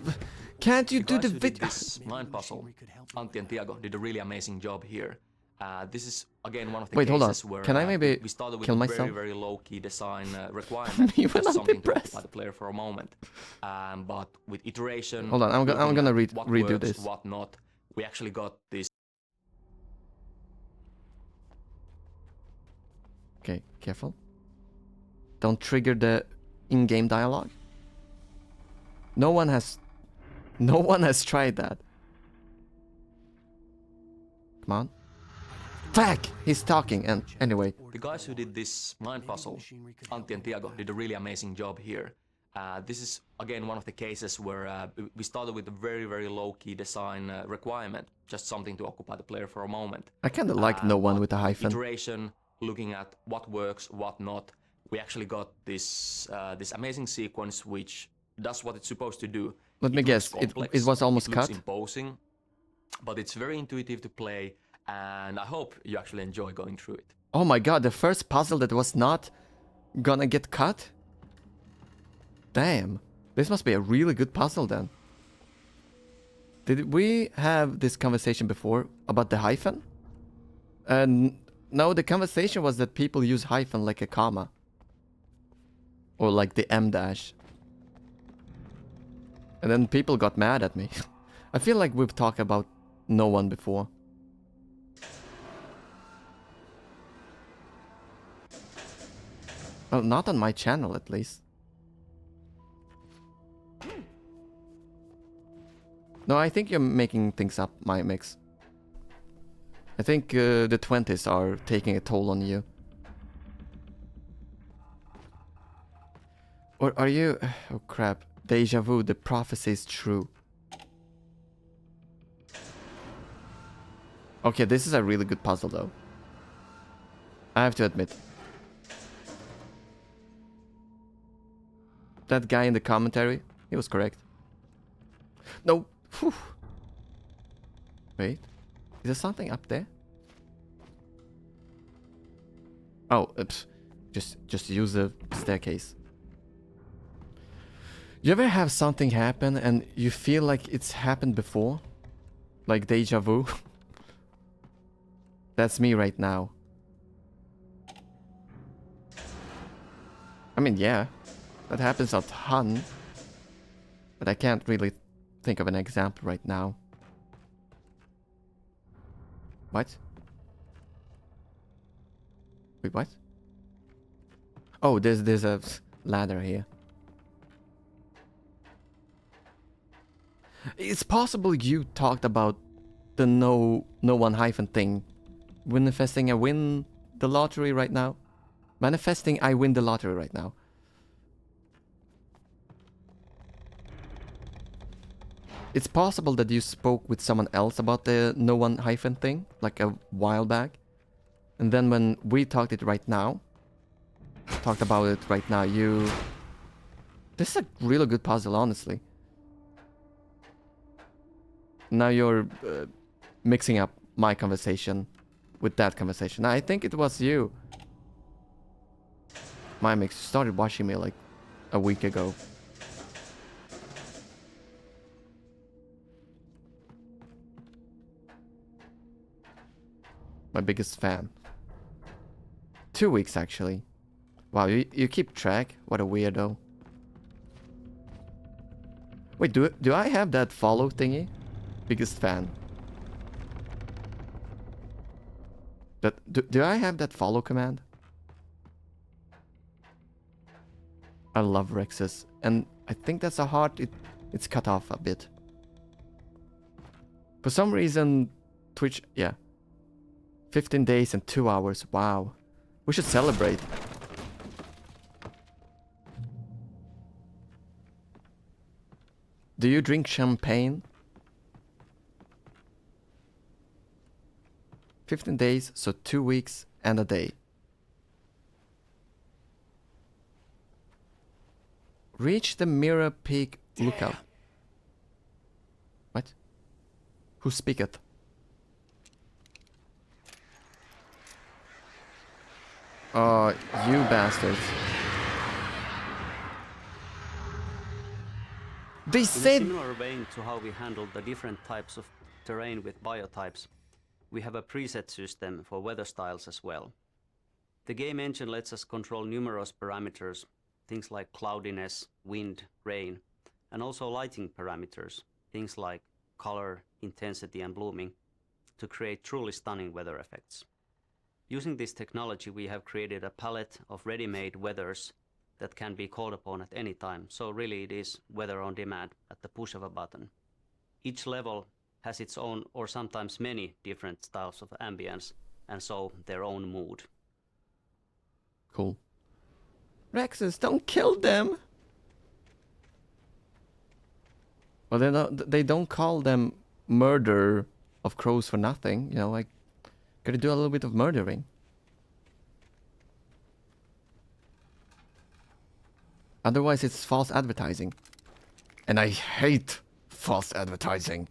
Can't you do the video? This mind puzzle, Antti and Tiago did a really amazing job here. This is again one of the Wait, hold on. cases where Can I maybe we started with kill a myself? very, very low-key design requirement, You were just not something to impressed. occupy the player for a moment. But with iteration, Hold on, I'm looking gonna at what redo works, this. what not, we actually got this. Okay, careful. Don't trigger the in-game dialogue. No one has tried that. Come on. Fuck! He's talking, and anyway. The guys who did this mind puzzle, Antti and Tiago, did a really amazing job here. This is again one of the cases where we started with a very, very low-key design requirement, just something to occupy the player for a moment. I kinda like no one with a hyphen. Iteration, looking at what works, what not. We actually got this this amazing sequence which does what it's supposed to do. Let me guess, it was almost it looks cut? imposing, but it's very intuitive to play, and I hope you actually enjoy going through it. Oh my god, the first puzzle that was not gonna get cut? Damn. This must be a really good puzzle then. Did we have this conversation before about the hyphen? No, the conversation was that people use hyphen like a comma. Or like the M dash. And then people got mad at me. I feel like we've talked about no one before. Well, not on my channel at least. No, I think you're making things up, my mix. I think the 20s are taking a toll on you. Or are you... Oh crap. Deja vu, the prophecy is true. Okay, this is a really good puzzle though. I have to admit. That guy in the commentary, he was correct. No! Whew. Wait. Is there something up there? Oh, oops. Just use the staircase. You ever have something happen and you feel like it's happened before? Like deja vu? That's me right now. I mean, yeah. That happens a ton. But I can't really think of an example right now. What? Wait, what? Oh, there's a ladder here. It's possible you talked about the no one hyphen thing. Manifesting I win the lottery right now. Manifesting I win the lottery right now. It's possible that you spoke with someone else about the no one hyphen thing, like a while back. And then when we talked about it right now, this is a really good puzzle, honestly. Now you're mixing up my conversation with that conversation. I think it was you. My mix started watching me like a week ago. My biggest fan. 2 weeks actually. Wow, you keep track? What a weirdo. Wait, do I have that follow thingy? Biggest fan. Do I have that follow command? I love Rexes, and I think that's a heart. It's cut off a bit. For some reason, Twitch, yeah. 15 days and 2 hours. Wow. We should celebrate. Do you drink champagne? 15 days, so 2 weeks and a day. Reach the Mirror Peak lookout. What? Who speaketh? You bastards. They In a said... similar vein to how we handled the different types of terrain with biotypes, we have a preset system for weather styles as well. The game engine lets us control numerous parameters, things like cloudiness, wind, rain, and also lighting parameters, things like color, intensity, and blooming, to create truly stunning weather effects. Using this technology, we have created a palette of ready-made weathers that can be called upon at any time, so really it is weather on demand at the push of a button. Each level has its own, or sometimes many, different styles of ambience, and so their own mood. Cool. Rexus, don't kill them! Well, they don't call them murder of crows for nothing, you know, like, gotta do a little bit of murdering. Otherwise it's false advertising. And I hate false advertising.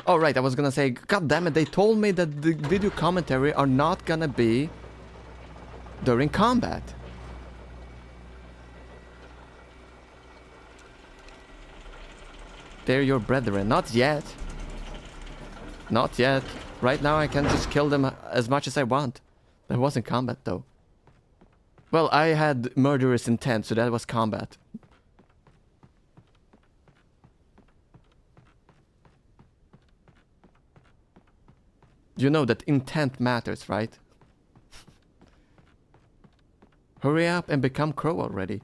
Oh right, I was gonna say, god damn it, they told me that the video commentary are not gonna be during combat. They're your brethren. Not yet. Not yet. Right now I can just kill them as much as I want. That wasn't combat though. Well, I had murderous intent, so that was combat. You know that intent matters, right? Hurry up and become Crow already.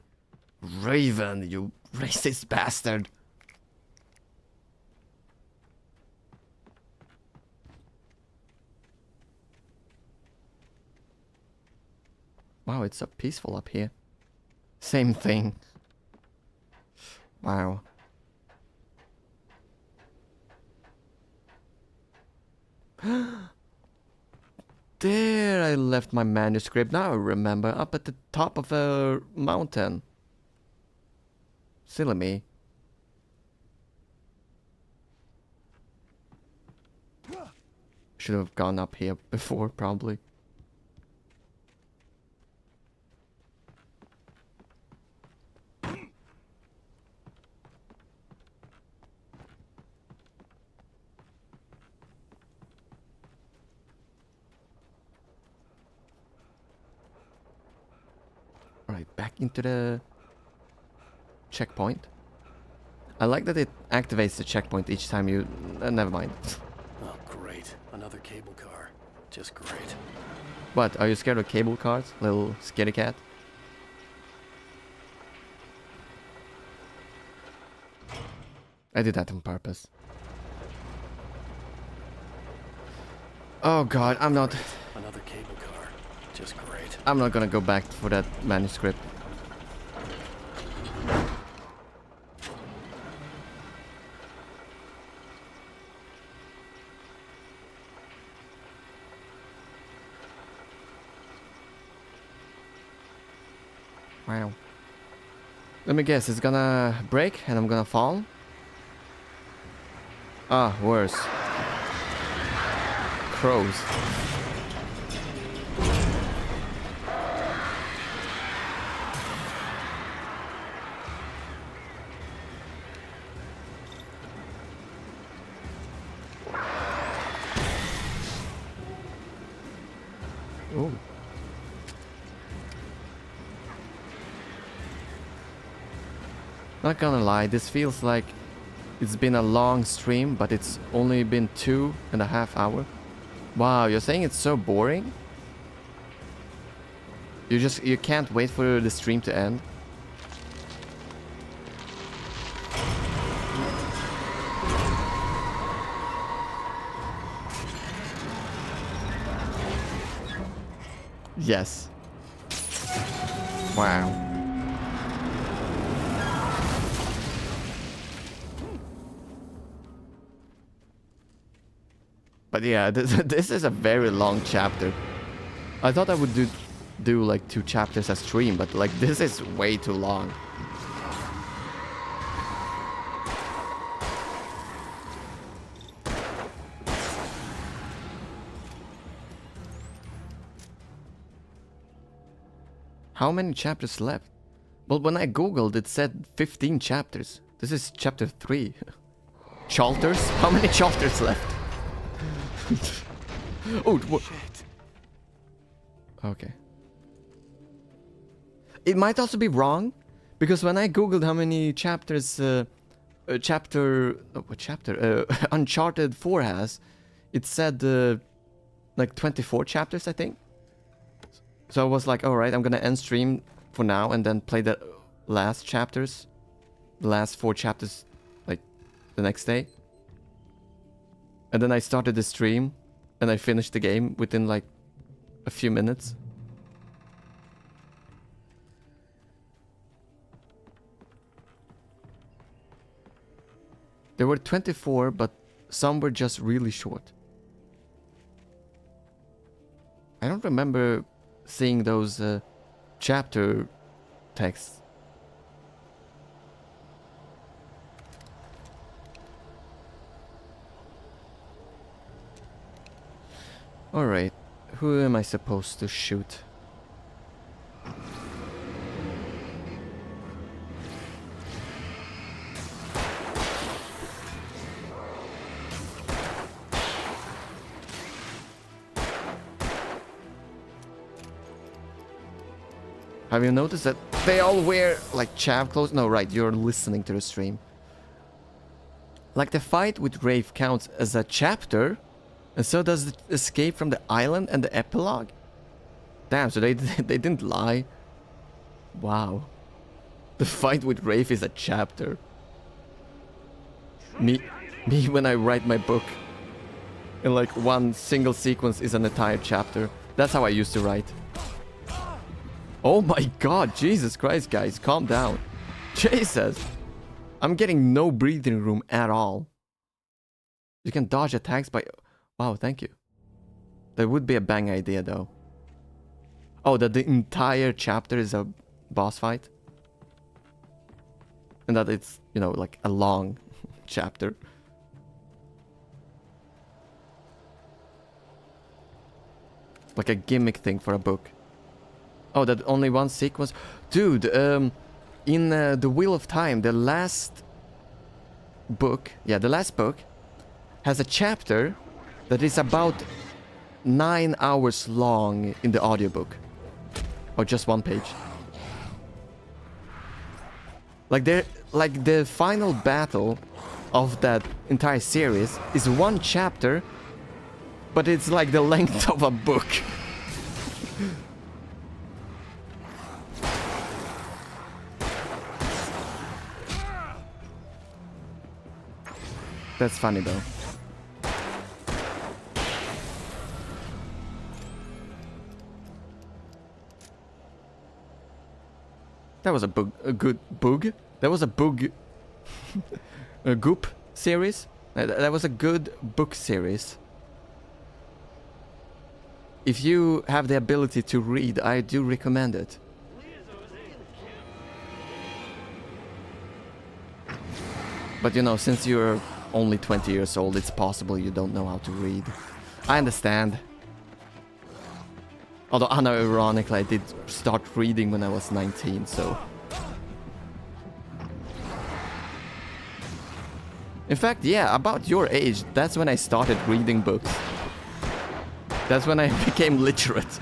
Raven, you racist bastard. Wow, it's so peaceful up here. Same thing. Wow. There I left my manuscript. Now I remember. Up at the top of a mountain. Silly me. Should have gone up here before, probably. Alright, back into the checkpoint. I like that it activates the checkpoint each time you... never mind. Oh, great. Another cable car. Just great. What, are you scared of cable cars? Little scaredy cat? I did that on purpose. Oh god, I'm not... Another cable car. Just great. I'm not gonna go back for that manuscript. Wow. Let me guess, it's gonna break and I'm gonna fall? Ah, worse. Crows. Ooh. Not gonna lie, this feels like it's been a long stream, but it's only been 2.5 hours. Wow, you're saying it's so boring? You can't wait for the stream to end? Yes. Wow. But yeah, this is a very long chapter. I thought I would do like 2 chapters a stream, but like this is way too long. How many chapters left? Well, when I googled it said 15 chapters. This is chapter 3. Chalters? How many Chalters left? Oh, what? Okay. It might also be wrong, because when I googled how many chapters Uncharted 4 has, it said like 24 chapters, I think. So I was like, alright, I'm gonna end stream for now and then play the last chapters. The last 4 chapters, like, the next day. And then I started the stream, and I finished the game within, like, a few minutes. There were 24, but some were just really short. I don't remember seeing those chapter texts. Alright, who am I supposed to shoot? Have you noticed that they all wear like chav clothes? No, right, you're listening to the stream. Like the fight with Rafe counts as a chapter, and so does the escape from the island and the epilogue. Damn, so they didn't lie. Wow. The fight with Rafe is a chapter. Me when I write my book. And like one single sequence is an entire chapter. That's how I used to write. Oh my god, Jesus Christ, guys, calm down. Jesus! I'm getting no breathing room at all. You can dodge attacks by... Wow, thank you. That would be a bang idea, though. Oh, that the entire chapter is a boss fight? And that it's, you know, like a long chapter. Like a gimmick thing for a book. Oh, that only one sequence? Dude, in The Wheel of Time, the last book, has a chapter that is about 9 hours long in the audiobook. Or just one page. Like the final battle of that entire series is one chapter, but it's like the length of a book. That's funny though. That was a good bug. That was a bug. A goop series. That was a good book series. If you have the ability to read, I do recommend it. But you know, since you're only 20 years old, it's possible you don't know how to read. I understand. Although, unironically, I did start reading when I was 19, so... In fact, yeah, about your age, that's when I started reading books. That's when I became literate.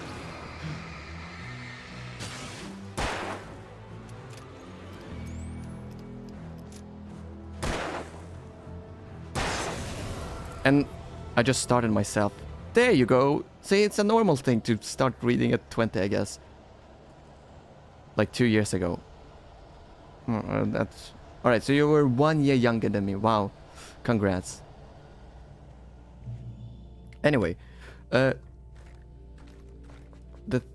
And I just started myself. There you go. See, it's a normal thing to start reading at 20, I guess. Like 2 years ago. That's... Alright, so you were 1 year younger than me. Wow. Congrats. Anyway. The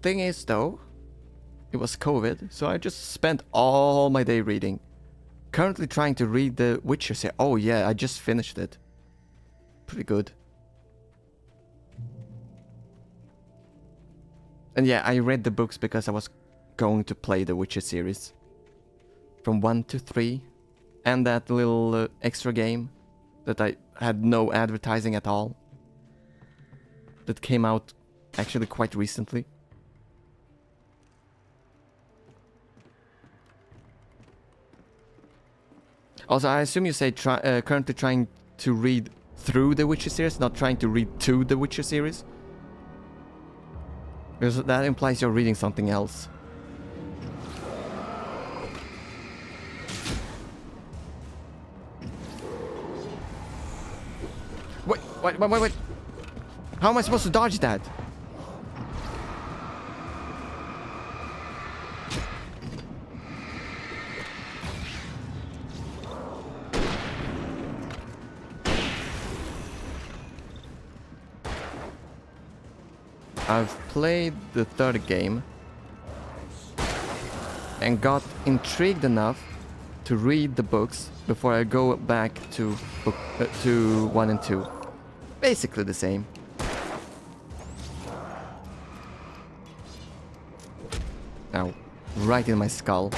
thing is, though, it was COVID, so I just spent all my day reading. Currently trying to read The Witcher series. Oh yeah, I just finished it. Pretty good. And yeah, I read the books because I was going to play the Witcher series. From 1 to 3. And that little extra game that I had no advertising at all. That came out actually quite recently. Also, I assume you say currently trying to read through the Witcher series, not trying to read to the Witcher series. Because that implies you're reading something else. Wait. How am I supposed to dodge that? I've played the third game and got intrigued enough to read the books before I go back to book to 1 and 2. Basically the same. Ow. Right in my skull.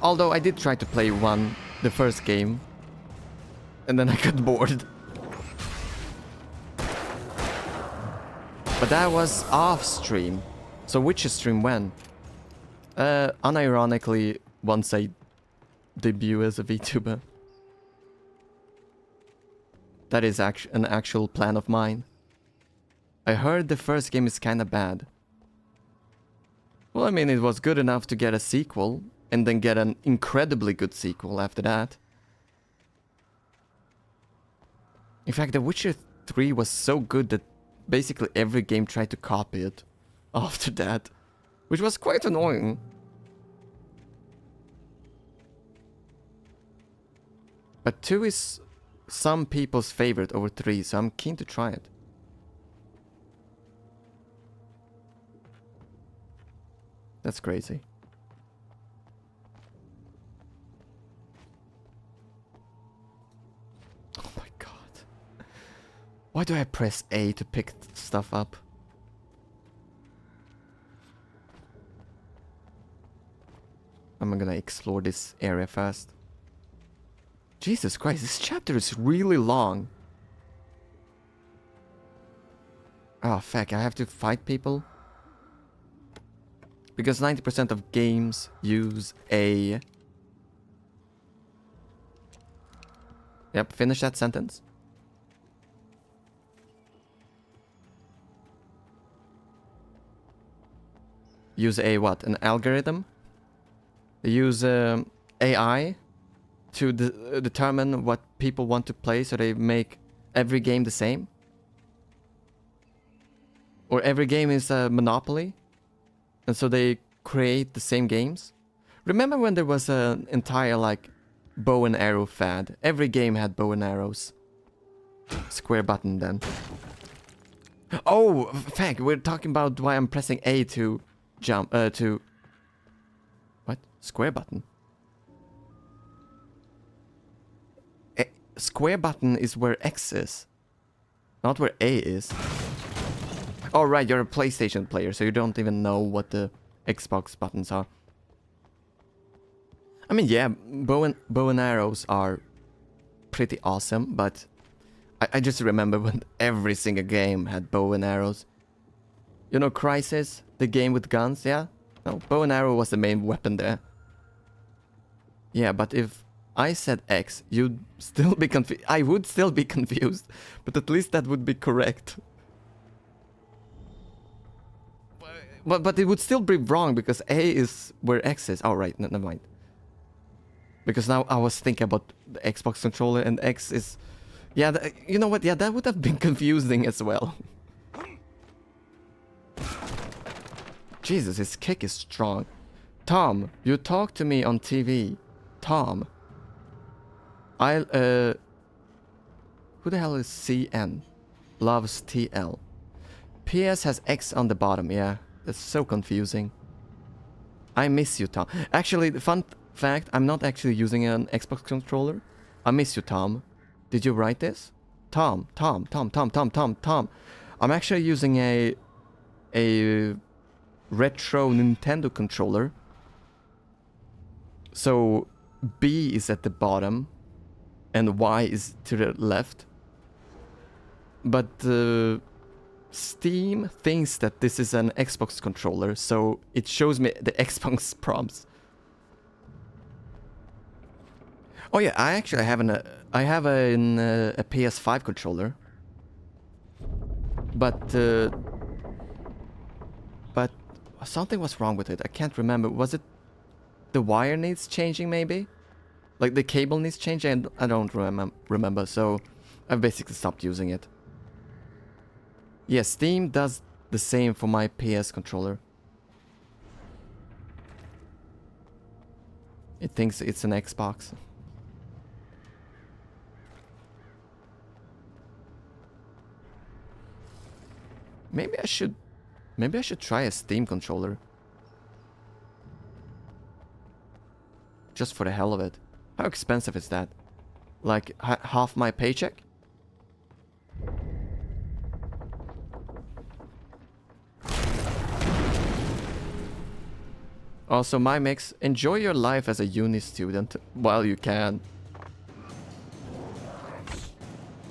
Although I did try to play the first game, and then I got bored. But that was off stream. So which stream when? Unironically, once I debut as a VTuber. That is an actual plan of mine. I heard the first game is kinda bad. Well, I mean, it was good enough to get a sequel, and then get an incredibly good sequel after that. In fact, The Witcher 3 was so good that basically every game tried to copy it after that, which was quite annoying. But 2 is some people's favorite over 3, so I'm keen to try it. That's crazy. Oh my god. Why do I press A to pick stuff up? I'm gonna explore this area first. Jesus Christ, this chapter is really long. Oh fuck, I have to fight people? Because 90% of games use A. Yep, finish that sentence. Use a what? An algorithm? They use AI to determine what people want to play, so they make every game the same? Or every game is a monopoly? And so they create the same games? Remember when there was an entire, like, bow and arrow fad? Every game had bow and arrows. Square button then. Oh, fuck, we're talking about why I'm pressing A to jump, to... What? Square button? Square button is where X is. Not where A is. Oh right, you're a PlayStation player, so you don't even know what the Xbox buttons are. I mean, yeah, bow and arrows are pretty awesome, but I just remember when every single game had bow and arrows. You know Crysis, the game with guns, yeah? No, bow and arrow was the main weapon there. Yeah, but if I said X, you'd still be confused. I would still be confused, but at least that would be correct. But it would still be wrong because A is where X is. Oh, right, never mind. Because now I was thinking about the Xbox controller and X is... Yeah, you know what? Yeah, that would have been confusing as well. Jesus, his kick is strong. Tom, you talk to me on TV. Tom. Who the hell is CN? Loves TL. PS has X on the bottom, yeah. That's so confusing. I miss you, Tom. Actually, the fun fact, I'm not actually using an Xbox controller. I miss you, Tom. Did you write this? Tom. I'm actually using a retro Nintendo controller. So B is at the bottom and Y is to the left. But Steam thinks that this is an Xbox controller, so it shows me the Xbox prompts. Oh yeah, I actually have a PS5 controller, but something was wrong with it. I can't remember. Was it the wire needs changing maybe? Like the cable needs changing? I don't remember, so I've basically stopped using it. Yeah, Steam does the same for my PS controller. It thinks it's an Xbox. Maybe I should try a Steam controller. Just for the hell of it. How expensive is that? Like half my paycheck? Also, my mix, enjoy your life as a uni student while you can.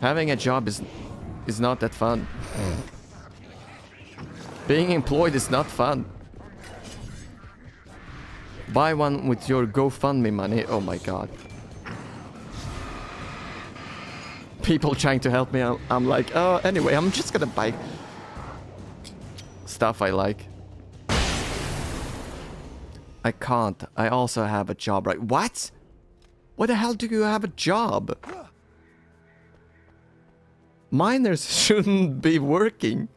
Having a job is not that fun. Being employed is not fun. Buy one with your GoFundMe money. Oh my god. People trying to help me. I'm like, oh, anyway, I'm just gonna buy stuff I like. I can't. I also have a job, right? What? Why the hell do you have a job? Minors shouldn't be working.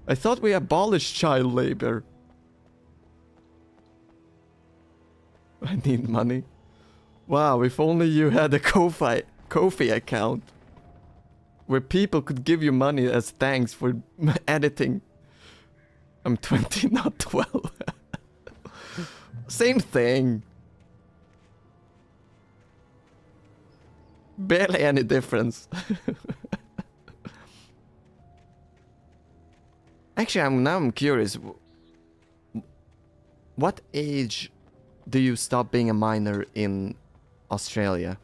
I thought we abolished child labor. I need money. Wow, if only you had a Ko-fi account. Where people could give you money as thanks for editing. I'm 20, not 12. Same thing. Barely any difference. Actually, I'm curious. What age do you stop being a minor in Australia?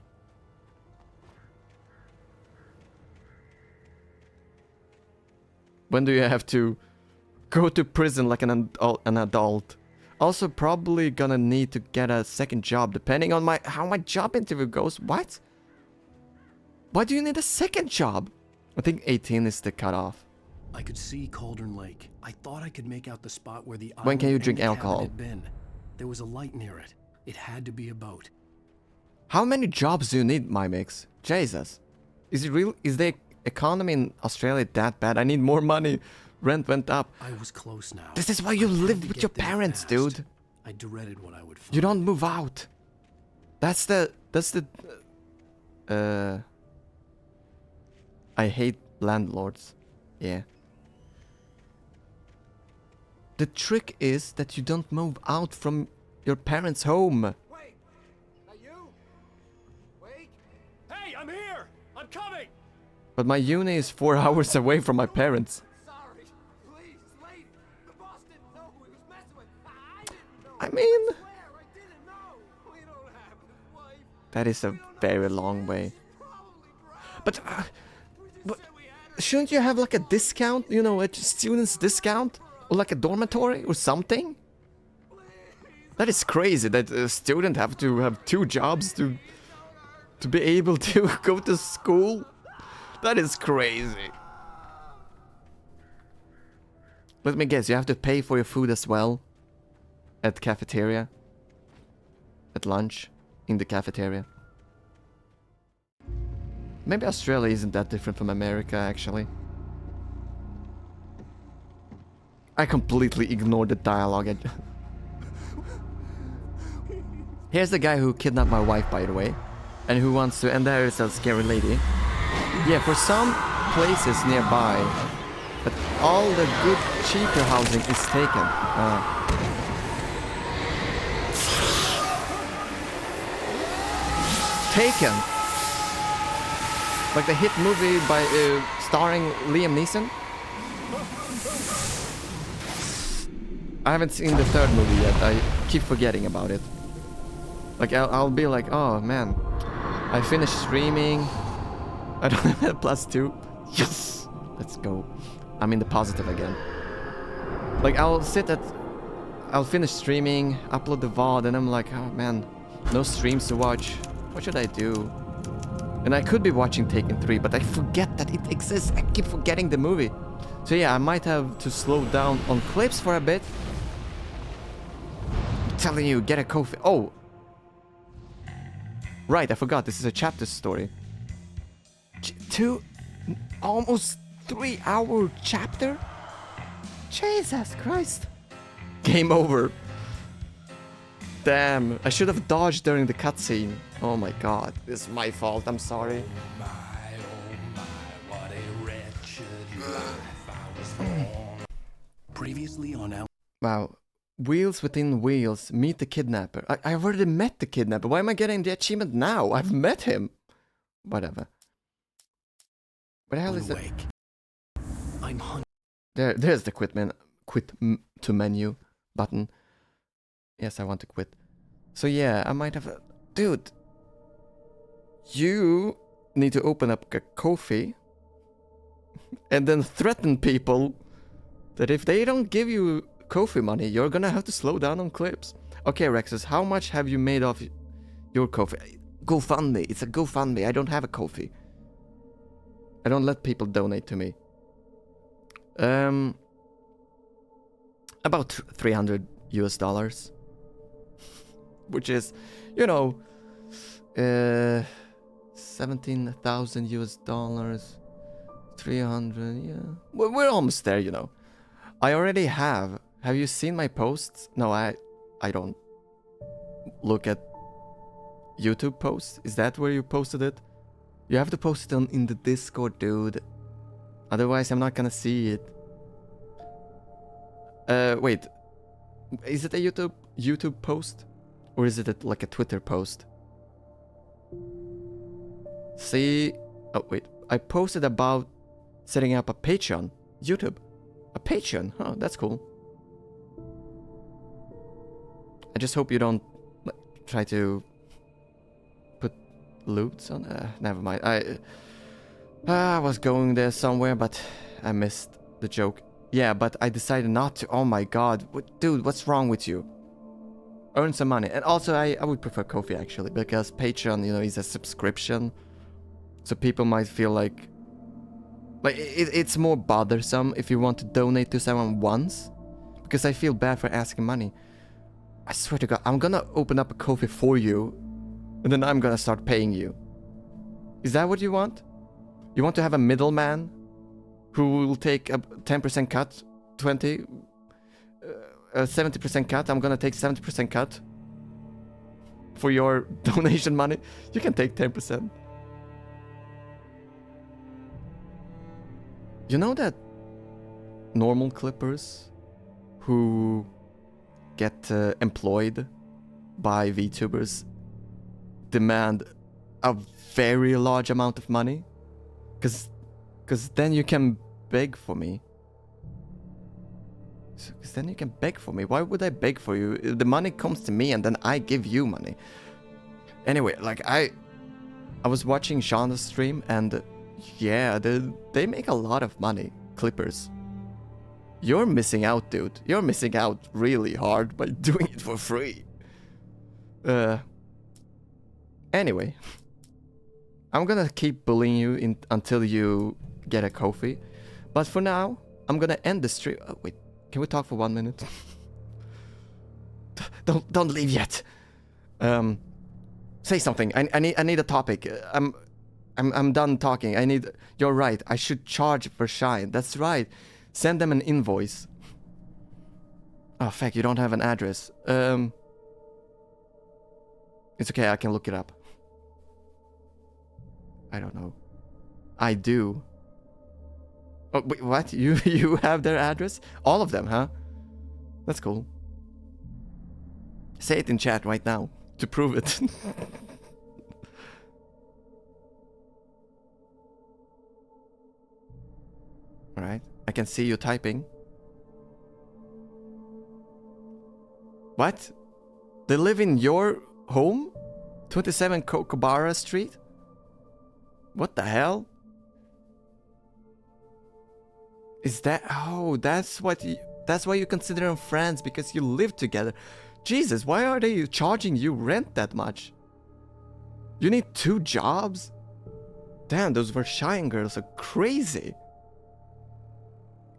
When do you have to go to prison like an adult? Also, probably gonna need to get a second job depending on how my job interview goes. What? Why do you need a second job? I think 18 is the cutoff. I could see Cauldron Lake. I thought I could make out the spot where the When can you island drink and the cabin alcohol? had been. There was a light near it. It had to be a boat. How many jobs do you need, my mix? Jesus. Is it real? Is the economy in Australia that bad? I need more money. Rent went up. I was close now. This is why you lived with your parents, dude. I dreaded what I would find. You don't move out. That's the I hate landlords. Yeah. The trick is that you don't move out from your parents' home. Wait! That you? Wait! Hey, I'm here! I'm coming! But my uni is 4 hours away from my parents. Sorry. Please, lady. The boss didn't know who he was messing with. I didn't know. I mean, I swear, I didn't know. We don't have a wife. that is a very long way. But shouldn't you have like a discount? You know, a student's discount? Or like a dormitory or something? That is crazy that a student have to have 2 jobs to be able to go to school. That is crazy. Let me guess, you have to pay for your food as well? At cafeteria? At lunch? In the cafeteria? Maybe Australia isn't that different from America, actually. I completely ignored the dialogue. Here's the guy who kidnapped my wife, by the way. And who wants to... And there is a scary lady. Yeah, for some places nearby. But all the good, cheaper housing is taken. Taken! Like the hit movie by starring Liam Neeson? I haven't seen the 3rd movie yet. I keep forgetting about it. Like I'll be like, oh man, I finished streaming. I don't have a +2. Yes, let's go. I'm in the positive again. Like I'll finish streaming, upload the VOD, and I'm like, oh man, no streams to watch. What should I do? And I could be watching Taken 3, but I forget that it exists. I keep forgetting the movie. So yeah, I might have to slow down on clips for a bit. I'm telling you, get a coffee. Oh! Right, I forgot. This is a chapter story. Almost 3-hour chapter? Jesus Christ. Game over. Damn, I should have dodged during the cutscene. Oh my god, this is my fault, I'm sorry. Previously on Al. Wow. Wheels within wheels, meet the kidnapper. I've already met the kidnapper. Why am I getting the achievement now? I've met him. Whatever. What the hell is that? I'm hunting. There's the quit to menu button. Yes, I want to quit. So yeah, I might have a... Dude! You need to open up a Ko-fi and then threaten people that if they don't give you Ko-fi money, you're gonna have to slow down on clips. Okay, Rexus, how much have you made off your Ko-fi? GoFundMe. It's a GoFundMe. I don't have a Ko-fi. I don't let people donate to me. About $300 US. Which is, you know, 17,000 US. 300, yeah. We're almost there, you know. I already have. Have you seen my posts? No, I don't look at YouTube posts. Is that where you posted it? You have to post it in the Discord, dude. Otherwise, I'm not gonna see it. Wait. Is it a YouTube post? Or is it like a Twitter post? See... Oh, wait. I posted about setting up a Patreon. YouTube. A Patreon? Oh, that's cool. I just hope you don't try to put loots on... never mind. I was going there somewhere, but I missed the joke. Yeah, but I decided not to. Oh my god. Dude, what's wrong with you? Earn some money. And also, I would prefer Ko-fi, actually, because Patreon, you know, is a subscription. So people might feel like it's more bothersome if you want to donate to someone once. Because I feel bad for asking money. I swear to god, I'm gonna open up a Ko-fi for you. And then I'm gonna start paying you. Is that what you want? You want to have a middleman who will take a 10% cut, 20, 70% cut. I'm gonna take 70% cut for your donation money. You can take 10%. You know that normal clippers who get employed by VTubers demand a very large amount of money? Because then you can beg for me. Because then you can beg for me. Why would I beg for you? The money comes to me and then I give you money. Anyway, like I was watching Shauna's stream and yeah, they make a lot of money. Clippers. You're missing out, dude. You're missing out really hard by doing it for free. Anyway. I'm gonna keep bullying you until you get a Ko-fi. But for now, I'm gonna end the stream. Oh, wait, can we talk for 1 minute? Don't leave yet. Say something. I need a topic. I'm done talking. You're right. I should charge for Shine. That's right. Send them an invoice. Oh fuck, you don't have an address. It's okay. I can look it up. I don't know. I do. Oh, wait, what? You have their address? All of them, huh? That's cool. Say it in chat right now to prove it. Alright. I can see you typing. What? They live in your home? 27 Kokobara Street? What the hell? Is that... Oh, that's why you consider them friends, because you live together. Jesus, why are they charging you rent that much? You need 2 jobs? Damn, those Vershayan girls are crazy.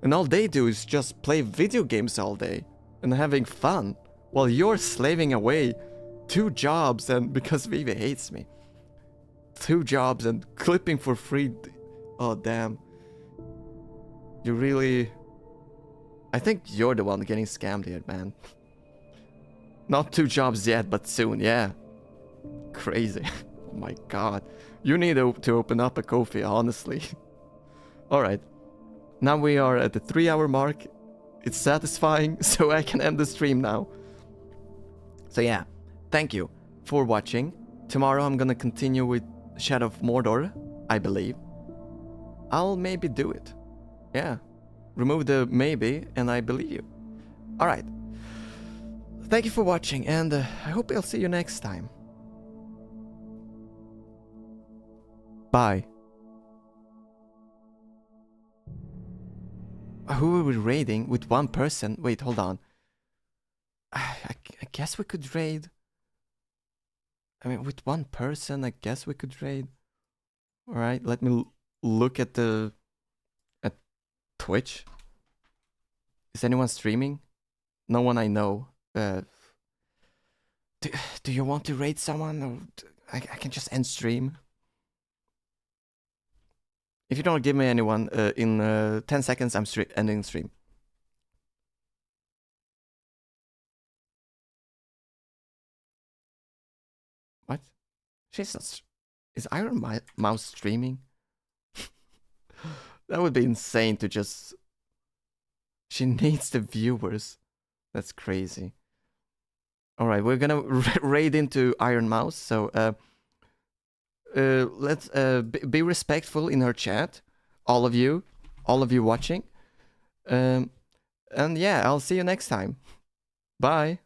And all they do is just play video games all day and having fun while you're slaving away 2 jobs and because Vivi hates me. 2 jobs and clipping for free. Oh damn. You really... I think you're the one getting scammed here, man. Not 2 jobs yet, but soon, yeah. Crazy. Oh my god. You need to open up a Ko-fi, honestly. Alright. Now we are at the 3-hour mark. It's satisfying, so I can end the stream now. So yeah, thank you for watching. Tomorrow I'm gonna continue with Shadow of Mordor, I believe. I'll maybe do it. Yeah. Remove the maybe, and I believe you. Alright. Thank you for watching, and I hope I'll see you next time. Bye. Who are we raiding with 1 person? Wait, hold on. I guess we could raid. I mean, with 1 person, I guess we could raid. Alright, let me look at the... at Twitch. Is anyone streaming? No one I know. Do you want to raid someone? Or I can just end stream. If you don't give me anyone, in 10 seconds I'm ending stream. What? She's not... Is Iron Mouse streaming? That would be insane to just... She needs the viewers. That's crazy. Alright, we're gonna raid into Iron Mouse, so... let's be respectful in her chat, all of you watching, and yeah, I'll see you next time. Bye.